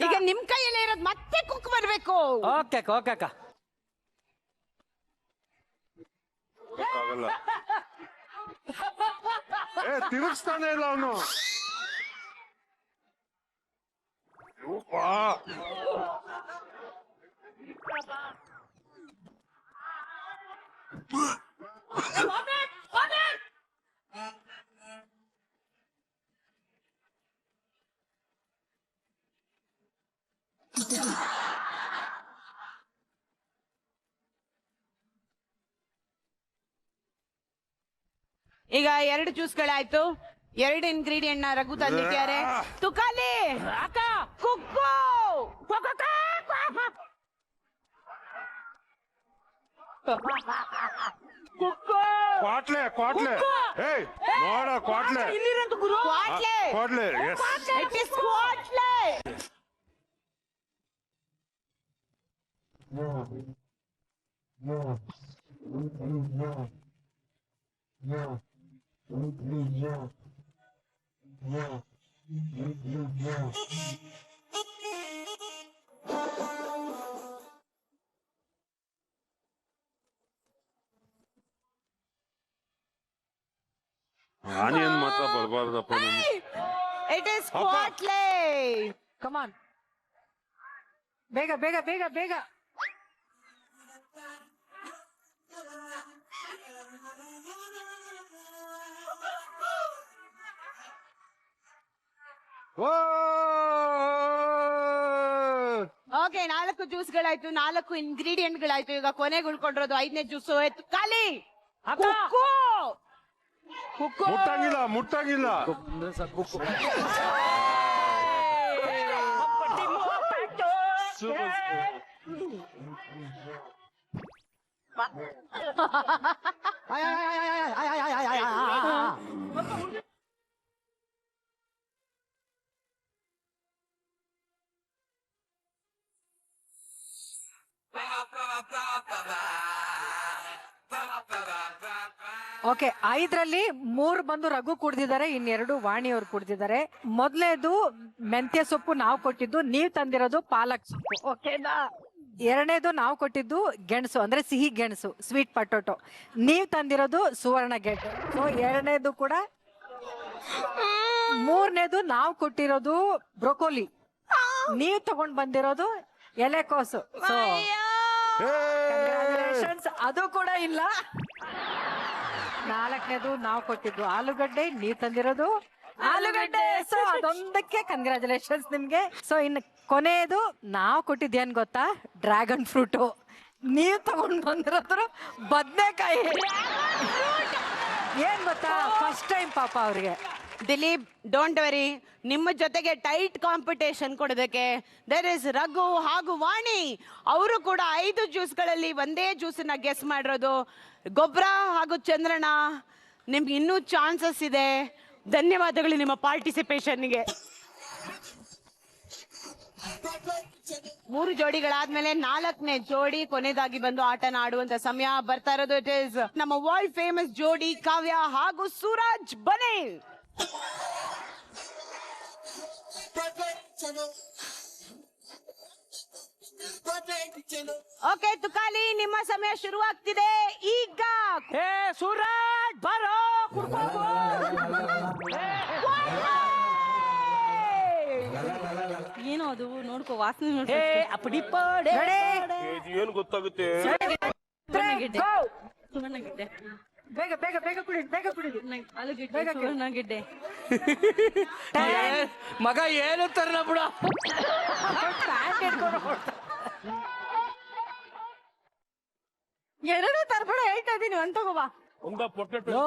ಈಗ ನಿಮ್ ಕೈಯಲ್ಲೇ ಇರೋದು ಮತ್ತೆ ಕುಕ್ ಬರ್ಬೇಕು. ಓಕೆ ಅಕ್ಕ. ಆಗಲ್ಲ. ತಿರುಗಿಸ್ತಾನೆ ಇಲ್ಲ ಅವನು. ಈಗ 2 ಜ್ಯೂಸ್ಗಳಾಯ್ತು. 2 ಇಂಗ್ರೀಡಿಯಂಟ್ ನ ರಘು ತಂದಿದ್ದಾರೆ. ತುಕಾಲಿ ಕುಕ್ಕು ಕ್ವಾಟ್ಲೆ ಏಯ್ ನೋಡ ಕ್ವಾಟ್ಲೆ ಇಟ್ ಇಸ್ ಕ್ವಾಟ್ಲೆ. ಆನಿಯನ್ ಮಾತ್ರ ಬರಬಾರ್ದಪ್ಪ. It is ಕ್ವಾಟ್ಲೆ. ಕಮಾನ್ ಬೇಗ ಬೇಗ ಬೇಗ ಬೇಗ. ಓಕೆ 4 ಜ್ಯೂಸ್ಗಳಾಯ್ತು, 4 ಇಂಗ್ರೀಡಿಯೆಂಟ್ಗಳಾಯ್ತು. ಈಗ ಕೊನೆಗೆ ಉಳ್ಕೊಂಡಿರೋದು 5ನೇ ಜ್ಯೂಸು. ಖಾಲಿ ಮುಟ್ಟಂಗಿಲ್ಲ ಓಕೆ 5ರಲ್ಲಿ 3 ಬಂದು ರಘು ಕುಡ್ದಿದ್ದಾರೆ, ಇನ್ನೆರಡು ವಾಣಿಯವ್ರು ಕುಡ್ದಿದ್ದಾರೆ. ಮೊದಲನೇದು ಮೆಂತ್ಯ ಸೊಪ್ಪು ನಾವು ಕೊಟ್ಟಿದ್ದು, ನೀವ್ ತಂದಿರೋದು ಪಾಲಕ್ ಸೊಪ್ಪು. ಓಕೆನಾ? 2ನೇದು ನಾವು ಕೊಟ್ಟಿದ್ದು ಗೆಣಸು ಅಂದ್ರೆ ಸಿಹಿ ಗೆಣಸು, ಸ್ವೀಟ್ ಪೊಟೊಟೊ. ನೀವ್ ತಂದಿರೋದು ಸುವರ್ಣ ಗೆಡ್ಡೆ. ಸೊ 2ನೇದು ಕೂಡ. 3ನೇದು ನಾವು ಕೊಟ್ಟಿರೋದು ಬ್ರೊಕೋಲಿ, ನೀವ್ ತಗೊಂಡ್ ಬಂದಿರೋದು ಎಲೆಕೋಸು. ಸೊ ಕಂಗ್ರಾಚುಲೇಷನ್ಸ್, ಅದು ಕೂಡ ಇಲ್ಲ. 4ನೇದು ನಾವು ಕೊಟ್ಟಿದ್ದು ಆಲೂಗಡ್ಡೆ, ನೀವ್ ತಂದಿರೋದು ಆಲೂಗಡ್ಡೆ. ಸೊ ಅದೊಂದಕ್ಕೆ ಕಂಗ್ರಾಚುಲೇಷನ್ಸ್ ನಿಮ್ಗೆ. ಸೊ ಇನ್ನು ಕೊನೆಯದು ನಾವು ಕೊಟ್ಟಿದ್ದೇನ್ ಗೊತ್ತಾ? Dragon fruit. ನೀವ್ ತಗೊಂಡ್ ಬಂದಿರೋದ್ರು ಬದ್ನೆಕಾಯಿ. ಏನ್ ಗೊತ್ತಾ, ಫಸ್ಟ್ ಟೈಮ್ ಪಾಪ ಅವ್ರಿಗೆ. ದಿಲೀಪ್, ಡೋಂಟ್ ವರಿ, ನಿಮ್ಮ ಜೊತೆಗೆ ಟೈಟ್ ಕಾಂಪಿಟೇಷನ್ ಕೊಡೋದಕ್ಕೆ ದೇರ್ ಇಸ್ ರಘು ಹಾಗೂ ವಾಣಿ. ಅವರು ಕೂಡ 5 ಜ್ಯೂಸ್ಗಳಲ್ಲಿ ಒಂದೇ ಜ್ಯೂಸನ್ನ ಗೆಸ್ ಮಾಡಿರೋದು. ಗೊಬ್ಬರ ಹಾಗೂ ಚಂದ್ರಣ್ಣ, ನಿಮ್ಗೆ ಇನ್ನೂ ಚಾನ್ಸಸ್ ಇದೆ. ಧನ್ಯವಾದಗಳು ನಿಮ್ಮ ಪಾರ್ಟಿಸಿಪೇಷನ್ಗೆ. 3 ಜೋಡಿಗಳಾದ್ಮೇಲೆ 4ನೇ ಜೋಡಿ ಕೊನೆಯದಾಗಿ ಬಂದು ಆಟನ ಆಡುವಂತ ಸಮಯ ಬರ್ತಾ ಇರೋದು. ಇಟ್ ಇಸ್ ನಮ್ಮ ವರ್ಲ್ಡ್ ಫೇಮಸ್ ಜೋಡಿ ಕಾವ್ಯ ಹಾಗೂ ಸೂರಜ್ ಬನೆ. ಓಕೆ ತುಕಾಲಿ, ನಿಮ್ಮ ಸಮಯ ಶುರುವಾಗ್ತಿದೆ ಈಗ. ಸೂರಜ್ ಬರೋ ಏನೋ ಅದು ನೋಡ್ಕೋ ವಾಸನೆ ಏ ಅಪ್ಪಡಿ ಪಡೆ ಏನ್ ಗೊತ್ತಾಗುತ್ತೆ ಬೇಗ ಬೇಗ ಬೇಗ ಕುಡಿ ಬೇಗ ಕುಡಿ ಗಿಡ್ಡೆ ಮಗ ಏನು ತರಲ ಬಿಡ ಎರಡು ತರ್ಬೇಡ ಹೇಳ್ತಾ ಇದೀನಿ ಒಂದ್ ತಗೋಬಾ ಒಂದ ಪೊಟೆಟೊ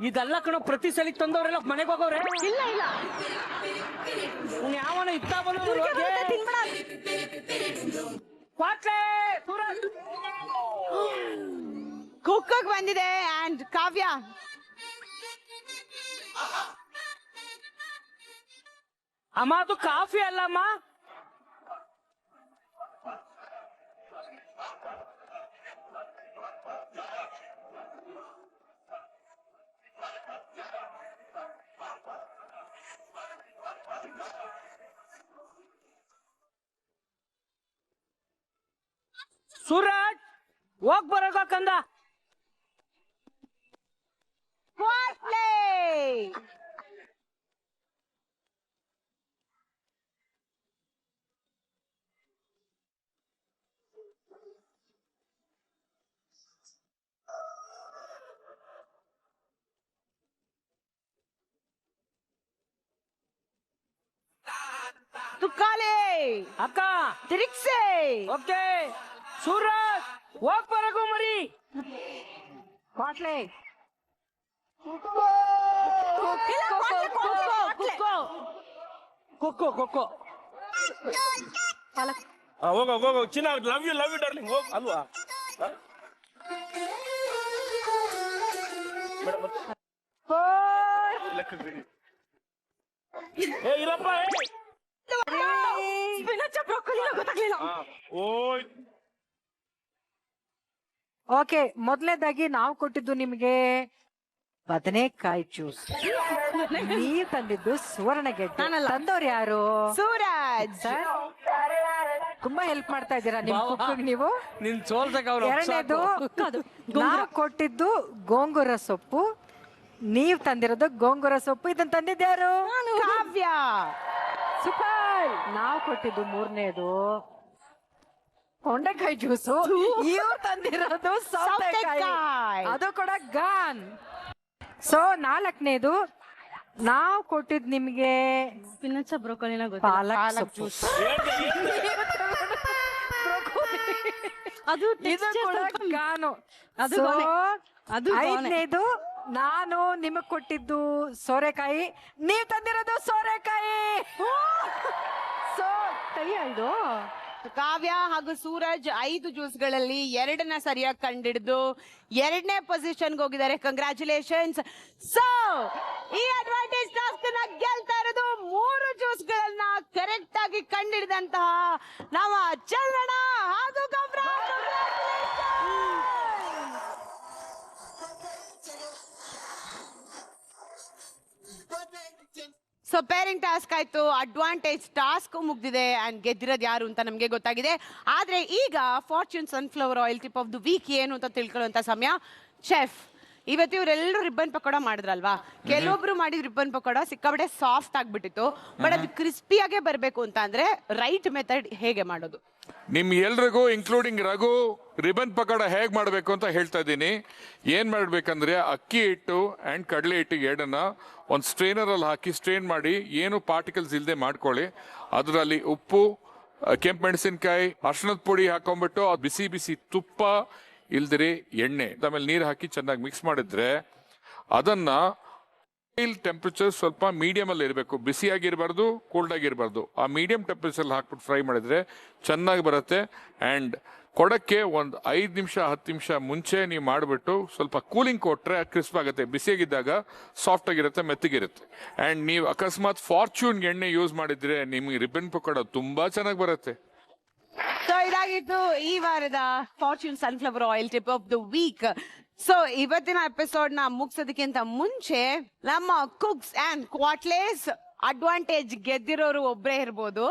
ಇದೆಲ್ಲ ಕಣ ಪ್ರತಿ ಸಲ ತಂದವ್ರೆಲ್ಲ ಮನೆಗೆ ಹೋಗೋರೆ ಇಲ್ಲ ಇಲ್ಲ ಯಾವನ ಇತ್ತ ಬಂದ್ರು ಕುಕ್ಕಗ್ ಬಂದಿದೆ ಅಂಡ್ ಕಾವ್ಯ ಅಮ್ಮ ಅದು ಕಾಫಿ ಅಲ್ಲಮ್ಮ ಸೂರಜ್ ಹೋಗ್ ಬರೋಕ ಕಂದ ತುಕ್ಕಾಲೆ ಅಕ್ಕ ತಿರುಗ್ಸೆ ಓಕೆ ಸೂರಜ್ ಹೋಗ್ ಬರೋಕು ಮರಿ ಕ್ವಾಟ್ಲೆ ಕೊಕ್ಕೋ ಕೊಕ್ಕೋ ಹೋಗ ಚಿನ್ನ ಲವ್ ಯು ಡಾರ್ಲಿಂಗ್ ಹೋಗ್ ಅಲ್ವಾ ಏ ಇರಪ್ಪ ಓಯ್ ಓಕೆ ಮೊದಲನೇದಾಗಿ ನಾವು ಕೊಟ್ಟಿದ್ದು ನಿಮ್ಗೆ ಬದನೆಕಾಯಿ ಜ್ಯೂಸ್ ನೀವ್ ತಂದಿದ್ದು ಸುವರ್ಣಗೆಡ್ಡೆ ತಂದವ್ರು ಯಾರು ಸೂರಜ್ ತುಂಬಾ ಹೆಲ್ಪ್ ಮಾಡ್ತಾ ಇದ್ದೀರಾ ನಿಮ್ ಕುಕ್ಕಿಗೆ ನೀವು ನಿನ್ ಸೋಲ್ಸಕ್ ಅವ್ರು ಎರಡನೇದು ನಾವು ಕೊಟ್ಟಿದ್ದು ಗೋಂಗೂರ ಸೊಪ್ಪು ನೀವ್ ತಂದಿರೋದು ಗೋಂಗೂರ ಸೊಪ್ಪು ಇದನ್ನ ತಂದಿದ್ಯಾರು ಕಾವ್ಯ ಸೂಪರ್ ನಾವು ಕೊಟ್ಟಿದ್ದು ಮೂರನೇದು ತೊಂಡೆಕಾಯಿ ಜ್ಯೂಸು ಇವ್ರು ತಂದಿರೋದು ಸೌತೆಕಾಯಿ ಅದು ಕೂಡ ಗಾನ್ ಸೊ ನಾಲ್ಕನೇದು ನಾವು ಕೊಟ್ಟಿದ್ ನಿಮ್ಗೆ ಸ್ಪಿನಚ್ ಬ್ರೋಕೊಲಿನ ಪಾಲಕ್ ಜ್ಯೂಸ್ ಅದು ಇದು ಕೂಡ ಗಾನು ಅದು So, ಗಾನೆ. ಅದು ಗಾನೆ. ಐದನೇದು ನಾನು ನಿಮಗ್ ಕೊಟ್ಟಿದ್ದು ಸೋರೆಕಾಯಿ ನೀವ್ ತಂದಿರೋದು ಸೋರೆಕಾಯಿ ಸೊ ಕೈಯ ಇದು ಕಾವ್ಯ ಹಾಗೂ ಸೂರಜ್ 5 ಜ್ಯೂಸ್ಗಳಲ್ಲಿ 2ನ್ನ ಸರಿಯಾಗಿ ಕಂಡಿಡಿದು 2ನೇ ಪೊಸಿಷನ್ಗೆ ಹೋಗಿದ್ದಾರೆ. ಕಂಗ್ರಾಚುಲೇಷನ್ಸ್. ಸೊ ಈ ಅಡ್ವಾಂಟೇಜ್ ಟಾಸ್ಕ್ ನ ಗೆಲ್ತಾ ಇರೋದು 3 ಜ್ಯೂಸ್ಗಳನ್ನ ಕರೆಕ್ಟ್ ಆಗಿ ಕಂಡಿಡಿದಂತಹ ನಮ್ಮ ಚಂದ್ರಣ್ಣ ಹಾಗೂ ಗಬ್ರ. ಸೊ ಪೇರಿಂಗ್ ಟಾಸ್ಕ್ ಆಯ್ತು, ಅಡ್ವಾಂಟೇಜ್ ಟಾಸ್ಕ್ ಮುಗ್ದಿದೆ ಅಂಡ್ ಗೆದ್ದಿರೋದು ಯಾರು ಅಂತ ನಮಗೆ ಗೊತ್ತಾಗಿದೆ. ಆದ್ರೆ ಈಗ Fortune sunflower oil tip of the week ಏನು ಅಂತ ತಿಳ್ಕೊಳ್ಳುವಂತ ಸಮಯ. ಚೆಫ್, ಇವತ್ತು ಇವರೆಲ್ಲರೂ ರಿಬ್ಬನ್ ಪಕೋಡ ಮಾಡಿದ್ರಲ್ವಾ? ಕೆಲವೊಬ್ರು ಮಾಡಿದ ರಿಬ್ಬನ್ ಪಕೋಡ ಸಿಕ್ಕಾಬಟ್ಟೆ ಸಾಫ್ಟ್ ಆಗ್ಬಿಟ್ಟಿತ್ತು. ಬಟ್ ಅದು ಕ್ರಿಸ್ಪಿಯಾಗೆ ಬರ್ಬೇಕು ಅಂತ ಅಂದ್ರೆ ರೈಟ್ ಮೆಥಡ್ ಹೇಗೆ ಮಾಡೋದು? ನಿಮ್ ಎಲ್ರಿಗೂ ಇನ್ಕ್ಲೂಡಿಂಗ್ ರಘು ರಿಬನ್ ಪಕೋಡ ಹೇಗ್ ಮಾಡ್ಬೇಕು ಅಂತ ಹೇಳ್ತಾ ಇದ್ದೀನಿ. ಏನ್ ಮಾಡ್ಬೇಕಂದ್ರೆ ಅಕ್ಕಿ ಹಿಟ್ಟು ಅಂಡ್ ಕಡಲೆ ಹಿಟ್ಟು ಎರಡನ್ನ ಒಂದು ಸ್ಟ್ರೈನರ್ ಅಲ್ಲಿ ಹಾಕಿ ಸ್ಟ್ರೈನ್ ಮಾಡಿ ಏನು ಪಾರ್ಟಿಕಲ್ಸ್ ಇಲ್ಲದೆ ಮಾಡ್ಕೊಳ್ಳಿ. ಅದರಲ್ಲಿ ಉಪ್ಪು, ಕೆಂಪು ಮೆಣಸಿನ್ಕಾಯಿ, ಅರ್ಶಿಣದ ಪುಡಿ ಹಾಕೊಂಡ್ಬಿಟ್ಟು ಅದು ಬಿಸಿ ಬಿಸಿ ತುಪ್ಪ ಇಲ್ದಿರಿ ಎಣ್ಣೆ ಆಮೇಲೆ ನೀರು ಹಾಕಿ ಚೆನ್ನಾಗಿ ಮಿಕ್ಸ್ ಮಾಡಿದ್ರೆ ಅದನ್ನ ಆಯಿಲ್ ಟೆಂಪರೇಚರ್ ಸ್ವಲ್ಪ ಮೀಡಿಯಂ ಅಲ್ಲಿ ಇರಬೇಕು, ಬಿಸಿಯಾಗಿರ್ಬಾರ್ದು, ಕೋಲ್ಡ್ ಆಗಿರ್ಬಾರ್ದು. ಆ ಮೀಡಿಯಂ ಟೆಂಪರೇಚರ್ ಹಾಕ್ಬಿಟ್ಟು ಫ್ರೈ ಮಾಡಿದ್ರೆ ಚೆನ್ನಾಗಿ ಬರುತ್ತೆ. ಅಂಡ್ ಕೊಡಕ್ಕೆ ಒಂದು 5 ನಿಮಿಷ 10 ನಿಮಿಷ ಮುಂಚೆ ನೀವು ಮಾಡಿಬಿಟ್ಟು ಸ್ವಲ್ಪ ಕೂಲಿಂಗ್ ಕೊಟ್ರೆ ಕ್ರಿಸ್ಪ್ ಆಗುತ್ತೆ. ಬಿಸಿಯಾಗಿದ್ದಾಗ ಸಾಫ್ಟ್ ಆಗಿರುತ್ತೆ, ಮೆತ್ತಗಿರುತ್ತೆ. ಅಂಡ್ ನೀವು ಅಕಸ್ಮಾತ್ ಫಾರ್ಚೂನ್ ಎಣ್ಣೆ ಯೂಸ್ ಮಾಡಿದ್ರೆ ನಿಮ್ಗೆ ರಿಬ್ಬನ್ ಪಕೋಡ ತುಂಬಾ ಚೆನ್ನಾಗಿ ಬರುತ್ತೆ. ಸೊ ಇದಾಗಿತ್ತು ಈ ವಾರದ Fortune sunflower oil tip of the week. So ಇವತ್ತಿನ ಎಪಿಸೋಡ್ ನ ಮುಗಿಸೋದಕ್ಕಿಂತ ಮುಂಚೆ ನಮ್ಮ ಕುಕ್ಸ್ ಅಂಡ್ ಕ್ವಾಟ್ಲೇಸ್ ಅಡ್ವಾಂಟೇಜ್ ಗೆದ್ದಿರೋರು ಒಬ್ಬರೇ ಇರ್ಬೋದು.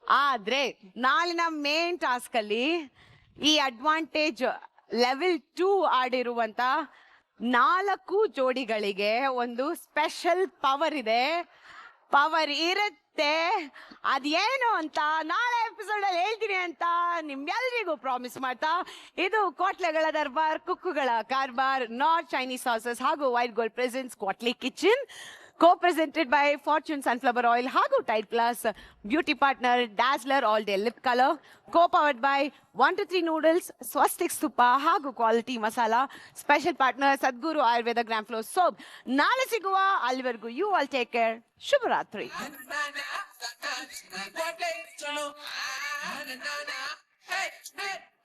ಆದ್ರೆ ನಾಳಿನ ಮೇನ್ ಟಾಸ್ಕ್ ಅಲ್ಲಿ ಈ ಅಡ್ವಾಂಟೇಜ್ ಲೆವೆಲ್ 2 ಆಡಿರುವಂತ 4 ಜೋಡಿಗಳಿಗೆ ಒಂದು ಸ್ಪೆಷಲ್ ಪವರ್ ಇದೆ. ಪವರ್ ಇರುತ್ತೆ, ಅದೇನು ಅಂತ ನಾಳೆ ಎಪಿಸೋಡ್ ಅಲ್ಲಿ ಹೇಳ್ತೀನಿ ಅಂತ ನಿಮ್ಗೆಲ್ರಿಗೂ ಪ್ರಾಮಿಸ್ ಮಾಡ್ತಾ, ಇದು ಕೋಟ್ಲೆಗಳ ದರ್ಬಾರ್, ಕುಕ್ಕುಗಳ ಕಾರ್ಬಾರ್, ನಾರ್ತ್ ಚೈನೀಸ್ ಸಾಸಸ್ ಹಾಗೂ ವೈಟ್ ಗೋಲ್ಡ್ ಪ್ರೆಸೆನ್ಸ್ ಕ್ವಾಟ್ಲಿ kitchen, co-presented by Fortune Sunflower Oil ಹಾಗೂ Tide Plus, beauty partner Dazzler All Day Lip Color, co-powered by 1-2-3 Noodles, Swastik Stupa ಹಾಗೂ Quality Masala, special partner Sadhguru Ayurveda Gram Flow Soap. ನಾಳೆ ಸಿಗುವ, ಅಲ್ಲಿವರೆಗೂ you all take care. ಶುಭರಾತ್ರಿ.